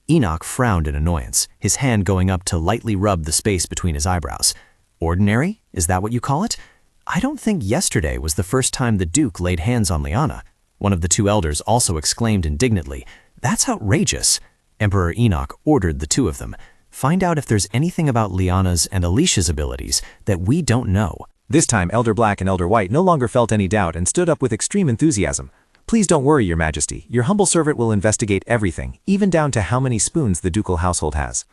Enoch frowned in annoyance, his hand going up to lightly rub the space between his eyebrows. "Ordinary? Is that what you call it? I don't think yesterday was the first time the duke laid hands on Liana." One of the two elders also exclaimed indignantly, "That's outrageous." Emperor Enoch ordered the two of them, "Find out if there's anything about Liana's and Alicia's abilities that we don't know." This time, Elder Black and Elder White no longer felt any doubt and stood up with extreme enthusiasm. "Please don't worry, Your Majesty. Your humble servant will investigate everything, even down to how many spoons the ducal household has."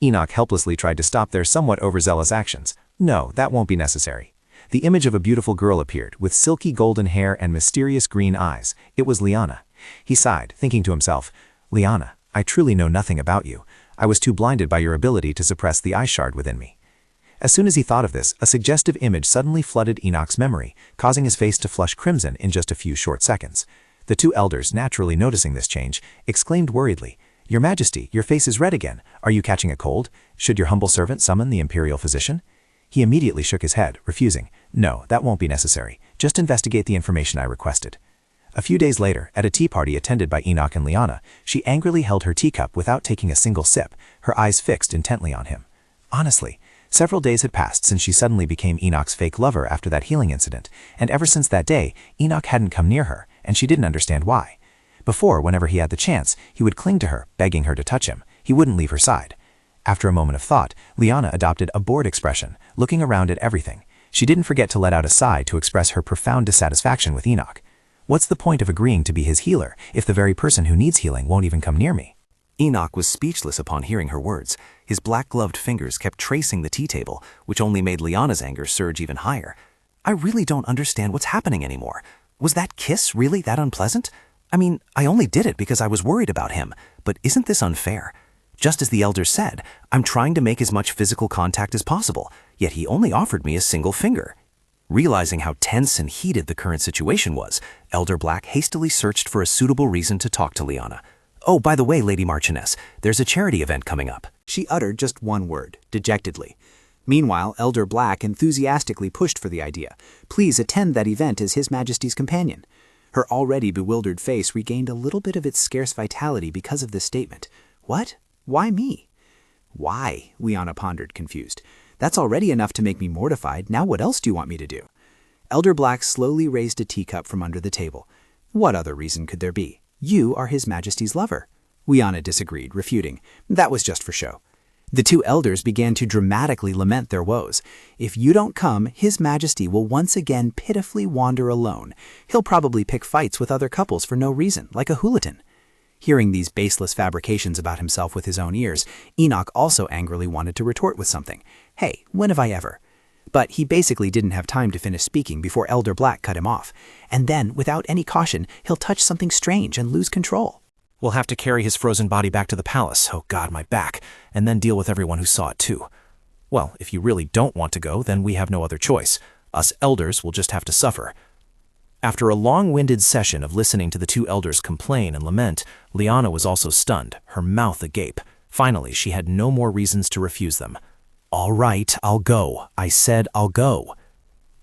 Enoch helplessly tried to stop their somewhat overzealous actions. "No, that won't be necessary." The image of a beautiful girl appeared, with silky golden hair and mysterious green eyes. It was Liana. He sighed, thinking to himself, "Liana, I truly know nothing about you. I was too blinded by your ability to suppress the ice shard within me." As soon as he thought of this, a suggestive image suddenly flooded Enoch's memory, causing his face to flush crimson in just a few short seconds. The two elders, naturally noticing this change, exclaimed worriedly, "Your Majesty, your face is red again. Are you catching a cold? Should your humble servant summon the imperial physician?" He immediately shook his head, refusing. "No, that won't be necessary. Just investigate the information I requested." A few days later, at a tea party attended by Enoch and Liana, she angrily held her teacup without taking a single sip, her eyes fixed intently on him. Honestly, several days had passed since she suddenly became Enoch's fake lover after that healing incident, and ever since that day, Enoch hadn't come near her, and she didn't understand why. Before, whenever he had the chance, he would cling to her, begging her to touch him. He wouldn't leave her side. After a moment of thought, Liana adopted a bored expression, looking around at everything. She didn't forget to let out a sigh to express her profound dissatisfaction with Enoch. What's the point of agreeing to be his healer if the very person who needs healing won't even come near me? Enoch was speechless upon hearing her words. His black-gloved fingers kept tracing the tea table, which only made Liana's anger surge even higher. "I really don't understand what's happening anymore. Was that kiss really that unpleasant? I mean, I only did it because I was worried about him, but isn't this unfair? Just as the elders said, I'm trying to make as much physical contact as possible, yet he only offered me a single finger." Realizing how tense and heated the current situation was, Elder Black hastily searched for a suitable reason to talk to Liana. "Oh, by the way, Lady Marchioness, there's a charity event coming up." She uttered just one word, dejectedly. Meanwhile, Elder Black enthusiastically pushed for the idea. Please attend that event as His Majesty's companion. Her already bewildered face regained a little bit of its scarce vitality because of this statement. What? Why me? Why? Liana pondered, confused. That's already enough to make me mortified. Now what else do you want me to do? Elder Black slowly raised a teacup from under the table. What other reason could there be? You are His Majesty's lover. Liana disagreed, refuting. That was just for show. The two elders began to dramatically lament their woes. If you don't come, His Majesty will once again pitifully wander alone. He'll probably pick fights with other couples for no reason, like a hooligan. Hearing these baseless fabrications about himself with his own ears, Enoch also angrily wanted to retort with something. Hey, when have I ever? But he basically didn't have time to finish speaking before Elder Black cut him off. And then, without any caution, he'll touch something strange and lose control. "We'll have to carry his frozen body back to the palace, oh God, my back, and then deal with everyone who saw it too." "Well, if you really don't want to go, then we have no other choice. Us elders will just have to suffer." After a long-winded session of listening to the two elders complain and lament, Liana was also stunned, her mouth agape. Finally, she had no more reasons to refuse them. "All right, I'll go. I said I'll go."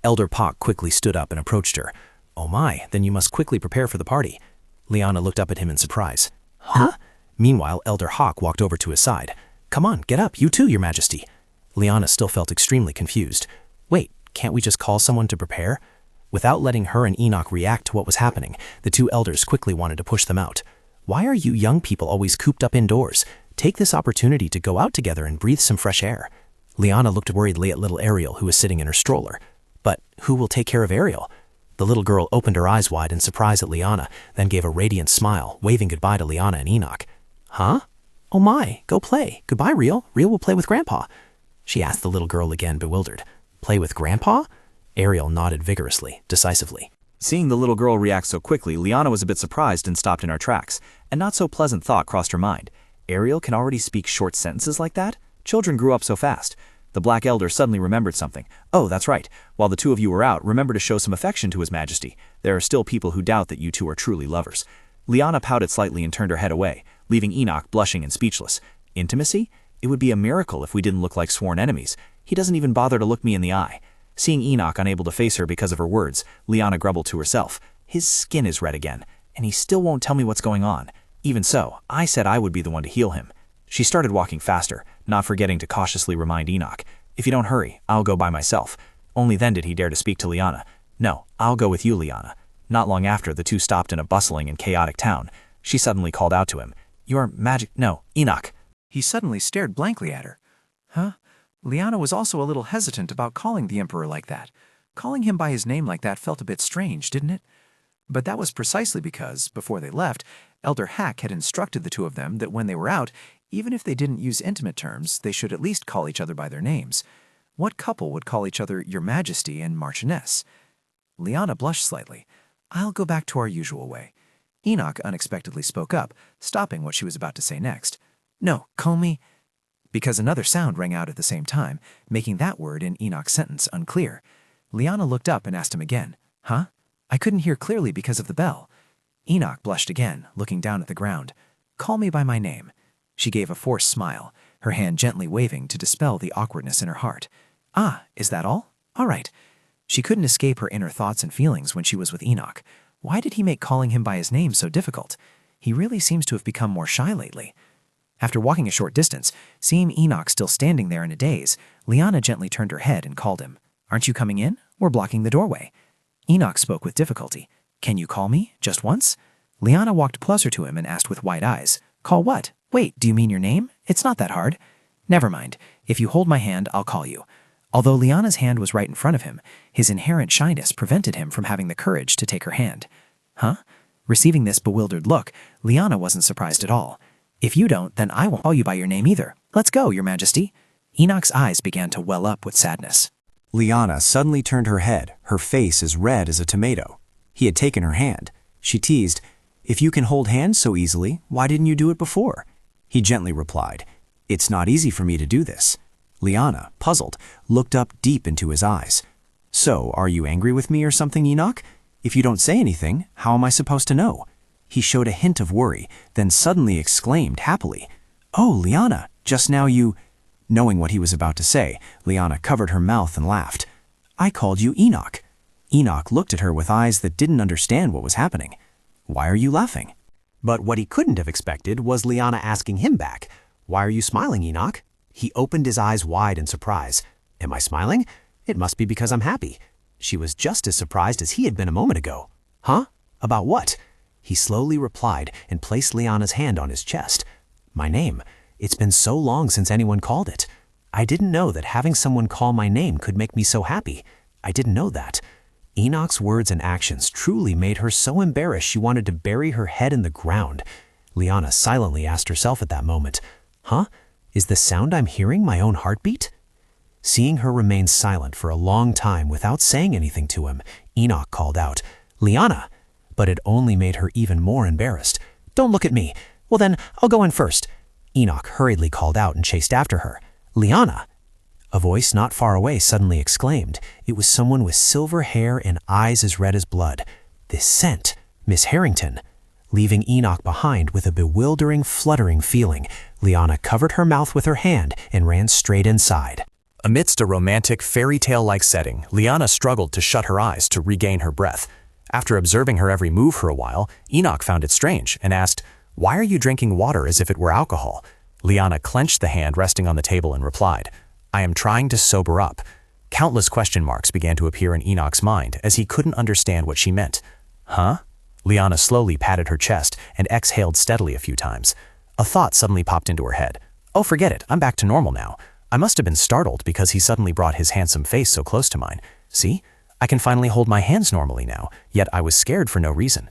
Elder Pock quickly stood up and approached her. "Oh my, then you must quickly prepare for the party." Liana looked up at him in surprise. "Huh?" Meanwhile, Elder Hawk walked over to his side. "Come on, get up, you too, Your Majesty." Liana still felt extremely confused. "Wait, can't we just call someone to prepare?" Without letting her and Enoch react to what was happening, the two elders quickly wanted to push them out. "Why are you young people always cooped up indoors? Take this opportunity to go out together and breathe some fresh air." Liana looked worriedly at little Ariel, who was sitting in her stroller. "But who will take care of Ariel?" The little girl opened her eyes wide in surprise at Liana, then gave a radiant smile, waving goodbye to Liana and Enoch. "Huh? Oh my, go play. Goodbye, Riel. Riel will play with Grandpa." She asked the little girl again, bewildered. "Play with Grandpa?" Ariel nodded vigorously, decisively. Seeing the little girl react so quickly, Liana was a bit surprised and stopped in her tracks. A not so pleasant thought crossed her mind. Ariel can already speak short sentences like that? Children grew up so fast. The Black Elder suddenly remembered something. "Oh, that's right. While the two of you were out, remember to show some affection to His Majesty. There are still people who doubt that you two are truly lovers." Liana pouted slightly and turned her head away, leaving Enoch blushing and speechless. "Intimacy? It would be a miracle if we didn't look like sworn enemies. He doesn't even bother to look me in the eye." Seeing Enoch unable to face her because of her words, Liana grumbled to herself. "His skin is red again, and he still won't tell me what's going on. Even so, I said I would be the one to heal him." She started walking faster, not forgetting to cautiously remind Enoch, "If you don't hurry, I'll go by myself." Only then did he dare to speak to Liana. "No, I'll go with you, Liana." Not long after, the two stopped in a bustling and chaotic town. She suddenly called out to him, "Your magic— No, Enoch." He suddenly stared blankly at her. Huh? Liana was also a little hesitant about calling the Emperor like that. Calling him by his name like that felt a bit strange, didn't it? But that was precisely because, before they left, Elder Hack had instructed the two of them that when they were out, even if they didn't use intimate terms, they should at least call each other by their names. What couple would call each other Your Majesty and Marchioness? Liana blushed slightly. "I'll go back to our usual way." Enoch unexpectedly spoke up, stopping what she was about to say next. "No, call me—" because another sound rang out at the same time, making that word in Enoch's sentence unclear. Liana looked up and asked him again, "Huh? I couldn't hear clearly because of the bell." Enoch blushed again, looking down at the ground. "Call me by my name." She gave a forced smile, her hand gently waving to dispel the awkwardness in her heart. "Ah, is that all? All right." She couldn't escape her inner thoughts and feelings when she was with Enoch. Why did he make calling him by his name so difficult? He really seems to have become more shy lately. After walking a short distance, seeing Enoch still standing there in a daze, Liana gently turned her head and called him. "Aren't you coming in? We're blocking the doorway." Enoch spoke with difficulty. "Can you call me? Just once?" Liana walked closer to him and asked with wide eyes, "Call what? Wait, do you mean your name? It's not that hard." "Never mind. If you hold my hand, I'll call you." Although Liana's hand was right in front of him, his inherent shyness prevented him from having the courage to take her hand. Huh? Receiving this bewildered look, Liana wasn't surprised at all. "If you don't, then I won't call you by your name either. Let's go, Your Majesty." Enoch's eyes began to well up with sadness. Liana suddenly turned her head, her face as red as a tomato. He had taken her hand. She teased, "If you can hold hands so easily, why didn't you do it before?" He gently replied, "It's not easy for me to do this." Liana, puzzled, looked up deep into his eyes. So, are you angry with me or something, Enoch? If you don't say anything, how am I supposed to know? He showed a hint of worry, then suddenly exclaimed happily, "Oh, Liana, just now you—" Knowing what he was about to say, Liana covered her mouth and laughed. "I called you Enoch." Enoch looked at her with eyes that didn't understand what was happening. "Why are you laughing?" But what he couldn't have expected was Liana asking him back, "Why are you smiling, Enoch?" He opened his eyes wide in surprise. "Am I smiling? It must be because I'm happy." She was just as surprised as he had been a moment ago. "Huh? About what?" He slowly replied and placed Liana's hand on his chest. "My name. It's been so long since anyone called it. I didn't know that having someone call my name could make me so happy. I didn't know that." Enoch's words and actions truly made her so embarrassed she wanted to bury her head in the ground. Liana silently asked herself at that moment, "Huh? Is the sound I'm hearing my own heartbeat?" Seeing her remain silent for a long time without saying anything to him, Enoch called out, "Liana!" But it only made her even more embarrassed. "Don't look at me. Well then, I'll go in first." Enoch hurriedly called out and chased after her. "Liana!" A voice not far away suddenly exclaimed. It was someone with silver hair and eyes as red as blood. This scent, Miss Harrington. Leaving Enoch behind with a bewildering, fluttering feeling, Liana covered her mouth with her hand and ran straight inside. Amidst a romantic, fairy tale-like setting, Liana struggled to shut her eyes to regain her breath. After observing her every move for a while, Enoch found it strange and asked, "Why are you drinking water as if it were alcohol?" Liana clenched the hand resting on the table and replied, "I am trying to sober up." Countless question marks began to appear in Enoch's mind as he couldn't understand what she meant. "Huh?" Liana slowly patted her chest and exhaled steadily a few times. A thought suddenly popped into her head. "Oh, forget it, I'm back to normal now. I must have been startled because he suddenly brought his handsome face so close to mine. See? I can finally hold my hands normally now, yet I was scared for no reason."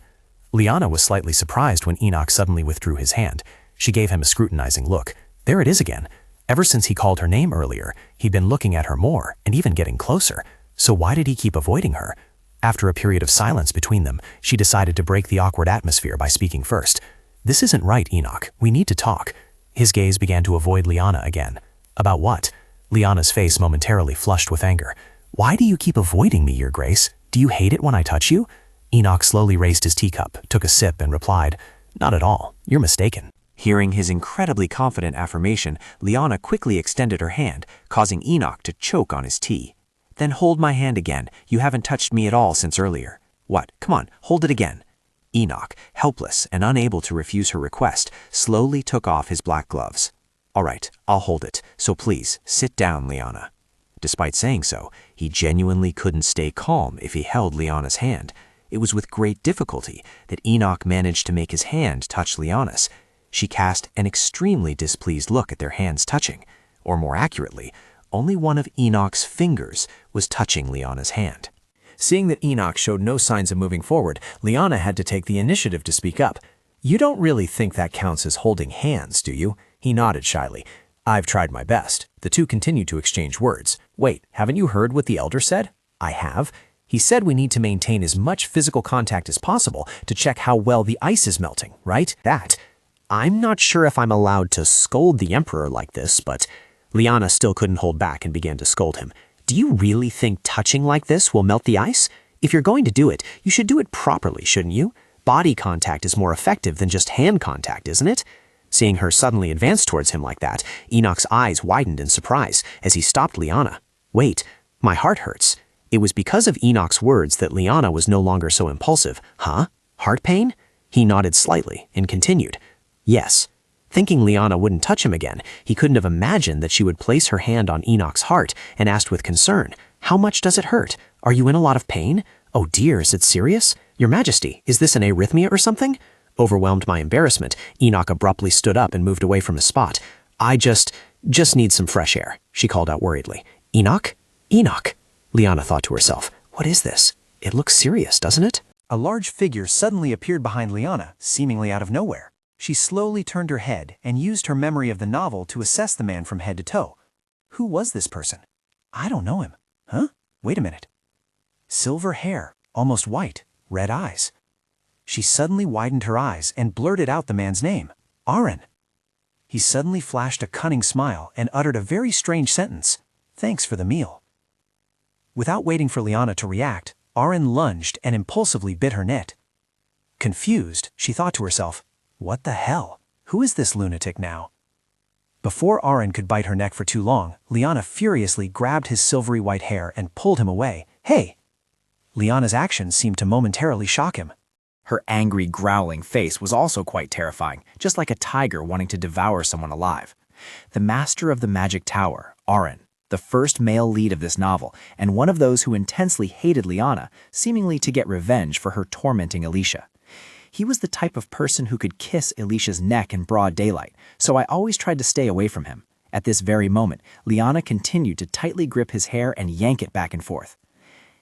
Liana was slightly surprised when Enoch suddenly withdrew his hand. She gave him a scrutinizing look. There it is again. Ever since he called her name earlier, he'd been looking at her more and even getting closer. So why did he keep avoiding her? After a period of silence between them, she decided to break the awkward atmosphere by speaking first. "This isn't right, Enoch. We need to talk." His gaze began to avoid Liana again. "About what?" Liana's face momentarily flushed with anger. "Why do you keep avoiding me, Your Grace? Do you hate it when I touch you?" Enoch slowly raised his teacup, took a sip, and replied, "Not at all. You're mistaken." Hearing his incredibly confident affirmation, Liana quickly extended her hand, causing Enoch to choke on his tea. "Then hold my hand again. You haven't touched me at all since earlier." "What? Come on, hold it again." Enoch, helpless and unable to refuse her request, slowly took off his black gloves. "All right, I'll hold it, so please, sit down, Liana." Despite saying so, he genuinely couldn't stay calm if he held Liana's hand. It was with great difficulty that Enoch managed to make his hand touch Liana's. She cast an extremely displeased look at their hands touching, or more accurately, only one of Enoch's fingers was touching Liana's hand. Seeing that Enoch showed no signs of moving forward, Liana had to take the initiative to speak up. "You don't really think that counts as holding hands, do you?" He nodded shyly. "I've tried my best." The two continued to exchange words. "Wait, haven't you heard what the elder said?" "I have. He said we need to maintain as much physical contact as possible to check how well the ice is melting, right?" "That. I'm not sure if I'm allowed to scold the Emperor like this, but..." Liana still couldn't hold back and began to scold him. "Do you really think touching like this will melt the ice? If you're going to do it, you should do it properly, shouldn't you? Body contact is more effective than just hand contact, isn't it?" Seeing her suddenly advance towards him like that, Enoch's eyes widened in surprise as he stopped Liana. "Wait, my heart hurts." It was because of Enoch's words that Liana was no longer so impulsive. "Huh? Heart pain?" He nodded slightly and continued. "Yes." Thinking Liana wouldn't touch him again, he couldn't have imagined that she would place her hand on Enoch's heart and asked with concern, "How much does it hurt? Are you in a lot of pain? Oh dear, is it serious? Your Majesty, is this an arrhythmia or something?" Overwhelmed by embarrassment, Enoch abruptly stood up and moved away from his spot. "I just need some fresh air," she called out worriedly. "Enoch? Enoch?" Liana thought to herself, "What is this? It looks serious, doesn't it?" A large figure suddenly appeared behind Liana, seemingly out of nowhere. She slowly turned her head and used her memory of the novel to assess the man from head to toe. Who was this person? I don't know him. Huh? Wait a minute. Silver hair, almost white, red eyes. She suddenly widened her eyes and blurted out the man's name, Ariel. He suddenly flashed a cunning smile and uttered a very strange sentence. "Thanks for the meal." Without waiting for Liana to react, Aren lunged and impulsively bit her neck. Confused, she thought to herself, "What the hell? Who is this lunatic now?" Before Aren could bite her neck for too long, Liana furiously grabbed his silvery white hair and pulled him away. "Hey!" Liana's actions seemed to momentarily shock him. Her angry, growling face was also quite terrifying, just like a tiger wanting to devour someone alive. The master of the magic tower, Aren, the first male lead of this novel, and one of those who intensely hated Liana, seemingly to get revenge for her tormenting Alicia. He was the type of person who could kiss Alicia's neck in broad daylight, so I always tried to stay away from him. At this very moment, Liana continued to tightly grip his hair and yank it back and forth.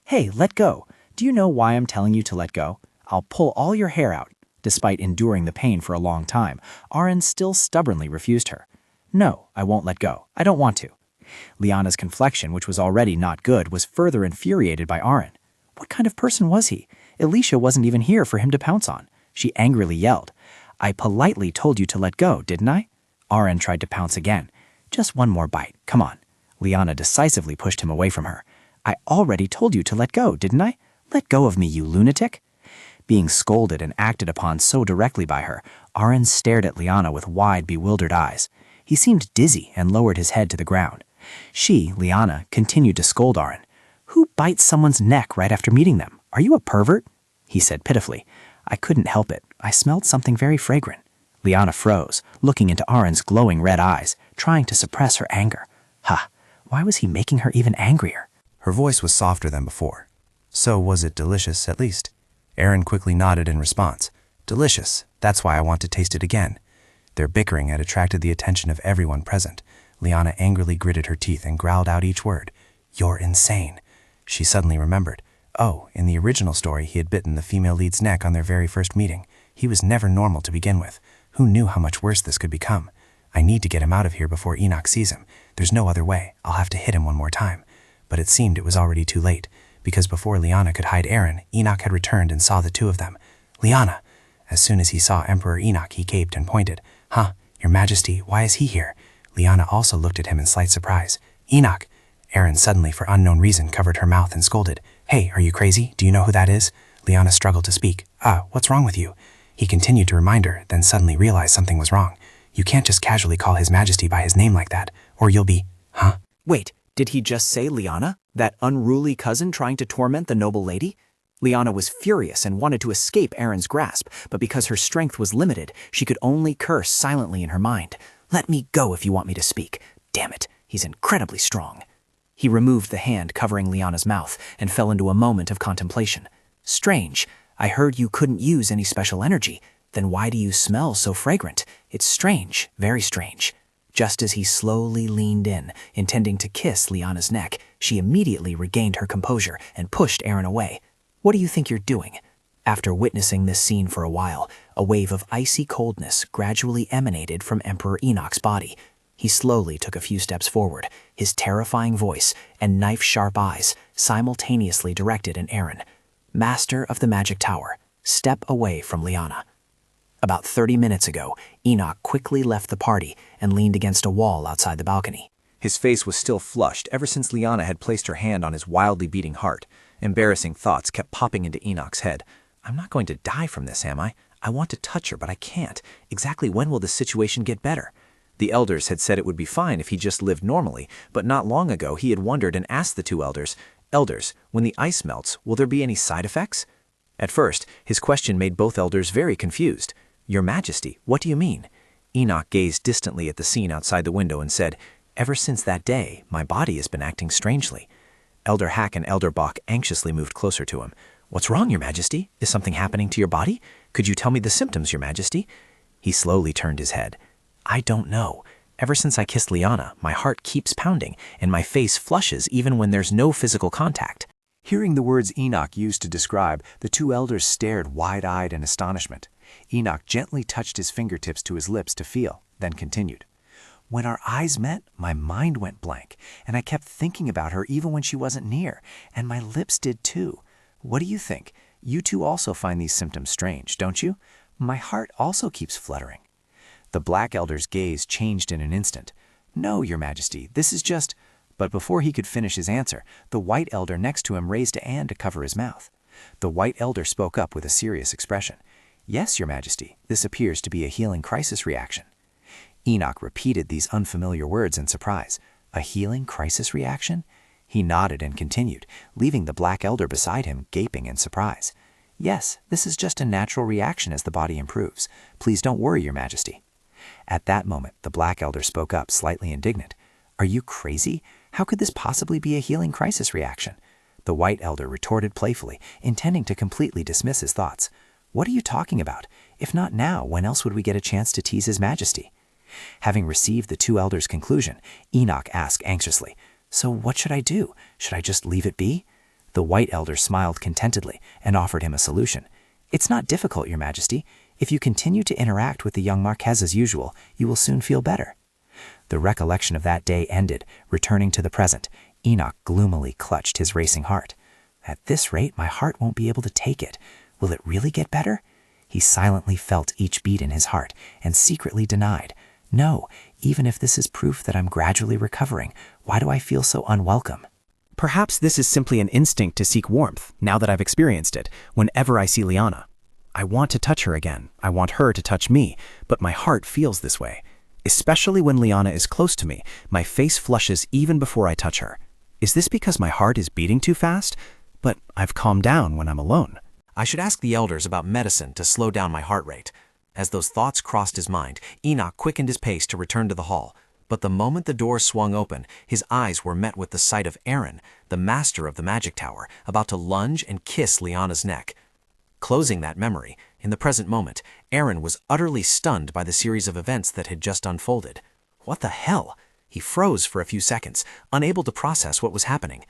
"Hey, let go. Do you know why I'm telling you to let go? I'll pull all your hair out." Despite enduring the pain for a long time, Aren still stubbornly refused her. "No, I won't let go. I don't want to." Liana's complexion, which was already not good, was further infuriated by Aren. What kind of person was he? Alicia wasn't even here for him to pounce on. She angrily yelled, "I politely told you to let go, didn't I?" Aren tried to pounce again. "Just one more bite, come on." Liana decisively pushed him away from her. "I already told you to let go, didn't I? Let go of me, you lunatic." Being scolded and acted upon so directly by her, Aren stared at Liana with wide, bewildered eyes. He seemed dizzy and lowered his head to the ground. She, Liana, continued to scold Aren. "Who bites someone's neck right after meeting them? Are you a pervert?" He said pitifully, "I couldn't help it. I smelled something very fragrant." Liana froze, looking into Aren's glowing red eyes, trying to suppress her anger. Why was he making her even angrier? Her voice was softer than before. "So was it delicious, at least?" Aren quickly nodded in response. "Delicious. That's why I want to taste it again." Their bickering had attracted the attention of everyone present. Liana angrily gritted her teeth and growled out each word. "You're insane." She suddenly remembered. Oh, in the original story he had bitten the female lead's neck on their very first meeting. He was never normal to begin with. Who knew how much worse this could become? I need to get him out of here before Enoch sees him. There's no other way. I'll have to hit him one more time. But it seemed it was already too late, because before Liana could hide Aren, Enoch had returned and saw the two of them. "Liana!" As soon as he saw Emperor Enoch, he gaped and pointed. Your Majesty, why is he here?" Liana also looked at him in slight surprise. "Enoch!" Aren suddenly, for unknown reason, covered her mouth and scolded. "Hey, are you crazy? Do you know who that is?" Liana struggled to speak. What's wrong with you?" He continued to remind her, then suddenly realized something was wrong. "You can't just casually call His Majesty by his name like that, or you'll be..." Wait, did he just say Liana? That unruly cousin trying to torment the noble lady? Liana was furious and wanted to escape Aren's grasp, but because her strength was limited, she could only curse silently in her mind. "Let me go if you want me to speak. Damn it, he's incredibly strong." He removed the hand covering Liana's mouth and fell into a moment of contemplation. "Strange. I heard you couldn't use any special energy. Then why do you smell so fragrant? It's strange, very strange." Just as he slowly leaned in, intending to kiss Liana's neck, she immediately regained her composure and pushed Aren away. "What do you think you're doing?" After witnessing this scene for a while, a wave of icy coldness gradually emanated from Emperor Enoch's body. He slowly took a few steps forward, his terrifying voice and knife-sharp eyes simultaneously directed at Aren. "Master of the Magic Tower, step away from Liana." About 30 minutes ago, Enoch quickly left the party and leaned against a wall outside the balcony. His face was still flushed ever since Liana had placed her hand on his wildly beating heart. Embarrassing thoughts kept popping into Enoch's head. "I'm not going to die from this, am I? I want to touch her, but I can't. Exactly when will this situation get better?" The elders had said it would be fine if he just lived normally, but not long ago he had wondered and asked the two elders, "Elders, when the ice melts, will there be any side effects?" At first, his question made both elders very confused. "Your Majesty, what do you mean?" Enoch gazed distantly at the scene outside the window and said, "Ever since that day, my body has been acting strangely." Elder Hack and Elder Bach anxiously moved closer to him. "What's wrong, Your Majesty? Is something happening to your body? Could you tell me the symptoms, Your Majesty?" He slowly turned his head. "I don't know. Ever since I kissed Liana, my heart keeps pounding, and my face flushes even when there's no physical contact." Hearing the words Enoch used to describe, the two elders stared wide-eyed in astonishment. Enoch gently touched his fingertips to his lips to feel, then continued. "When our eyes met, my mind went blank, and I kept thinking about her even when she wasn't near, and my lips did too. What do you think? You two also find these symptoms strange, don't you? My heart also keeps fluttering." The Black Elder's gaze changed in an instant. "No, Your Majesty, this is just..." But before he could finish his answer, the white elder next to him raised a hand to cover his mouth. The white elder spoke up with a serious expression. "Yes, Your Majesty, this appears to be a healing crisis reaction." Enoch repeated these unfamiliar words in surprise. A healing crisis reaction? He nodded and continued, leaving the black elder beside him gaping in surprise. "Yes, this is just a natural reaction as the body improves. Please don't worry, Your Majesty." At that moment, the black elder spoke up, slightly indignant. "Are you crazy? How could this possibly be a healing crisis reaction?" The white elder retorted playfully, intending to completely dismiss his thoughts. "What are you talking about? If not now, when else would we get a chance to tease His Majesty?" Having received the two elders' conclusion, Enoch asked anxiously, "So what should I do? Should I just leave it be?" The white elder smiled contentedly and offered him a solution. "It's not difficult, Your Majesty. If you continue to interact with the young Marquez as usual, you will soon feel better." The recollection of that day ended. Returning to the present, Enoch gloomily clutched his racing heart. "At this rate, my heart won't be able to take it. Will it really get better?" He silently felt each beat in his heart and secretly denied, "No, even if this is proof that I'm gradually recovering, why do I feel so unwelcome?" Perhaps this is simply an instinct to seek warmth, now that I've experienced it, whenever I see Liana. I want to touch her again. I want her to touch me, but my heart feels this way. Especially when Liana is close to me, my face flushes even before I touch her. Is this because my heart is beating too fast? But I've calmed down when I'm alone. I should ask the elders about medicine to slow down my heart rate. As those thoughts crossed his mind, Enoch quickened his pace to return to the hall. But the moment the door swung open, his eyes were met with the sight of Aaron, the master of the magic tower, about to lunge and kiss Liana's neck. Closing that memory, in the present moment, Aaron was utterly stunned by the series of events that had just unfolded. What the hell? He froze for a few seconds, unable to process what was happening.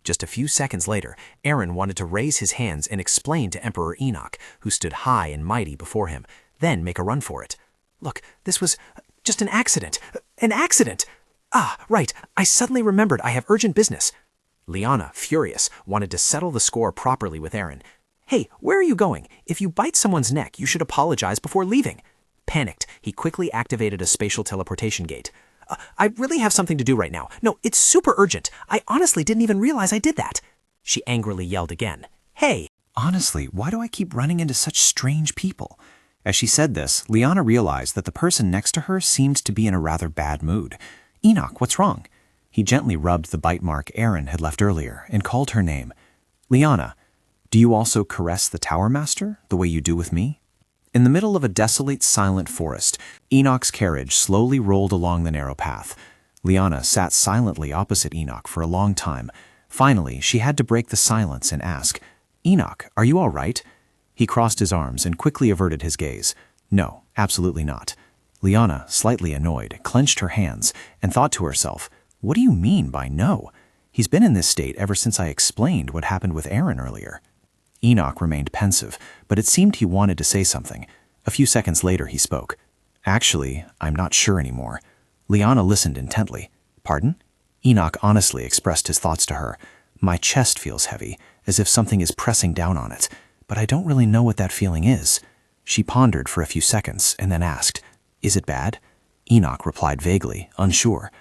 Just a few seconds later, Aaron wanted to raise his hands and explain to Emperor Enoch, who stood high and mighty before him, then make a run for it. "Look, this was just an accident. An accident! Ah, right, I suddenly remembered I have urgent business." Liana, furious, wanted to settle the score properly with Aaron. "Hey, where are you going? If you bite someone's neck, you should apologize before leaving." Panicked, he quickly activated a spatial teleportation gate. I really have something to do right now. No, it's super urgent. I honestly didn't even realize I did that." She angrily yelled again. "Hey!" Honestly, why do I keep running into such strange people? As she said this, Liana realized that the person next to her seemed to be in a rather bad mood. "Enoch, what's wrong?" He gently rubbed the bite mark Aaron had left earlier and called her name. "Liana, do you also caress the Tower Master the way you do with me?" In the middle of a desolate, silent forest, Enoch's carriage slowly rolled along the narrow path. Liana sat silently opposite Enoch for a long time. Finally, she had to break the silence and ask, "Enoch, are you all right?" He crossed his arms and quickly averted his gaze. "No, absolutely not." Liana, slightly annoyed, clenched her hands and thought to herself, "What do you mean by no? He's been in this state ever since I explained what happened with Aaron earlier." Enoch remained pensive, but it seemed he wanted to say something. A few seconds later, he spoke. "Actually, I'm not sure anymore." Liana listened intently. "Pardon?" Enoch honestly expressed his thoughts to her. "My chest feels heavy, as if something is pressing down on it, but I don't really know what that feeling is." She pondered for a few seconds and then asked, "Is it bad?" Enoch replied vaguely, unsure.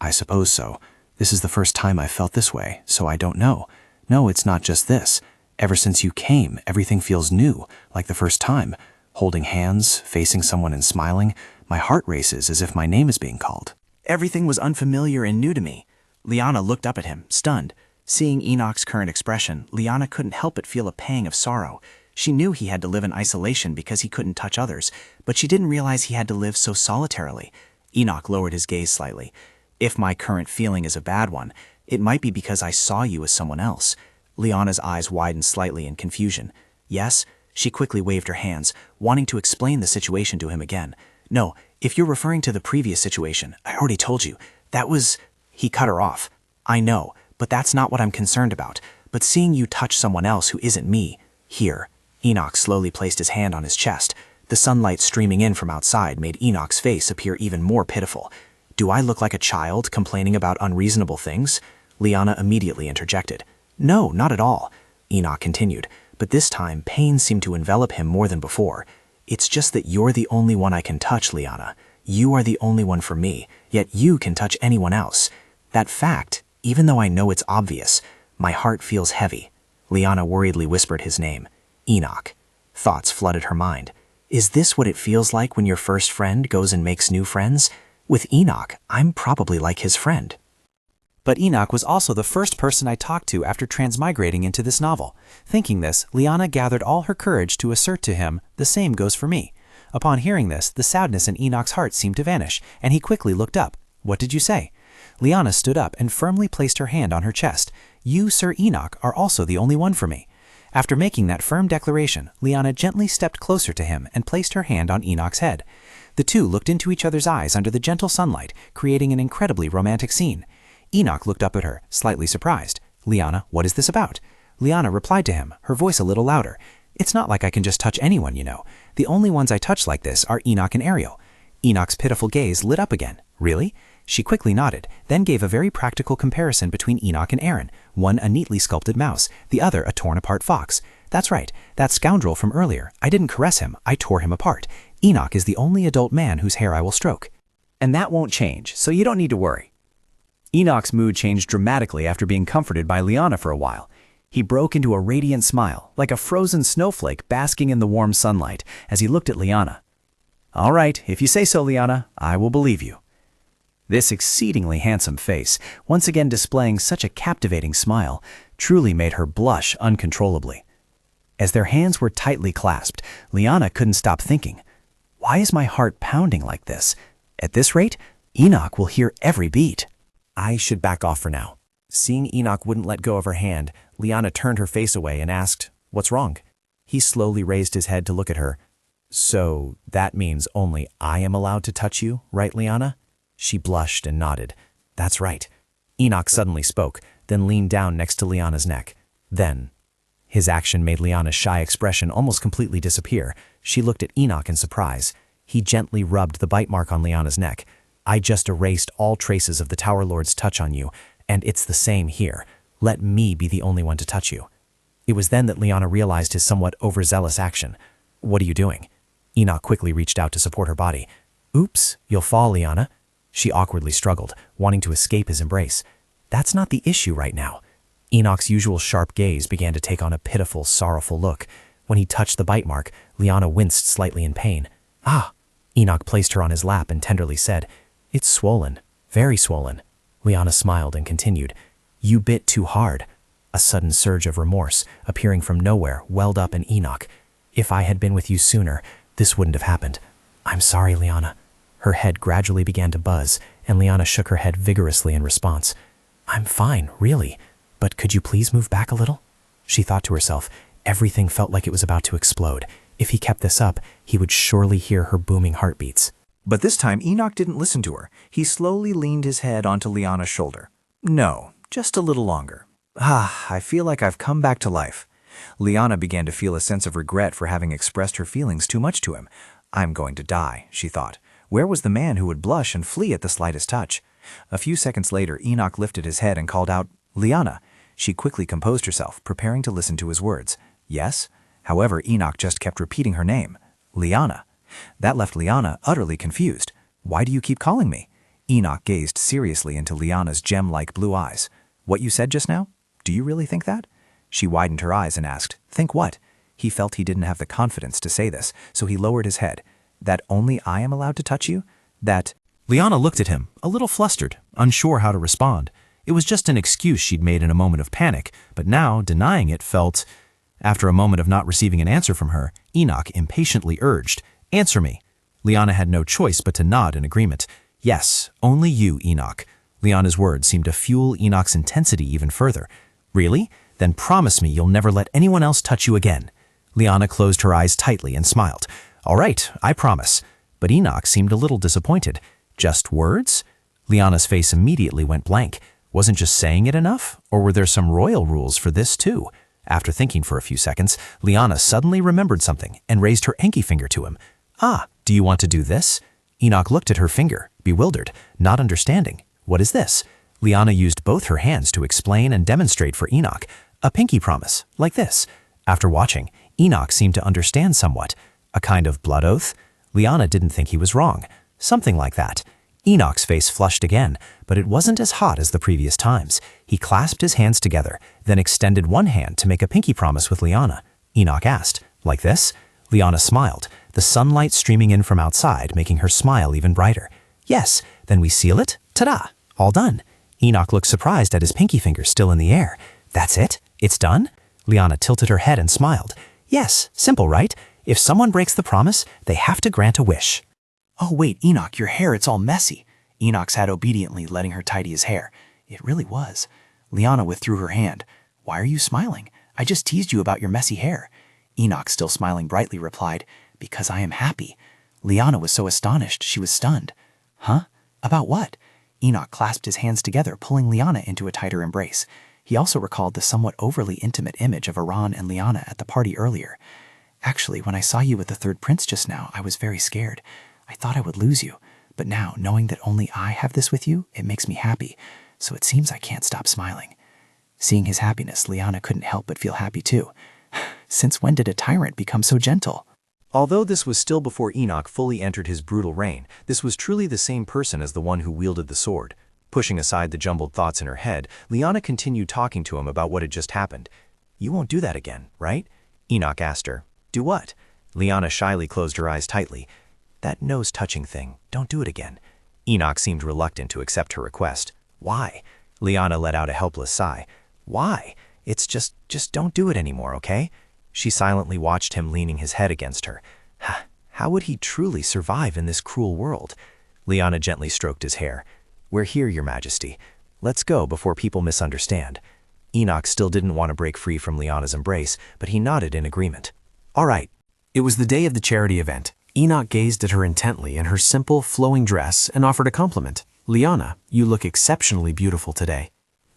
"I suppose so. This is the first time I've felt this way, so I don't know. No, it's not just this. Ever since you came, everything feels new, like the first time. Holding hands, facing someone and smiling, my heart races as if my name is being called." Everything was unfamiliar and new to me. Liana looked up at him, stunned. Seeing Enoch's current expression, Liana couldn't help but feel a pang of sorrow. She knew he had to live in isolation because he couldn't touch others, but she didn't realize he had to live so solitarily. Enoch lowered his gaze slightly. "If my current feeling is a bad one, it might be because I saw you as someone else." Liana's eyes widened slightly in confusion. "Yes?" She quickly waved her hands, wanting to explain the situation to him again. "No, if you're referring to the previous situation, I already told you. That was—" He cut her off. "I know, but that's not what I'm concerned about. But seeing you touch someone else who isn't me, here." Enoch slowly placed his hand on his chest. The sunlight streaming in from outside made Enoch's face appear even more pitiful. "Do I look like a child complaining about unreasonable things?" Liana immediately interjected. "No, not at all," Enoch continued, but this time pain seemed to envelop him more than before. "It's just that you're the only one I can touch, Liana. You are the only one for me, yet you can touch anyone else. That fact Even though I know it's obvious, my heart feels heavy. Liana worriedly whispered his name. Enoch. Thoughts flooded her mind. Is this what it feels like when your first friend goes and makes new friends? With Enoch, I'm probably like his friend. But Enoch was also the first person I talked to after transmigrating into this novel. Thinking this, Liana gathered all her courage to assert to him, the same goes for me. Upon hearing this, the sadness in Enoch's heart seemed to vanish, and he quickly looked up. What did you say? Liana stood up and firmly placed her hand on her chest. You, Sir Enoch, are also the only one for me. After making that firm declaration, Liana gently stepped closer to him and placed her hand on Enoch's head. The two looked into each other's eyes under the gentle sunlight, creating an incredibly romantic scene. Enoch looked up at her, slightly surprised. Liana, what is this about? Liana replied to him, her voice a little louder. It's not like I can just touch anyone, you know. The only ones I touch like this are Enoch and Ariel. Enoch's pitiful gaze lit up again. Really? She quickly nodded, then gave a very practical comparison between Enoch and Aaron, one a neatly sculpted mouse, the other a torn-apart fox. That's right, that scoundrel from earlier. I didn't caress him, I tore him apart. Enoch is the only adult man whose hair I will stroke. And that won't change, so you don't need to worry. Enoch's mood changed dramatically after being comforted by Liana for a while. He broke into a radiant smile, like a frozen snowflake basking in the warm sunlight, as he looked at Liana. All right, if you say so, Liana, I will believe you. This exceedingly handsome face, once again displaying such a captivating smile, truly made her blush uncontrollably. As their hands were tightly clasped, Liana couldn't stop thinking, why is my heart pounding like this? At this rate, Enoch will hear every beat. I should back off for now. Seeing Enoch wouldn't let go of her hand, Liana turned her face away and asked, what's wrong? He slowly raised his head to look at her. So that means only I am allowed to touch you, right, Liana? She blushed and nodded. That's right. Enoch suddenly spoke, then leaned down next to Liana's neck. Then, his action made Liana's shy expression almost completely disappear. She looked at Enoch in surprise. He gently rubbed the bite mark on Liana's neck. I just erased all traces of the Tower Lord's touch on you, and it's the same here. Let me be the only one to touch you. It was then that Liana realized his somewhat overzealous action. What are you doing? Enoch quickly reached out to support her body. Oops, you'll fall, Liana. She awkwardly struggled, wanting to escape his embrace. That's not the issue right now. Enoch's usual sharp gaze began to take on a pitiful, sorrowful look. When he touched the bite mark, Liana winced slightly in pain. Ah! Enoch placed her on his lap and tenderly said, It's swollen, very swollen. Liana smiled and continued, You bit too hard. A sudden surge of remorse, appearing from nowhere, welled up in Enoch. If I had been with you sooner, this wouldn't have happened. I'm sorry, Liana. Her head gradually began to buzz, and Liana shook her head vigorously in response. I'm fine, really, but could you please move back a little? She thought to herself, everything felt like it was about to explode. If he kept this up, he would surely hear her booming heartbeats. But this time Enoch didn't listen to her. He slowly leaned his head onto Liana's shoulder. No, just a little longer. I feel like I've come back to life. Liana began to feel a sense of regret for having expressed her feelings too much to him. I'm going to die, she thought. Where was the man who would blush and flee at the slightest touch? A few seconds later, Enoch lifted his head and called out, Liana. She quickly composed herself, preparing to listen to his words. Yes? However, Enoch just kept repeating her name. Liana. That left Liana utterly confused. Why do you keep calling me? Enoch gazed seriously into Liana's gem-like blue eyes. What you said just now? Do you really think that? She widened her eyes and asked, Think what? He felt he didn't have the confidence to say this, so he lowered his head. That only I am allowed to touch you? That... Liana looked at him, a little flustered, unsure how to respond. It was just an excuse she'd made in a moment of panic, but now, denying it, felt... After a moment of not receiving an answer from her, Enoch impatiently urged, Answer me. Liana had no choice but to nod in agreement. Yes, only you, Enoch. Liana's words seemed to fuel Enoch's intensity even further. Really? Then promise me you'll never let anyone else touch you again. Liana closed her eyes tightly and smiled. All right, I promise. But Enoch seemed a little disappointed. Just words? Liana's face immediately went blank. Wasn't just saying it enough? Or were there some royal rules for this too? After thinking for a few seconds, Liana suddenly remembered something and raised her pinky finger to him. Ah, do you want to do this? Enoch looked at her finger, bewildered, not understanding. What is this? Liana used both her hands to explain and demonstrate for Enoch. A pinky promise, like this. After watching, Enoch seemed to understand somewhat. A kind of blood oath? Liana didn't think he was wrong. Something like that. Enoch's face flushed again, but it wasn't as hot as the previous times. He clasped his hands together, then extended one hand to make a pinky promise with Liana. Enoch asked, "Like this?" Liana smiled, the sunlight streaming in from outside, making her smile even brighter. "Yes, then we seal it? Ta-da! All done." Enoch looked surprised at his pinky finger still in the air. "That's it? It's done?" Liana tilted her head and smiled. "Yes, simple, right? If someone breaks the promise, they have to grant a wish." Oh wait, Enoch, your hair, it's all messy. Enoch sat obediently, letting her tidy his hair. It really was. Liana withdrew her hand. "Why are you smiling? I just teased you about your messy hair." Enoch, still smiling brightly, replied, "Because I am happy." Liana was so astonished, she was stunned. "Huh? About what?" Enoch clasped his hands together, pulling Liana into a tighter embrace. He also recalled the somewhat overly intimate image of Iran and Liana at the party earlier. "Actually, when I saw you with the third prince just now, I was very scared. I thought I would lose you, but now, knowing that only I have this with you, it makes me happy, so it seems I can't stop smiling." Seeing his happiness, Liana couldn't help but feel happy too. Since when did a tyrant become so gentle? Although this was still before Enoch fully entered his brutal reign, this was truly the same person as the one who wielded the sword. Pushing aside the jumbled thoughts in her head, Liana continued talking to him about what had just happened. "You won't do that again, right?" Enoch asked her. "Do what?" Liana shyly closed her eyes tightly. "That nose-touching thing. Don't do it again." Enoch seemed reluctant to accept her request. "Why?" Liana let out a helpless sigh. "Why? It's just don't do it anymore, okay?" She silently watched him, leaning his head against her. How would he truly survive in this cruel world? Liana gently stroked his hair. "We're here, Your Majesty. Let's go before people misunderstand." Enoch still didn't want to break free from Liana's embrace, but he nodded in agreement. "All right." It was the day of the charity event. Enoch gazed at her intently in her simple, flowing dress and offered a compliment. "Liana, you look exceptionally beautiful today."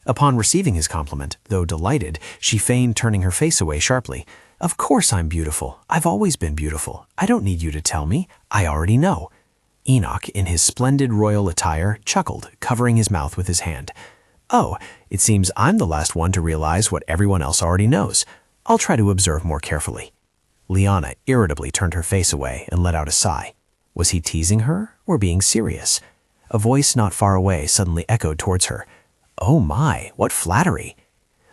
Upon receiving his compliment, though delighted, she feigned turning her face away sharply. "Of course I'm beautiful. I've always been beautiful. I don't need you to tell me. I already know." Enoch, in his splendid royal attire, chuckled, covering his mouth with his hand. "Oh, it seems I'm the last one to realize what everyone else already knows. I'll try to observe more carefully." Liana irritably turned her face away and let out a sigh. Was he teasing her or being serious? A voice not far away suddenly echoed towards her. "Oh my, what flattery!"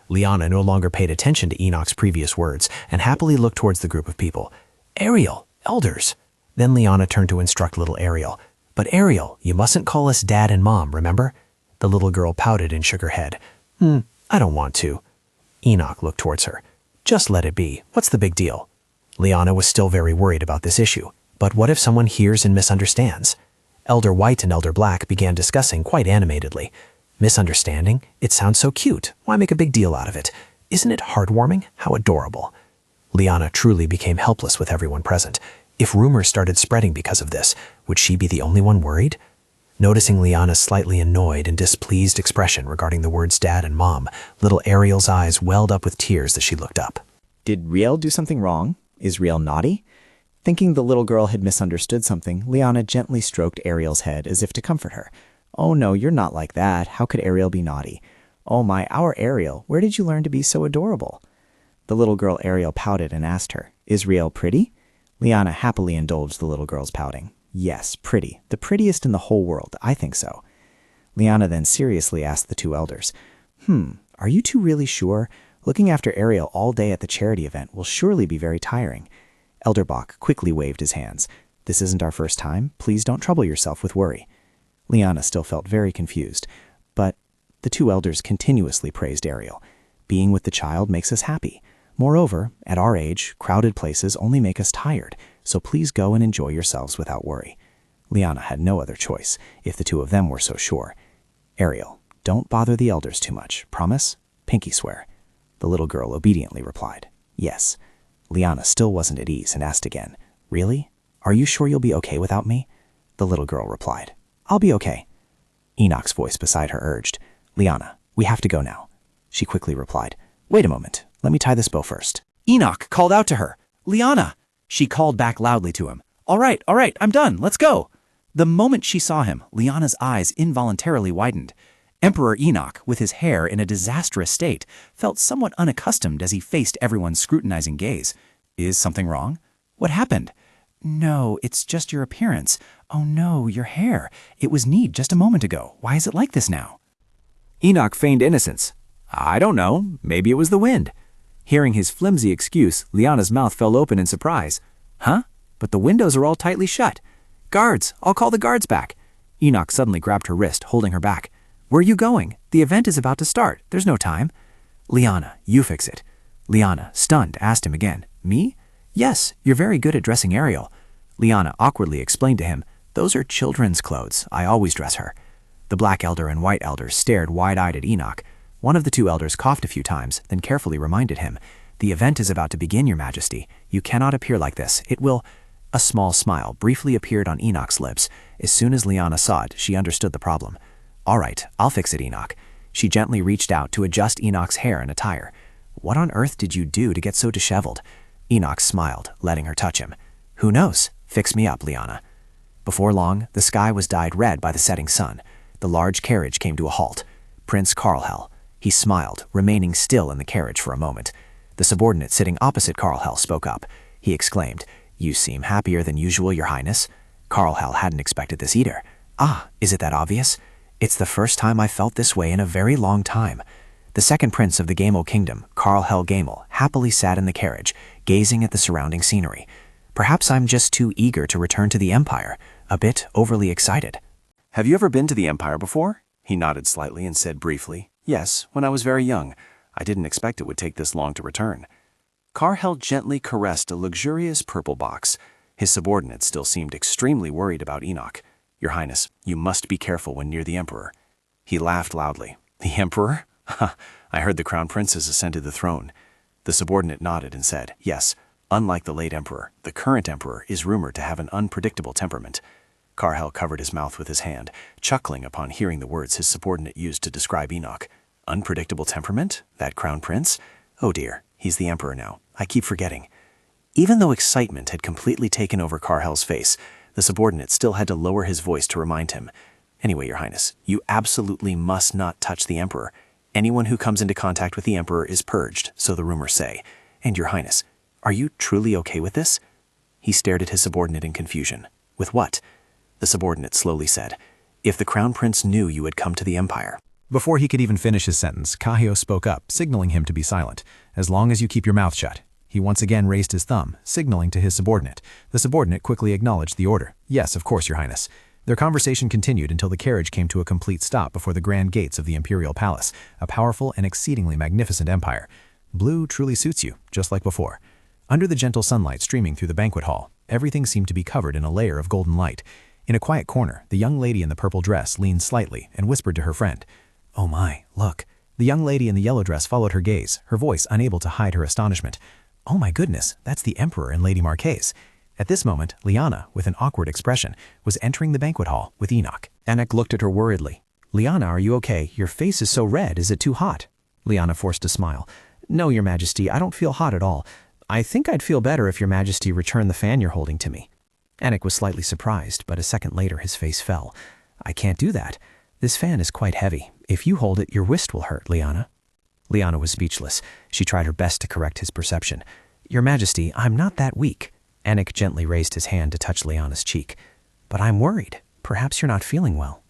Liana no longer paid attention to Enoch's previous words and happily looked towards the group of people. "Ariel, elders!" Then Liana turned to instruct little Ariel. "But Ariel, you mustn't call us Dad and Mom, remember?" The little girl pouted and shook her head. I don't want to." Enoch looked towards her. "Just let it be. What's the big deal?" Liana was still very worried about this issue. But what if someone hears and misunderstands? Elder White and Elder Black began discussing quite animatedly. "Misunderstanding? It sounds so cute. Why make a big deal out of it? Isn't it heartwarming? How adorable." Liana truly became helpless with everyone present. If rumors started spreading because of this, would she be the only one worried? Noticing Liana's slightly annoyed and displeased expression regarding the words Dad and Mom, little Ariel's eyes welled up with tears as she looked up. Did Riel do something wrong? Is Riel naughty? Thinking the little girl had misunderstood something, Liana gently stroked Ariel's head as if to comfort her. "Oh no, you're not like that. How could Ariel be naughty? Oh my, our Ariel, where did you learn to be so adorable?" The little girl Ariel pouted and asked her, "Is Riel pretty?" Liana happily indulged the little girl's pouting. "Yes, pretty. The prettiest in the whole world. I think so." Liana then seriously asked the two elders, "Are you two really sure? Looking after Ariel all day at the charity event will surely be very tiring." Elder Bach quickly waved his hands. "This isn't our first time. Please don't trouble yourself with worry." Liana still felt very confused, but the two elders continuously praised Ariel. "Being with the child makes us happy. Moreover, at our age, crowded places only make us tired, so please go and enjoy yourselves without worry." Liana had no other choice, if the two of them were so sure. "Ariel, don't bother the elders too much. Promise? Pinky swear." The little girl obediently replied, "Yes." Liana still wasn't at ease and asked again, "Really? Are you sure you'll be okay without me?" The little girl replied, "I'll be okay." Enoch's voice beside her urged, "Liana, we have to go now." She quickly replied, "Wait a moment. Let me tie this bow first." Enoch called out to her, "Liana!" She called back loudly to him, all right, I'm done. Let's go." The moment she saw him, Liana's eyes involuntarily widened. Emperor Enoch, with his hair in a disastrous state, felt somewhat unaccustomed as he faced everyone's scrutinizing gaze. "Is something wrong? What happened?" "No, it's just your appearance. Oh no, your hair. It was neat just a moment ago. Why is it like this now? Enoch feigned innocence. I don't know. Maybe it was the wind. Hearing his flimsy excuse, Liana's mouth fell open in surprise. Huh? But the windows are all tightly shut. Guards! I'll call the guards back. Enoch suddenly grabbed her wrist, holding her back. Where are you going? The event is about to start. There's no time. Liana, you fix it. Liana, stunned, asked him again. Me? Yes, you're very good at dressing Ariel. Liana awkwardly explained to him, those are children's clothes. I always dress her. The black elder and white elder stared wide-eyed at Enoch. One of the two elders coughed a few times, then carefully reminded him, the event is about to begin, your majesty. You cannot appear like this. It will... A small smile briefly appeared on Enoch's lips. As soon as Liana saw it, she understood the problem. All right, I'll fix it, Enoch. She gently reached out to adjust Enoch's hair and attire. What on earth did you do to get so disheveled? Enoch smiled, letting her touch him. Who knows? Fix me up, Liana. Before long, the sky was dyed red by the setting sun. The large carriage came to a halt. Prince Karlhel. He smiled, remaining still in the carriage for a moment. The subordinate sitting opposite Karlhel spoke up. He exclaimed, You seem happier than usual, your highness. Karlhel hadn't expected this either. Ah, is it that obvious? It's the first time I felt this way in a very long time. The second prince of the Gamel kingdom, Karlhel Gamel, happily sat in the carriage, gazing at the surrounding scenery. Perhaps I'm just too eager to return to the Empire, a bit overly excited. Have you ever been to the Empire before? He nodded slightly and said briefly, Yes, when I was very young. I didn't expect it would take this long to return. Karlhel gently caressed a luxurious purple box. His subordinate still seemed extremely worried about Enoch. Your Highness, you must be careful when near the Emperor. He laughed loudly. The Emperor? Ha! I heard the Crown Prince has ascended the throne. The subordinate nodded and said, Yes, unlike the late Emperor, the current Emperor is rumored to have an unpredictable temperament. Karlhel covered his mouth with his hand, chuckling upon hearing the words his subordinate used to describe Enoch. Unpredictable temperament? That Crown Prince? Oh dear, he's the Emperor now. I keep forgetting. Even though excitement had completely taken over Karlhel's face, the subordinate still had to lower his voice to remind him. Anyway, your Highness, you absolutely must not touch the Emperor. Anyone who comes into contact with the Emperor is purged, so the rumors say. And your Highness, are you truly okay with this? He stared at his subordinate in confusion. With what? The subordinate slowly said, If the Crown Prince knew you had come to the Empire. Before he could even finish his sentence, Kahio spoke up, signaling him to be silent. As long as you keep your mouth shut. He once again raised his thumb, signaling to his subordinate. The subordinate quickly acknowledged the order. Yes, of course, your Highness. Their conversation continued until the carriage came to a complete stop before the grand gates of the Imperial Palace, a powerful and exceedingly magnificent empire. Blue truly suits you, just like before. Under the gentle sunlight streaming through the banquet hall, everything seemed to be covered in a layer of golden light. In a quiet corner, the young lady in the purple dress leaned slightly and whispered to her friend, Oh my, look. The young lady in the yellow dress followed her gaze, her voice unable to hide her astonishment. Oh my goodness, that's the Emperor and Lady Marquise. At this moment, Liana, with an awkward expression, was entering the banquet hall with Enoch. Enoch looked at her worriedly. Liana, are you okay? Your face is so red. Is it too hot? Liana forced a smile. No, your majesty, I don't feel hot at all. I think I'd feel better if your majesty returned the fan you're holding to me. Enoch was slightly surprised, but a second later his face fell. I can't do that. This fan is quite heavy. If you hold it, your wrist will hurt, Liana. Liana was speechless. She tried her best to correct his perception. Your majesty, I'm not that weak. Enoch gently raised his hand to touch Liana's cheek. But I'm worried. Perhaps you're not feeling well.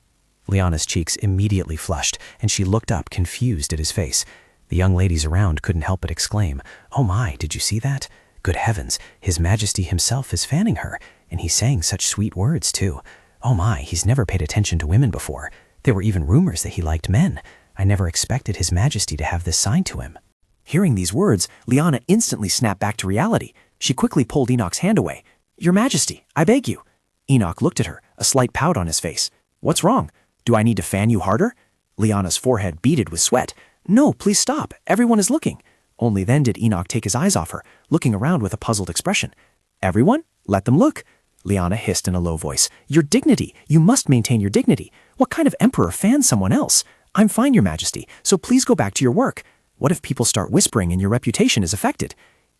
Liana's cheeks immediately flushed, and she looked up, confused at his face. The young ladies around couldn't help but exclaim, Oh my, did you see that? Good heavens, His Majesty himself is fanning her, and he's saying such sweet words, too. Oh my, he's never paid attention to women before. There were even rumors that he liked men. I never expected His Majesty to have this signed to him. Hearing these words, Liana instantly snapped back to reality. She quickly pulled Enoch's hand away. Your Majesty, I beg you. Enoch looked at her, a slight pout on his face. What's wrong? Do I need to fan you harder? Liana's forehead beaded with sweat. No, please stop. Everyone is looking. Only then did Enoch take his eyes off her, looking around with a puzzled expression. Everyone? Let them look. Liana hissed in a low voice. Your dignity. You must maintain your dignity. What kind of emperor fans someone else? I'm fine, Your Majesty, so please go back to your work. What if people start whispering and your reputation is affected?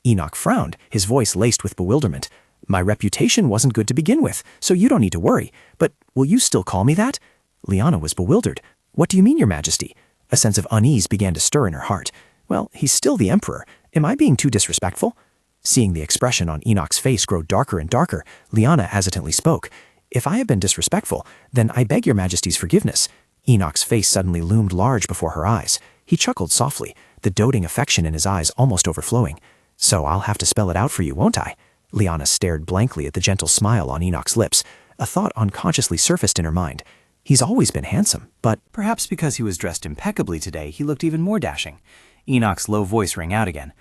Enoch frowned, his voice laced with bewilderment. My reputation wasn't good to begin with, so you don't need to worry. But will you still call me that? Liana was bewildered. What do you mean, Your Majesty? A sense of unease began to stir in her heart. Well, he's still the emperor. Am I being too disrespectful? Seeing the expression on Enoch's face grow darker and darker, Liana hesitantly spoke. If I have been disrespectful, then I beg your majesty's forgiveness. Enoch's face suddenly loomed large before her eyes. He chuckled softly, the doting affection in his eyes almost overflowing. So I'll have to spell it out for you, won't I? Liana stared blankly at the gentle smile on Enoch's lips. A thought unconsciously surfaced in her mind. He's always been handsome, but Perhaps because he was dressed impeccably today, he looked even more dashing. Enoch's low voice rang out again.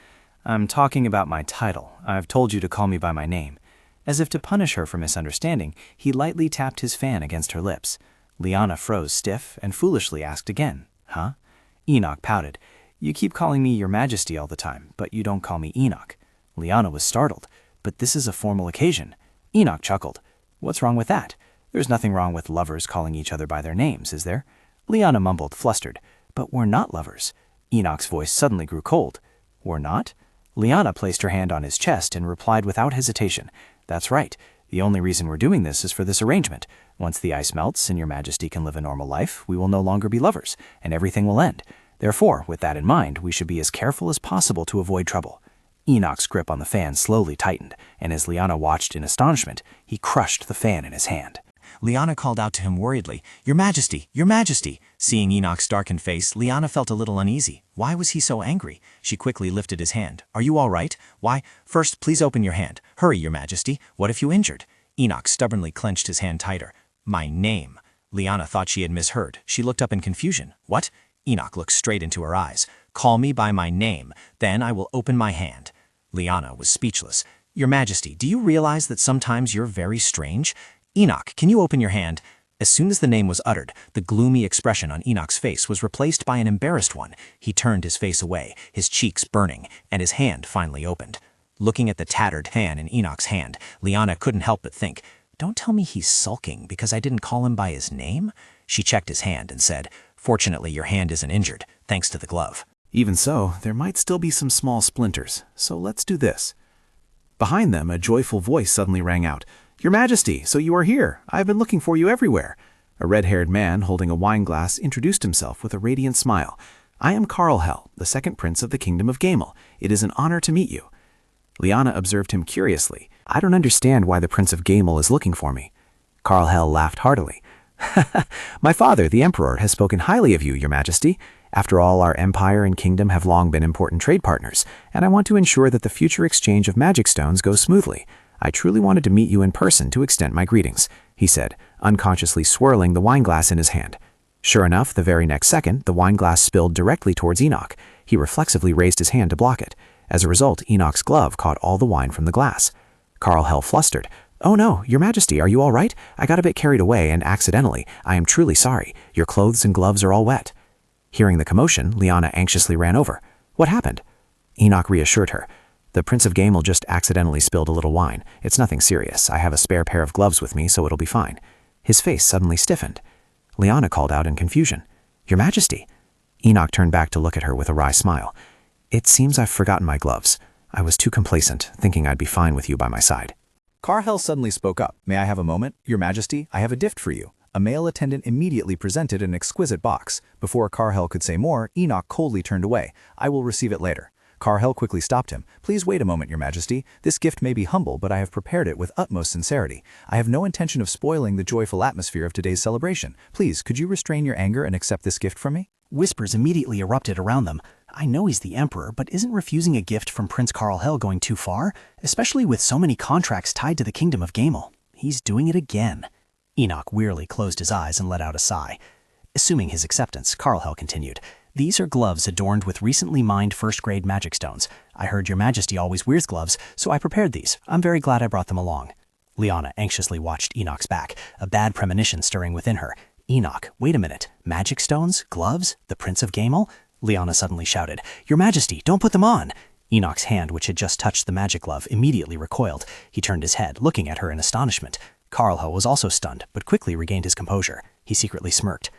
I'm talking about my title. I've told you to call me by my name. As if to punish her for misunderstanding, he lightly tapped his fan against her lips. Liana froze stiff and foolishly asked again, Huh? Enoch pouted. You keep calling me your majesty all the time, but you don't call me Enoch. Liana was startled. But this is a formal occasion. Enoch chuckled. What's wrong with that? There's nothing wrong with lovers calling each other by their names, is there? Liana mumbled, flustered. But we're not lovers. Enoch's voice suddenly grew cold. We're not? Liana placed her hand on his chest and replied without hesitation. That's right. The only reason we're doing this is for this arrangement. Once the ice melts and your majesty can live a normal life, we will no longer be lovers, and everything will end. Therefore, with that in mind, we should be as careful as possible to avoid trouble. Enoch's grip on the fan slowly tightened, and as Liana watched in astonishment, he crushed the fan in his hand. Liana called out to him worriedly, Your Majesty, Your Majesty! Seeing Enoch's darkened face, Liana felt a little uneasy. Why was he so angry? She quickly lifted his hand. Are you all right? Why, first, please open your hand. Hurry, Your Majesty. What if you injured? Enoch stubbornly clenched his hand tighter. My name. Liana thought she had misheard. She looked up in confusion. What? Enoch looked straight into her eyes. Call me by my name. Then I will open my hand. Liana was speechless. Your Majesty, do you realize that sometimes you're very strange? Enoch, can you open your hand? As soon as the name was uttered, the gloomy expression on Enoch's face was replaced by an embarrassed one. He turned his face away, his cheeks burning, and his hand finally opened. Looking at the tattered fan in Enoch's hand, Liana couldn't help but think, Don't tell me he's sulking because I didn't call him by his name? She checked his hand and said, Fortunately, your hand isn't injured, thanks to the glove. Even so, there might still be some small splinters, so let's do this. Behind them, a joyful voice suddenly rang out. Your Majesty, so you are here. I have been looking for you everywhere. A red-haired man holding a wine glass introduced himself with a radiant smile. I am Karl, the second prince of the kingdom of Gamel. It is an honor to meet you. Liana observed him curiously. I don't understand why the prince of Gamel is looking for me. Karl laughed heartily. My father, the emperor, has spoken highly of you, Your Majesty. After all, our empire and kingdom have long been important trade partners, and I want to ensure that the future exchange of magic stones goes smoothly. I truly wanted to meet you in person to extend my greetings, he said, unconsciously swirling the wine glass in his hand. Sure enough, the very next second, the wine glass spilled directly towards Enoch. He reflexively raised his hand to block it. As a result, Enoch's glove caught all the wine from the glass. Karl flustered. Oh no, Your Majesty, are you all right? I got a bit carried away and accidentally. I am truly sorry. Your clothes and gloves are all wet. Hearing the commotion, Liana anxiously ran over. What happened? Enoch reassured her. The Prince of Gamel just accidentally spilled a little wine. It's nothing serious. I have a spare pair of gloves with me, so it'll be fine. His face suddenly stiffened. Liana called out in confusion. Your Majesty. Enoch turned back to look at her with a wry smile. It seems I've forgotten my gloves. I was too complacent, thinking I'd be fine with you by my side. Karl suddenly spoke up. May I have a moment? Your Majesty, I have a gift for you. A male attendant immediately presented an exquisite box. Before Karl could say more, Enoch coldly turned away. I will receive it later. Karl quickly stopped him. Please wait a moment, Your Majesty. This gift may be humble, but I have prepared it with utmost sincerity. I have no intention of spoiling the joyful atmosphere of today's celebration. Please, could you restrain your anger and accept this gift from me? Whispers immediately erupted around them. I know he's the emperor, but isn't refusing a gift from Prince Karl going too far? Especially with so many contracts tied to the kingdom of Gamel. He's doing it again. Enoch wearily closed his eyes and let out a sigh. Assuming his acceptance, Karl continued. These are gloves adorned with recently mined first-grade magic stones. I heard Your Majesty always wears gloves, so I prepared these. I'm very glad I brought them along. Liana anxiously watched Enoch's back, a bad premonition stirring within her. Enoch, wait a minute. Magic stones? Gloves? The Prince of Gamel? Liana suddenly shouted. Your Majesty, don't put them on! Enoch's hand, which had just touched the magic glove, immediately recoiled. He turned his head, looking at her in astonishment. Karl was also stunned, but quickly regained his composure. He secretly smirked.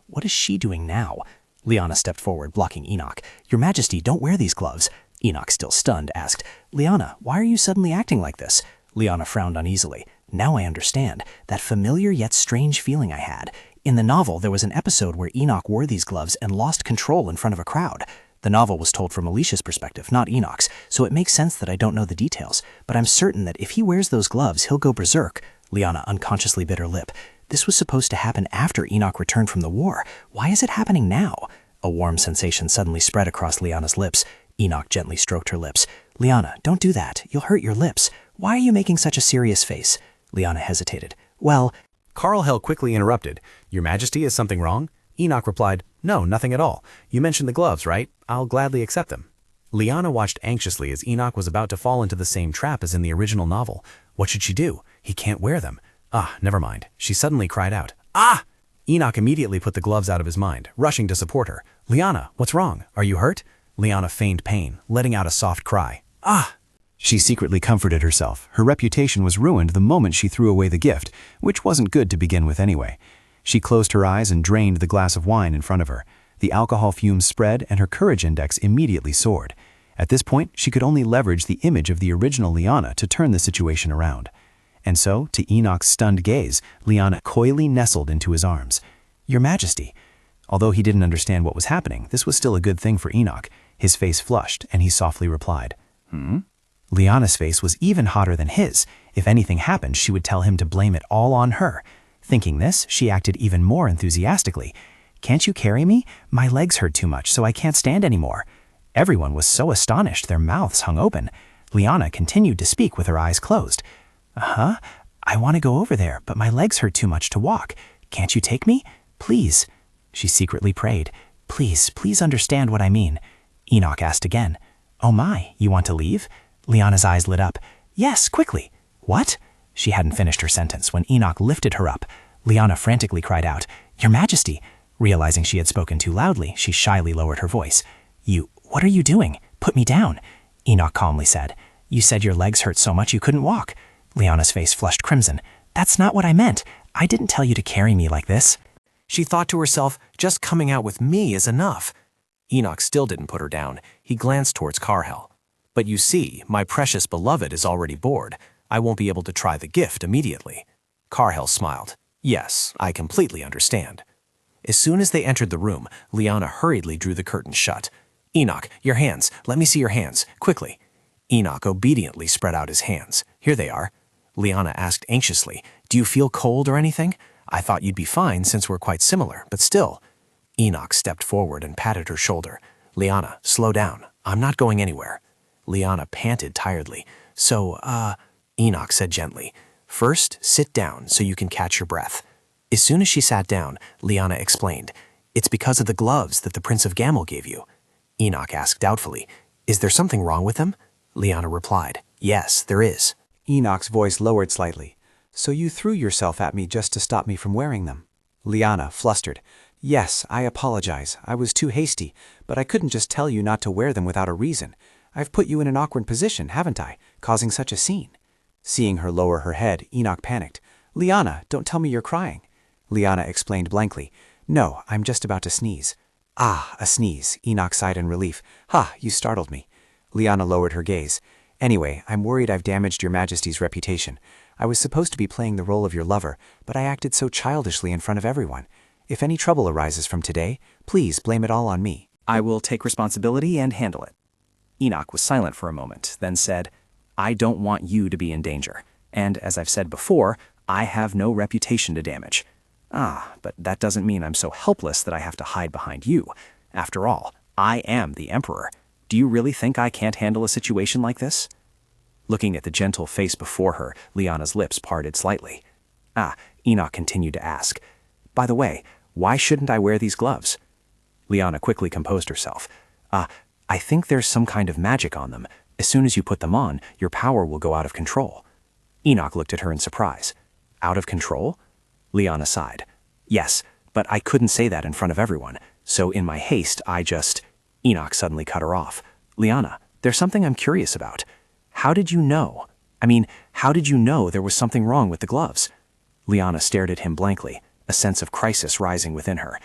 What is she doing now? Liana stepped forward, blocking Enoch. Your Majesty, don't wear these gloves. Enoch, still stunned, asked, Liana, why are you suddenly acting like this? Liana frowned uneasily. Now I understand. That familiar yet strange feeling I had. In the novel, there was an episode where Enoch wore these gloves and lost control in front of a crowd. The novel was told from Alicia's perspective, not Enoch's, so it makes sense that I don't know the details. But I'm certain that if he wears those gloves, he'll go berserk. Liana unconsciously bit her lip. This was supposed to happen after Enoch returned from the war. Why is it happening now? A warm sensation suddenly spread across Liana's lips. Enoch gently stroked her lips. Liana, don't do that. You'll hurt your lips. Why are you making such a serious face? Liana hesitated. Well, Carl quickly interrupted. Your Majesty, is something wrong? Enoch replied, No, nothing at all. You mentioned the gloves, right? I'll gladly accept them. Liana watched anxiously as Enoch was about to fall into the same trap as in the original novel. What should she do? He can't wear them. Ah, never mind. She suddenly cried out. Ah! Enoch immediately put the gloves out of his mind, rushing to support her. Liana, what's wrong? Are you hurt? Liana feigned pain, letting out a soft cry. Ah! She secretly comforted herself. Her reputation was ruined the moment she threw away the gift, which wasn't good to begin with anyway. She closed her eyes and drained the glass of wine in front of her. The alcohol fumes spread and her courage index immediately soared. At this point, she could only leverage the image of the original Liana to turn the situation around. And so, to Enoch's stunned gaze, Liana coyly nestled into his arms. Your Majesty. Although he didn't understand what was happening, this was still a good thing for Enoch. His face flushed, and he softly replied, Liana's face was even hotter than his. If anything happened, she would tell him to blame it all on her. Thinking this, she acted even more enthusiastically. Can't you carry me? My legs hurt too much, so I can't stand anymore. Everyone was so astonished, their mouths hung open. Liana continued to speak with her eyes closed. I want to go over there, but my legs hurt too much to walk. Can't you take me? Please. She secretly prayed. Please, please understand what I mean. Enoch asked again. Oh my, you want to leave? Liana's eyes lit up. Yes, quickly. What? She hadn't finished her sentence when Enoch lifted her up. Liana frantically cried out, Your Majesty. Realizing she had spoken too loudly, she shyly lowered her voice. What are you doing? Put me down. Enoch calmly said. You said your legs hurt so much you couldn't walk. Liana's face flushed crimson. That's not what I meant. I didn't tell you to carry me like this. She thought to herself, just coming out with me is enough. Enoch still didn't put her down. He glanced towards Carl. But you see, my precious beloved is already bored. I won't be able to try the gift immediately. Carl smiled. Yes, I completely understand. As soon as they entered the room, Liana hurriedly drew the curtain shut. Enoch, your hands. Let me see your hands. Quickly. Enoch obediently spread out his hands. Here they are. Liana asked anxiously, Do you feel cold or anything? I thought you'd be fine since we're quite similar, but still. Enoch stepped forward and patted her shoulder. Liana, slow down. I'm not going anywhere. Liana panted tiredly. Enoch said gently, First, sit down so you can catch your breath. As soon as she sat down, Liana explained, It's because of the gloves that the Prince of Gamel gave you. Enoch asked doubtfully, Is there something wrong with them? Liana replied, Yes, there is. Enoch's voice lowered slightly. So you threw yourself at me just to stop me from wearing them? Liana, flustered. Yes, I apologize. I was too hasty, but I couldn't just tell you not to wear them without a reason. I've put you in an awkward position, haven't I, causing such a scene? Seeing her lower her head, Enoch panicked. Liana, don't tell me you're crying. Liana explained blankly. No, I'm just about to sneeze. Ah, a sneeze, Enoch sighed in relief. Ha, you startled me. Liana lowered her gaze. Anyway, I'm worried I've damaged your Majesty's reputation. I was supposed to be playing the role of your lover, but I acted so childishly in front of everyone. If any trouble arises from today, please blame it all on me. I will take responsibility and handle it. Enoch was silent for a moment, then said, I don't want you to be in danger. And as I've said before, I have no reputation to damage. But that doesn't mean I'm so helpless that I have to hide behind you. After all, I am the Emperor. Do you really think I can't handle a situation like this? Looking at the gentle face before her, Liana's lips parted slightly. Enoch continued to ask, By the way, why shouldn't I wear these gloves? Liana quickly composed herself. I think there's some kind of magic on them. As soon as you put them on, your power will go out of control. Enoch looked at her in surprise. Out of control? Liana sighed. Yes, but I couldn't say that in front of everyone, so in my haste, Enoch suddenly cut her off. Liana, there's something I'm curious about. How did you know? How did you know there was something wrong with the gloves? Liana stared at him blankly, a sense of crisis rising within her.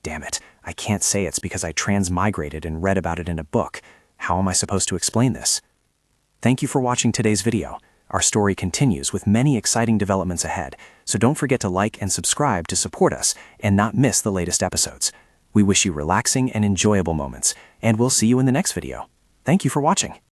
Damn it, I can't say it's because I transmigrated and read about it in a book. How am I supposed to explain this? Thank you for watching today's video. Our story continues with many exciting developments ahead, so don't forget to like and subscribe to support us and not miss the latest episodes. We wish you relaxing and enjoyable moments, and we'll see you in the next video. Thank you for watching.